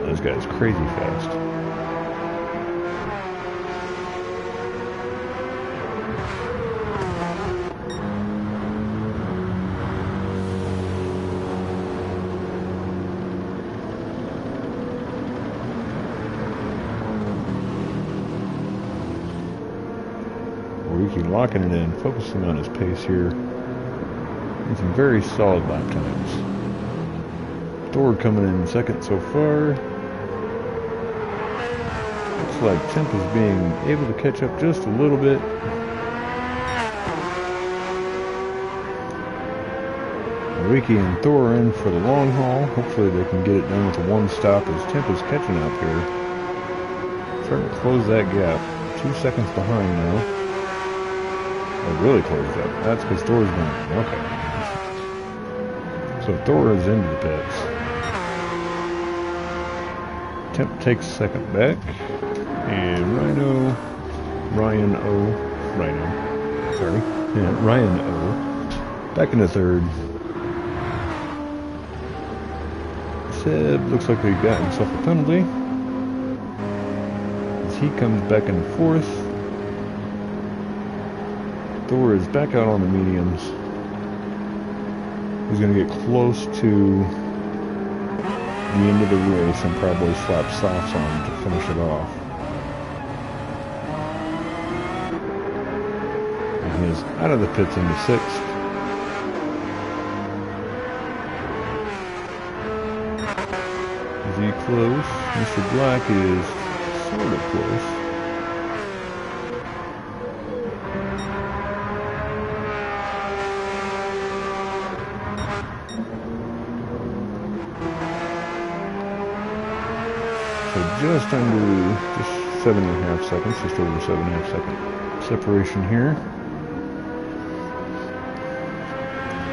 This guy's crazy fast. locking it in, focusing on his pace here. And some very solid lap times. Thor coming in second so far. Looks like Temp is being able to catch up just a little bit. Ricky and Thor are in for the long haul. Hopefully they can get it done with a one stop as Temp is catching up here. Starting to close that gap. 2 seconds behind now. Oh, really closed up. That's because Thor's going. Okay. So Thor is into the pits. Temp takes second back. And Ryan O. Back into third. Seb looks like he got himself a penalty. As he comes back in fourth. Thor is back out on the mediums. He's going to get close to the end of the race and probably slap softs on him to finish it off. And he is out of the pits into sixth. Is he close? Mr. Black is sort of close. Just 7.5 seconds, just over 7.5 second separation here.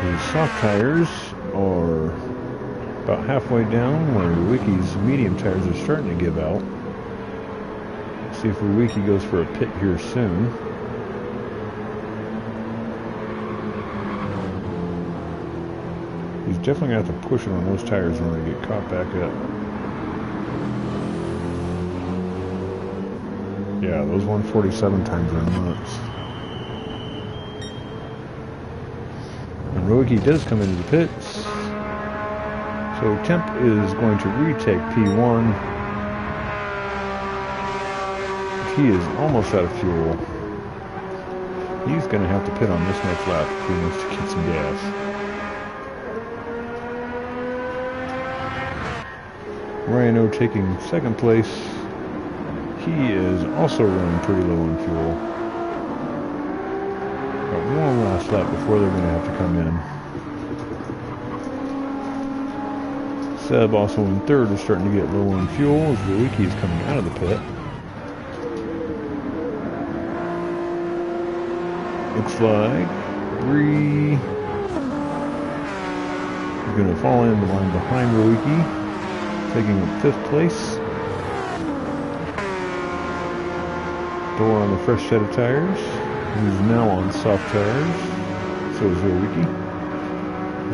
The soft tires are about halfway down where Wiki's medium tires are starting to give out. Let's see if Wiki goes for a pit here soon. He's definitely going to have to push it on those tires in order to get caught back up. Yeah, those 147 times are nuts. And Roiki does come into the pits. So Temp is going to retake P1. He is almost out of fuel. He's going to have to pit on this next lap if he wants to get some gas. Ryan O taking second place. He is also running pretty low on fuel. Got one last lap before they're going to have to come in. Seb also in third is starting to get low on fuel as Ruiki is coming out of the pit. Looks like Bree is going to fall in the line behind Ruiki, taking up 5th place. Thor on the fresh set of tires. He's now on soft tires. So is Ruiki.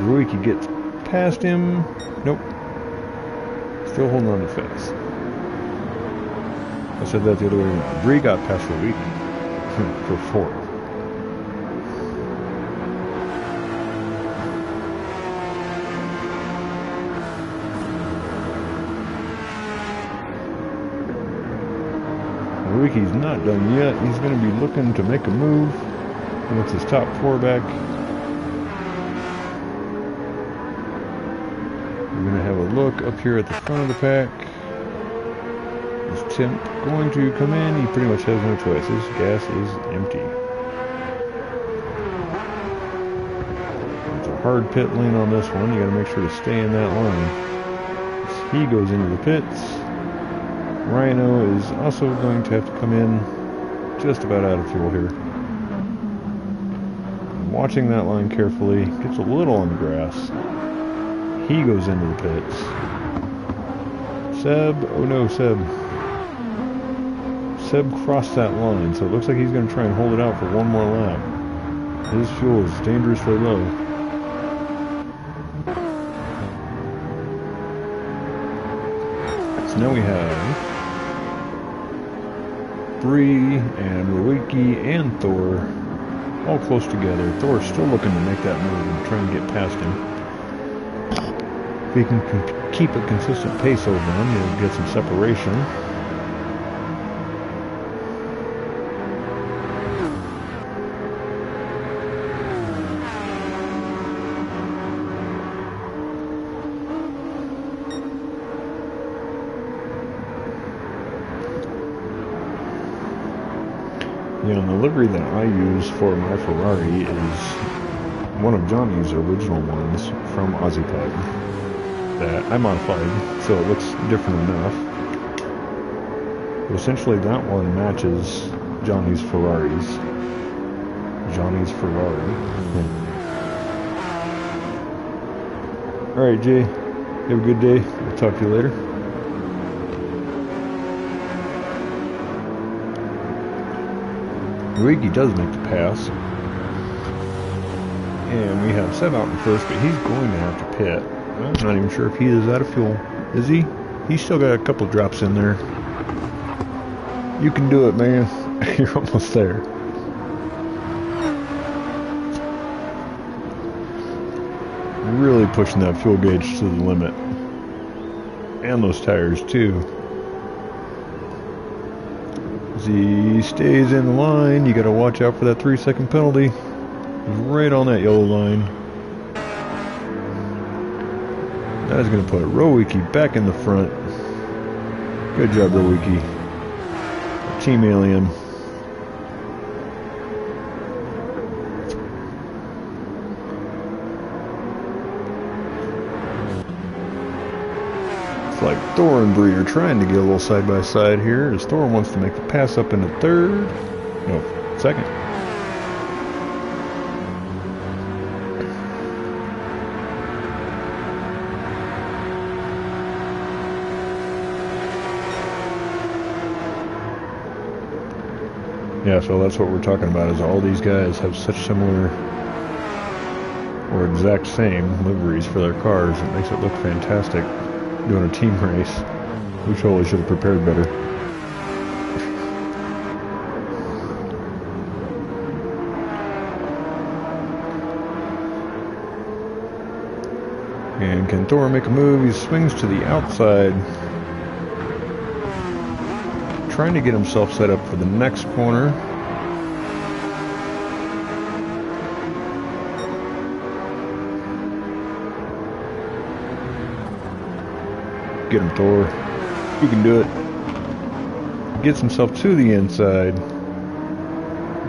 Ruiki gets past him. Nope. Still holding on to fast. I said that the other way around. Bree got past Ruiki for 4th. Ricky's not done yet. He's going to be looking to make a move. He wants his top 4 back. We're going to have a look up here at the front of the pack. Is Temp going to come in? He pretty much has no choice. His gas is empty. It's a hard pit lane on this one. You got to make sure to stay in that line. As he goes into the pits. Rhino is also going to have to come in just about out of fuel here. I'm watching that line carefully. Gets a little on the grass. He goes into the pits. Seb, oh no, Seb crossed that line, so it looks like he's going to try and hold it out for one more lap. His fuel is dangerously low. So now we have Bree and Ruiki and Thor all close together. Thor's still looking to make that move and try and get past him. If he can keep a consistent pace over him, he'll get some separation. You know, the livery that I use for my Ferrari is one of Johnny's original ones from Ozzypod that I modified so it looks different enough. But essentially that one matches Johnny's Ferraris. Johnny's Ferrari. Alright, Jay. Have a good day. I'll talk to you later. Luigi does make the pass. And we have Seb out in first, but he's going to have to pit. I'm not even sure if he is out of fuel. Is he? He's still got a couple drops in there. You can do it, man. You're almost there. Really pushing that fuel gauge to the limit. And those tires, too. As he stays in the line, you gotta watch out for that 3-second penalty. He's right on that yellow line. That is gonna put Rowicki back in the front. Good job, Rowicki. Team Alien. Like Thor and Bree are trying to get a little side by side here as Thor wants to make the pass up into third. No, second. Yeah, so that's what we're talking about, is all these guys have such similar or exact same liveries for their cars. It makes it look fantastic. Doing a team race. We totally should have prepared better. And can Thor make a move? He swings to the outside, trying to get himself set up for the next corner. Get him, Thor. He can do it. Gets himself to the inside.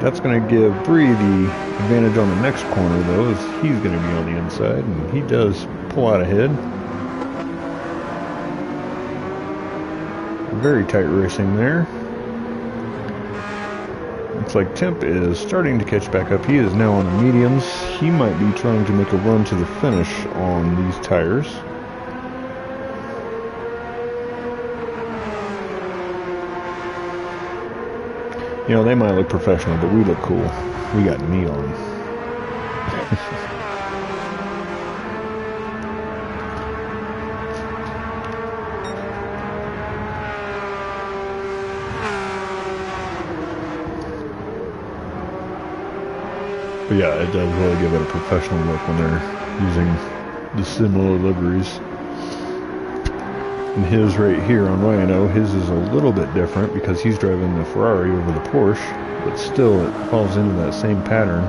That's going to give Bree the advantage on the next corner, though, as he's going to be on the inside, and he does pull out ahead. Very tight racing there. Looks like Temp is starting to catch back up. He is now on the mediums. He might be trying to make a run to the finish on these tires. You know, they might look professional, but we look cool. We got knee on. But yeah, it does really give it a professional look when they're using the similar liveries. And his right here on Rhino, his is a little bit different because he's driving the Ferrari over the Porsche, but still it falls into that same pattern.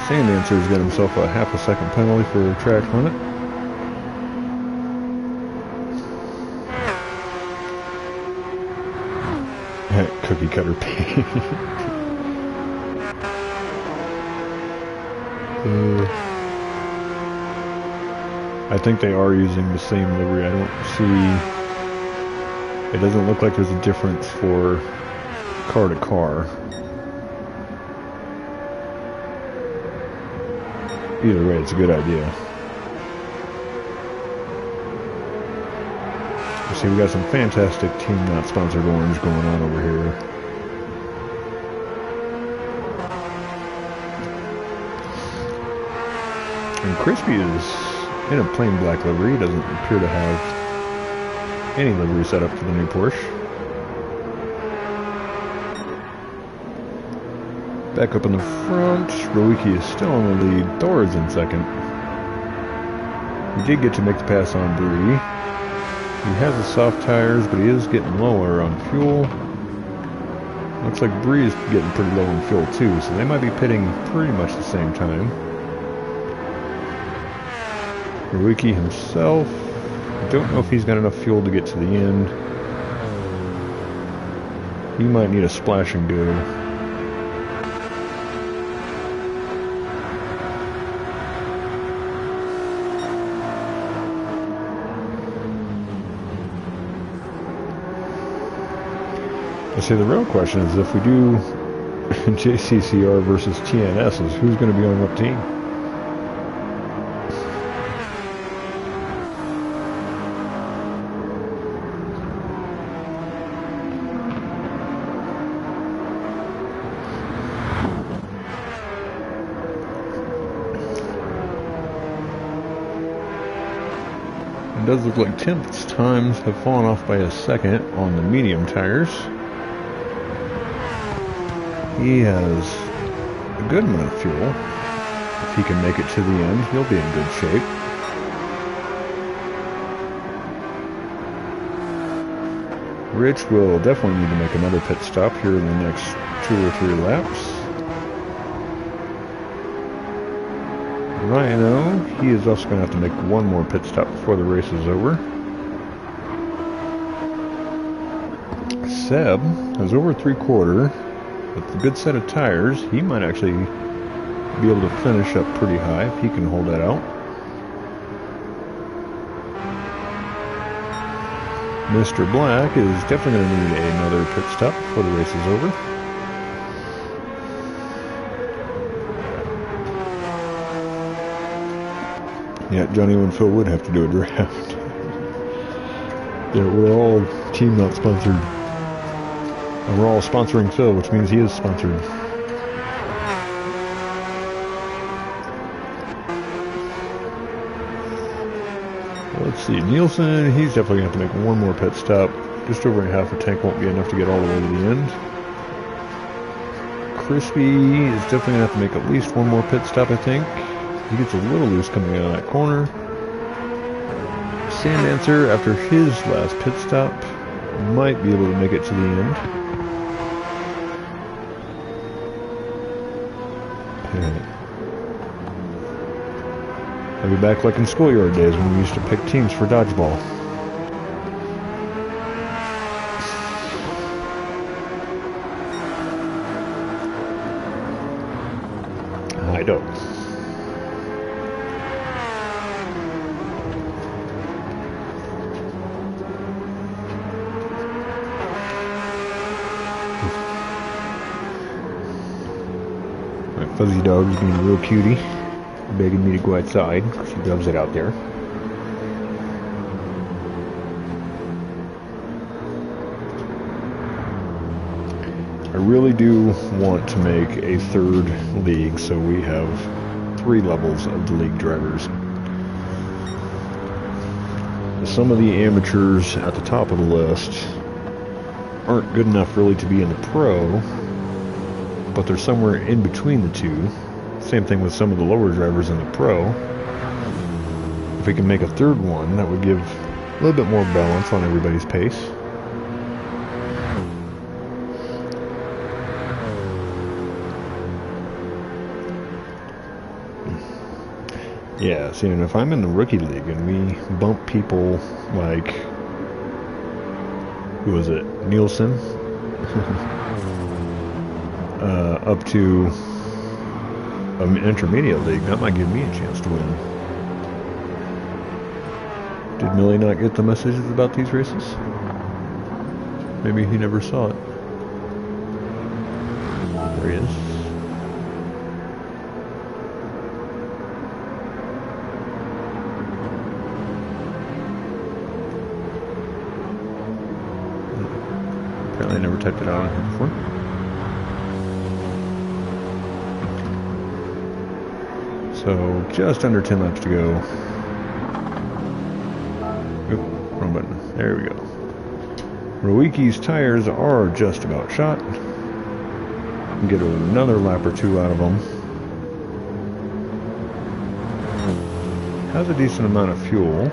Sandancer's got himself a half a second penalty for a track limit. Cookie cutter paint. I think they are using the same livery. I don't see... It doesn't look like there's a difference for car to car. Either way, it's a good idea. See, we got some fantastic Team Not Sponsored Orange going on over here. And Crispy is in a plain black livery. He doesn't appear to have any livery set up for the new Porsche. Back up in the front, Rowicki is still in the lead. Thor is in second. He did get to make the pass on Bree. He has the soft tires, but he is getting lower on fuel. Looks like Bree is getting pretty low on fuel too, so they might be pitting pretty much the same time. Rowicki himself, I don't know if he's got enough fuel to get to the end. He might need a splash and go. I say the real question is if we do JCCR versus TNSs, who's going to be on what team? It does look like Tim's times have fallen off by a second on the medium tires. He has a good amount of fuel. If he can make it to the end, he'll be in good shape. Rich will definitely need to make another pit stop here in the next 2 or 3 laps. Rhino, he is also going to have to make one more pit stop before the race is over. Seb has over 3/4. With a good set of tires, he might actually be able to finish up pretty high if he can hold that out. Mr. Black is definitely going to need another pit stop before the race is over. Yeah, Johnny and Phil would have to do a draft. Yeah, we're all team not sponsored. And we're all sponsoring Phil, which means he is sponsored. Let's see, Nielsen, he's definitely going to have to make one more pit stop. Just over half a tank won't be enough to get all the way to the end. Crispy is definitely going to have to make at least one more pit stop, I think. He gets a little loose coming out of that corner. Sandancer, after his last pit stop, might be able to make it to the end. I'll be back like in schoolyard days when we used to pick teams for dodgeball. I don't. My fuzzy dog is being a real cutie, begging me to go outside. She loves it out there. I really do want to make a 3rd league so we have 3 levels of the league drivers. Some of the amateurs at the top of the list aren't good enough really to be in the pro, but they're somewhere in between the two. Same thing with some of the lower drivers in the pro. If we can make a 3rd one, that would give a little bit more balance on everybody's pace. Yeah, see, and if I'm in the rookie league and we bump people like, who was it, Nielsen, up to an intermediate league, that might give me a chance to win. Did Millie not get the messages about these races? Maybe he never saw it. There he is. Apparently I never typed it out on here before. So, just under 10 laps to go. Oop, wrong button. There we go. Rowicki's tires are just about shot. Get another lap or 2 out of them. Has a decent amount of fuel.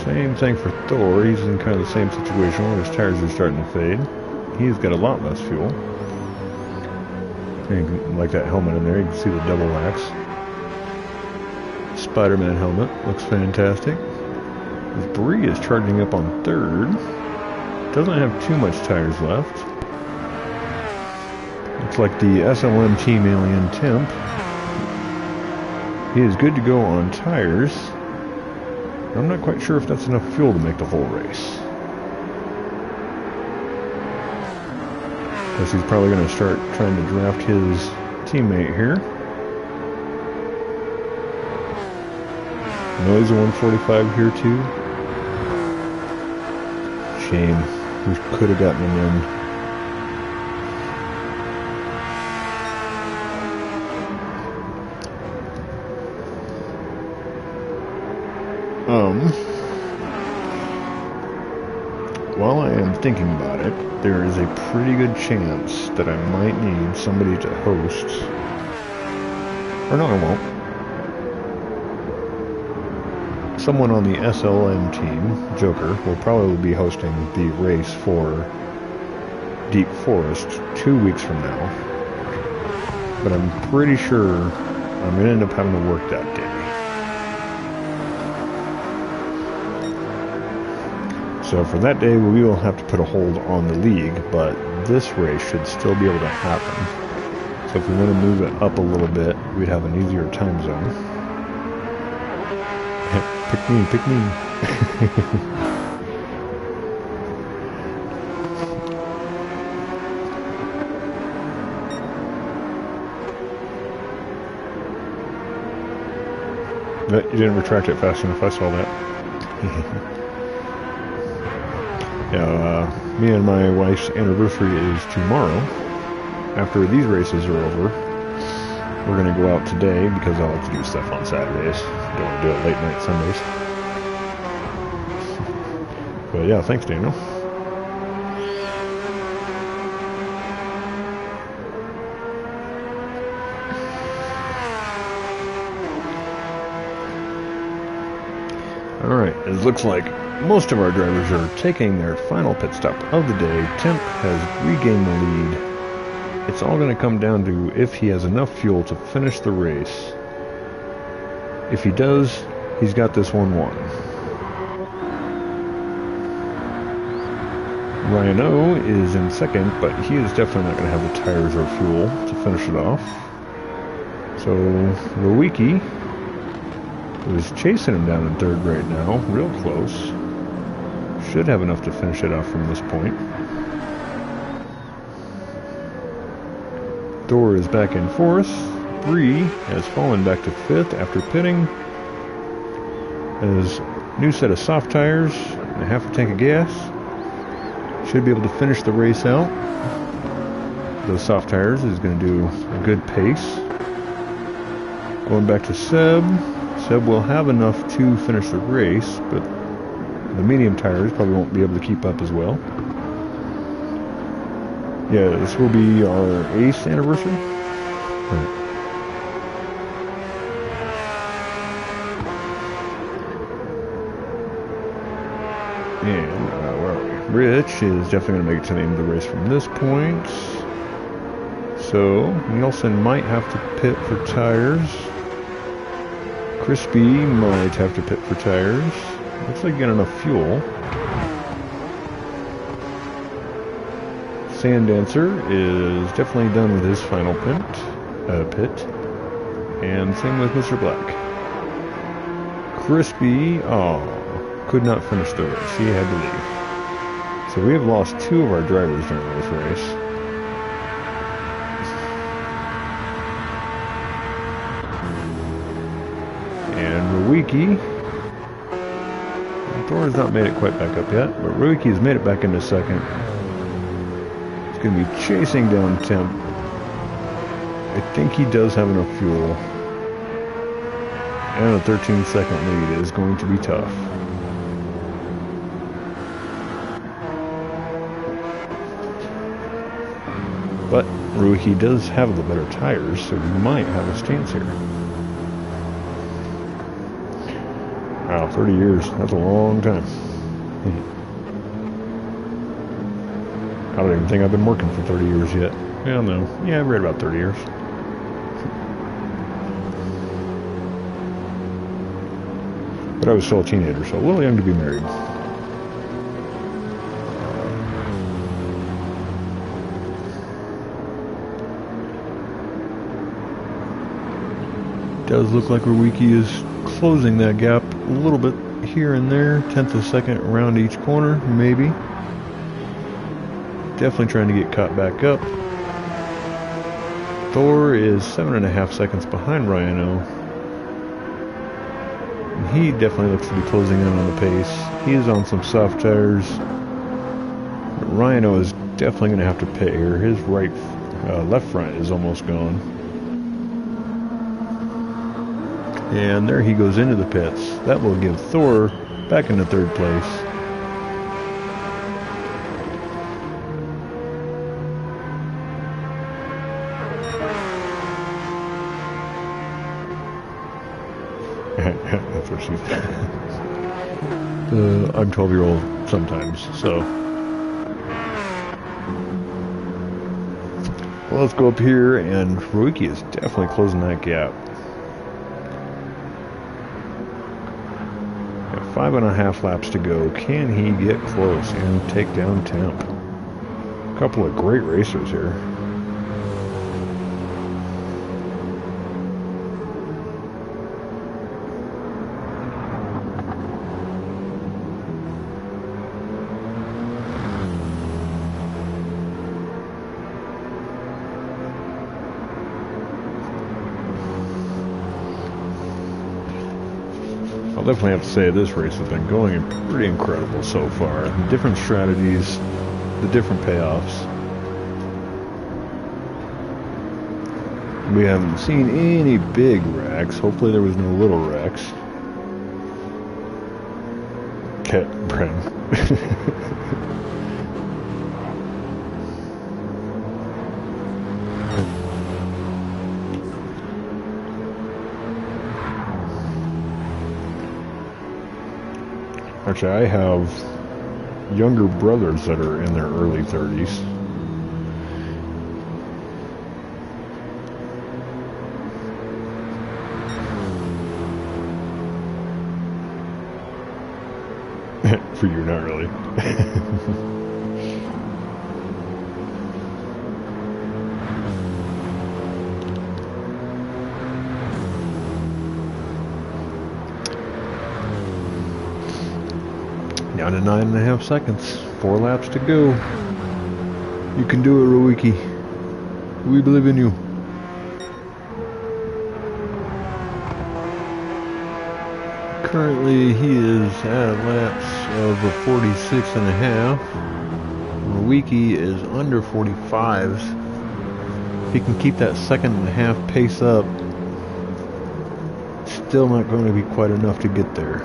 Same thing for Thor. He's in kind of the same situation where his tires are starting to fade. He's got a lot less fuel. And like that helmet in there, you can see the double axe. Spider-Man helmet. Looks fantastic. Bree is charging up on third. Doesn't have too much tires left. Looks like the SLM Team Alien Temp. He is good to go on tires. I'm not quite sure if that's enough fuel to make the whole race. Guess he's probably going to start trying to draft his teammate here. Noise 145 here too. Shame. We could have gotten him in. While I am thinking about it, there is a pretty good chance that I might need somebody to host. Or no, I won't. Someone on the SLM team, Joker, will probably be hosting the race for Deep Forest 2 weeks from now. But I'm pretty sure I'm going to end up having to work that day. So for that day, we will have to put a hold on the league, but this race should still be able to happen. So if we want to move it up a little bit, we'd have an easier time zone. Pick me, pick me. But you didn't retract it fast enough, I saw that. Yeah, me and my wife's anniversary is tomorrow. After these races are over, we're going to go out today because I like to do stuff on Saturdays. Don't want to do it late night Sundays. But yeah, thanks, Daniel. Alright, it looks like most of our drivers are taking their final pit stop of the day. Temp has regained the lead. It's all going to come down to if he has enough fuel to finish the race. If he does, he's got this one won. Ryan O is in second, but he is definitely not going to have the tires or fuel to finish it off. So, Rowicki is chasing him down in third right now, real close. Should have enough to finish it off from this point. Thor is back in fourth. Bree has fallen back to fifth after pitting. Has a new set of soft tires and a half a tank of gas. Should be able to finish the race out. Those soft tires is going to do a good pace. Going back to Seb. Seb will have enough to finish the race, but the medium tires probably won't be able to keep up as well. Yeah, this will be our 8th anniversary. Right. And where are we? Rich is definitely going to make it to the end of the race from this point. So Nielsen might have to pit for tires. Crispy might have to pit for tires. Looks like you got enough fuel. Sand Dancer is definitely done with his final pit. And same with Mr. Black. Crispy, could not finish the race. He had to leave. So we have lost 2 of our drivers during this race. And Rowicki. Thor has not made it quite back up yet, but Rowicki has made it back into second. He's going to be chasing down Temp. I think he does have enough fuel. And a 13-second lead is going to be tough. But Rowicki does have the better tires, so he might have a chance here. Wow, 30 years. That's a long time. I don't even think I've been working for 30 years yet. Well, no. Yeah, I've read about 30 years. But I was still a teenager, so a little young to be married. Does look like Rowicki is closing that gap a little bit here and there, 1/10 of a second around each corner, maybe. Definitely trying to get caught back up. Thor is 7.5 seconds behind Rhino. And he definitely looks to be closing in on the pace. He is on some soft tires. But Rhino is definitely going to have to pit here. His left front is almost gone. And there he goes into the pits. That will give Thor back into 3rd place. That's what she said. I'm 12-year-old sometimes, so. Well, let's go up here, and Rowicki is definitely closing that gap. 5.5 laps to go. Can he get close and take down Temp? A couple of great racers here. I'll definitely have to say this race has been going pretty incredible so far. The different strategies, the different payoffs. We haven't seen any big wrecks. Hopefully there was no little wrecks. Cat Bren. Actually, I have younger brothers that are in their early 30s. For you, not really. Down to 9.5 seconds. 4 laps to go. You can do it, Rowicki. We believe in you. Currently, he is at laps of a 46.5. Rowicki is under 45s. He can keep that 1.5 pace up. Still not going to be quite enough to get there.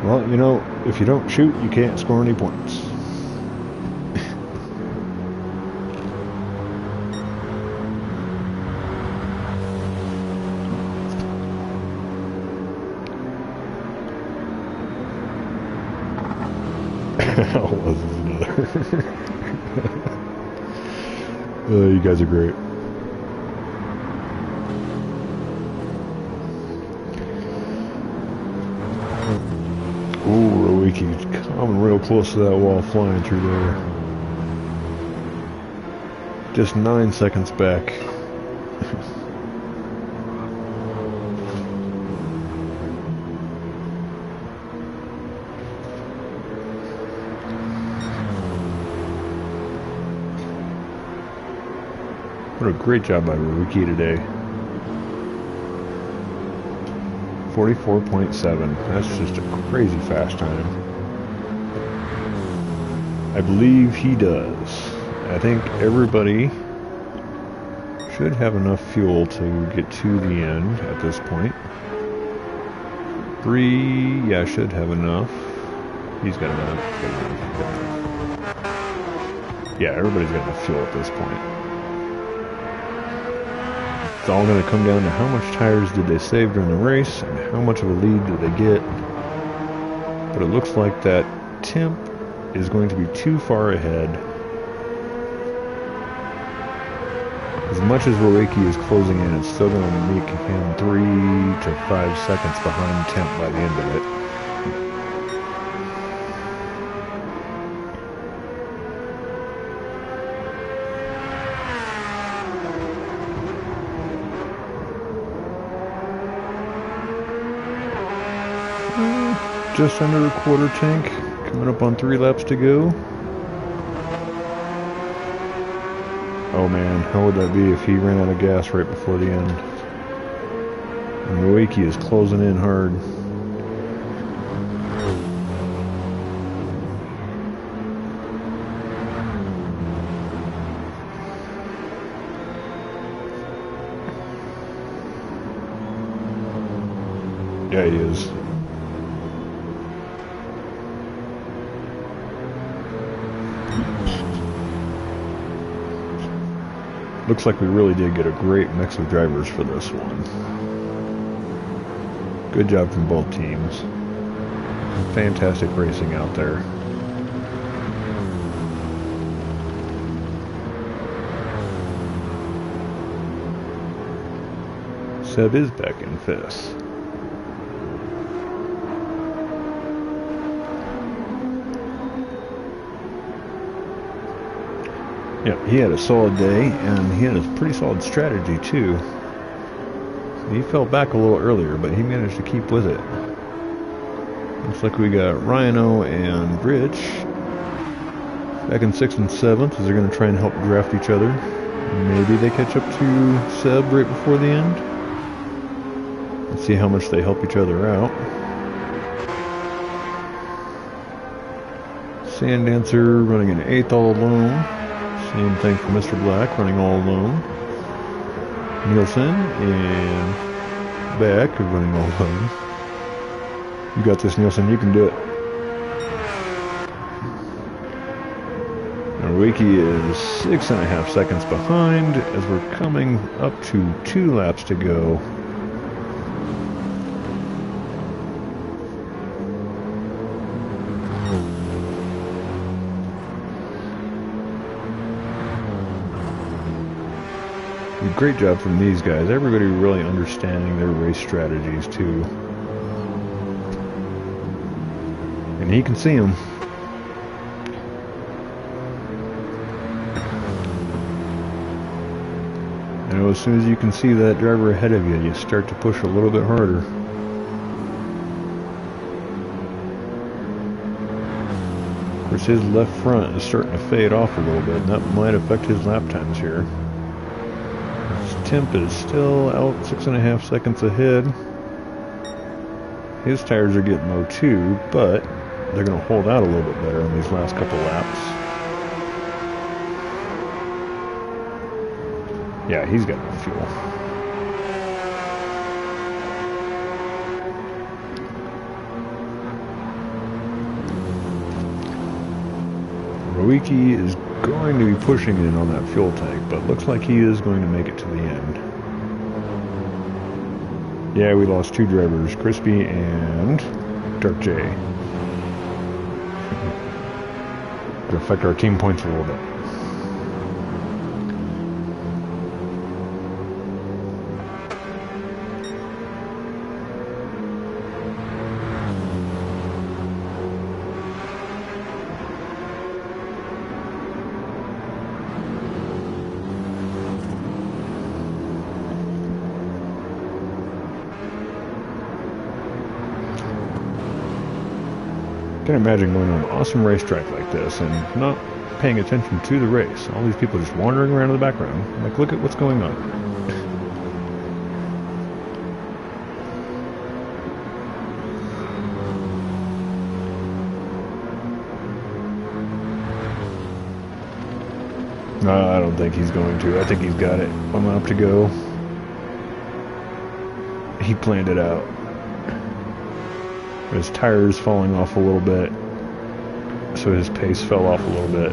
Well, you know, if you don't shoot, you can't score any points. How was this another? You guys are great. Ooh, Rowicki coming real close to that wall, flying through there. Just 9 seconds back. What a great job by Rowicki today. 44.7. That's just a crazy fast time. I believe he does. I think everybody should have enough fuel to get to the end at this point. 3, yeah, should have enough. He's got enough. Yeah, everybody's got enough fuel at this point. It's all going to come down to how much tires did they save during the race and how much of a lead did they get. But it looks like that Temp is going to be too far ahead. As much as Rowicki is closing in, it's still going to make him 3 to 5 seconds behind Temp by the end of it. Just under a quarter tank, coming up on 3 laps to go. Oh man, how would that be if he ran out of gas right before the end? And Rowicki is closing in hard. Yeah, he is. Looks like we really did get a great mix of drivers for this one. Good job from both teams. Fantastic racing out there. Seb is back in 5th. Yeah, he had a solid day, and he had a pretty solid strategy, too. He fell back a little earlier, but he managed to keep with it. Looks like we got Rhino and Rich back in 6th and 7th, as they're going to try and help draft each other. Maybe they catch up to Seb right before the end. Let's see how much they help each other out. Sand Dancer running in 8th all alone. Same thing for Mr. Black, running all alone. Nielsen and Beck are running all alone. You got this, Nielsen. You can do it. Now, Rowicki is 6.5 seconds behind as we're coming up to 2 laps to go. Great job from these guys. Everybody really understanding their race strategies too. And he can see them. You know, as soon as you can see that driver ahead of you, you start to push a little bit harder. Of course, his left front is starting to fade off a little bit, and that might affect his lap times here. Temp is still out 6.5 seconds ahead. His tires are getting low too, but they're going to hold out a little bit better in these last couple laps. Yeah, he's got no fuel. Rowicki is going to be pushing in on that fuel tank, but looks like he is going to make it to the end. Yeah, we lost 2 drivers, Crispy and Dark J. Gonna affect our team points a little bit. I can imagine going on an awesome racetrack like this and not paying attention to the race. All these people just wandering around in the background. Like, look at what's going on. No, I don't think he's going to. I think he's got it. I'm up to go. He planned it out. His tires falling off a little bit, so his pace fell off a little bit.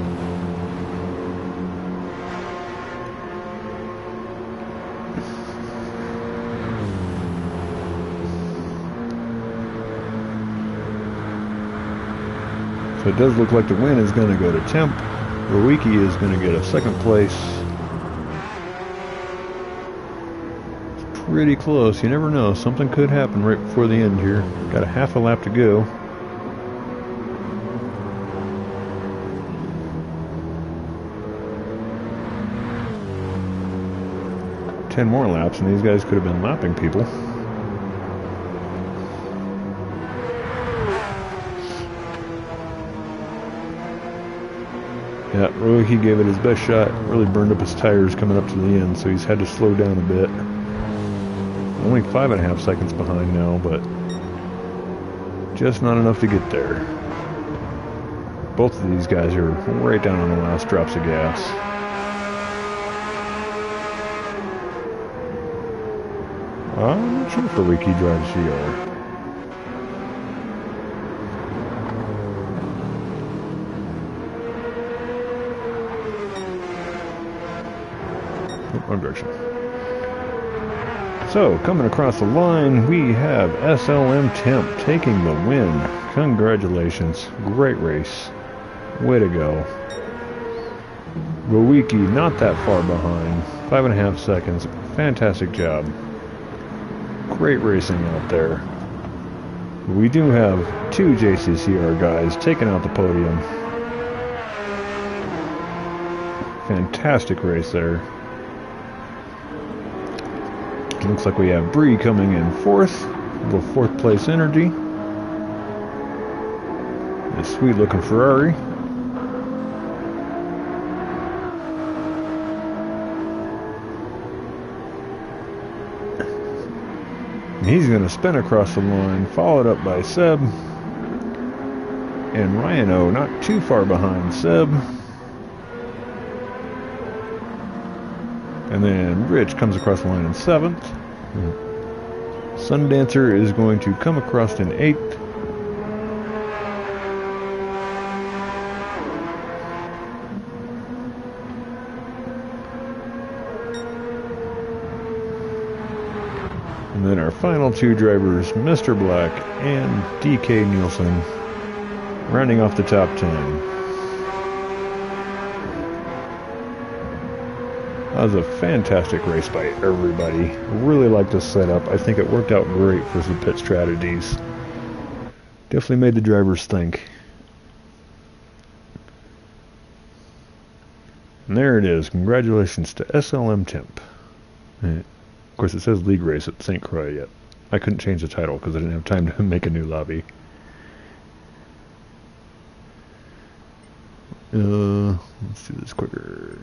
So it does look like the win is going to go to Temp. Rowicki is going to get a 2nd place. pretty close. You never know. Something could happen right before the end here. Got a half a lap to go. Ten more laps, and these guys could have been lapping people. Yeah, really, he gave it his best shot. Really burned up his tires coming up to the end, so he's had to slow down a bit. Only 5.5 seconds behind now, but just not enough to get there. Both of these guys are right down on the last drops of gas. I'm not sure if the way he drives GR. Wrong direction. So, coming across the line, we have SLM Temp taking the win. Congratulations. Great race. Way to go. Rowicki not that far behind. 5.5 seconds. Fantastic job. Great racing out there. We do have 2 JCCR guys taking out the podium. Fantastic race there. Looks like we have Bree coming in 4th. A little 4th place energy. A sweet looking Ferrari. And he's going to spin across the line, followed up by Seb. And Ryano not too far behind Seb. And then Rich comes across the line in 7th. Sundancer is going to come across in 8th. And then our final 2 drivers, Mr. Black and DK Nielsen, rounding off the top 10. That was a fantastic race by everybody. Really like this setup. I think it worked out great for some pit strategies. Definitely made the drivers think. And there it is. Congratulations to SLM Temp. Of course, it says League Race at St. Croix yet. I couldn't change the title because I didn't have time to make a new lobby. Let's do this quicker.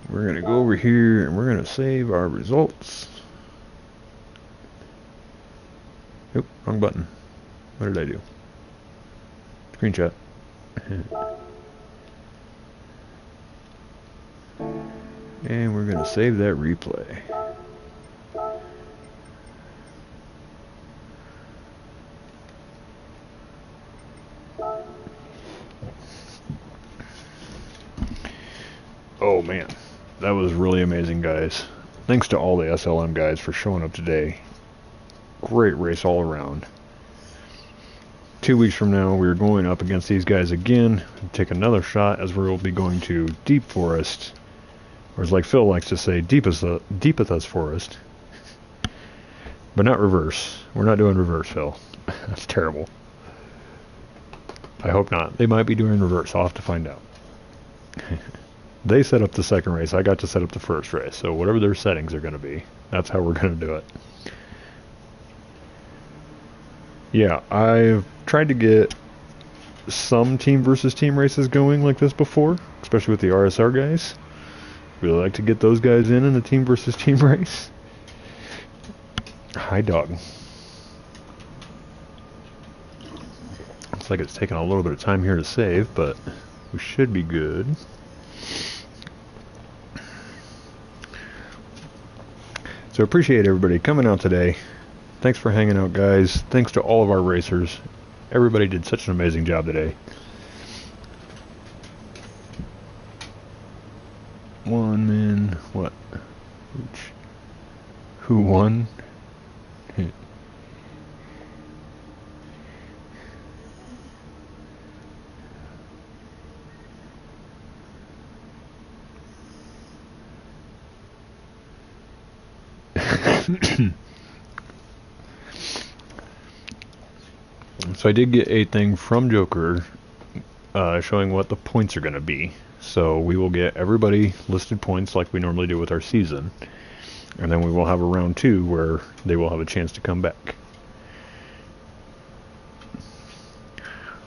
We're going to go over here and we're going to save our results. Oop, wrong button. What did I do? Screenshot. And we're going to save that replay. Oh man, that was really amazing, guys. Thanks to all the SLM guys for showing up today. Great race all around. 2 weeks from now, we're going up against these guys again. Take another shot as we'll be going to Deep Forest. Or as like Phil likes to say, Deepethus Forest. But not reverse. We're not doing reverse, Phil. That's terrible. I hope not. They might be doing reverse. I'll have to find out. They set up the second race. I got to set up the first race. So whatever their settings are going to be, that's how we're going to do it. Yeah, I've tried to get some team versus team races going like this before, especially with the RSR guys. Really like to get those guys in a team versus team race. Hi, dog. Looks like it's taking a little bit of time here to save, but we should be good. So appreciate everybody coming out today. Thanks for hanging out, guys. Thanks to all of our racers. Everybody did such an amazing job today. One man, what? Who won? So I did get a thing from Joker showing what the points are going to be. So we will get everybody listed points like we normally do with our season. And then we will have a round 2 where they will have a chance to come back.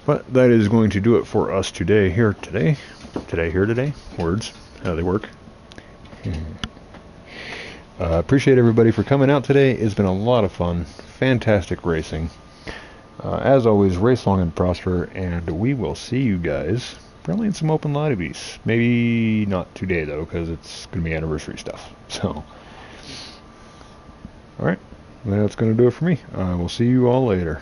But that is going to do it for us today. Words, how they work. Appreciate everybody for coming out today. It's been a lot of fun. Fantastic racing. As always, race long and prosper, and we will see you guys probably in some open lobbies. Maybe not today, though, because it's going to be anniversary stuff. So, alright, that's going to do it for me. We'll see you all later.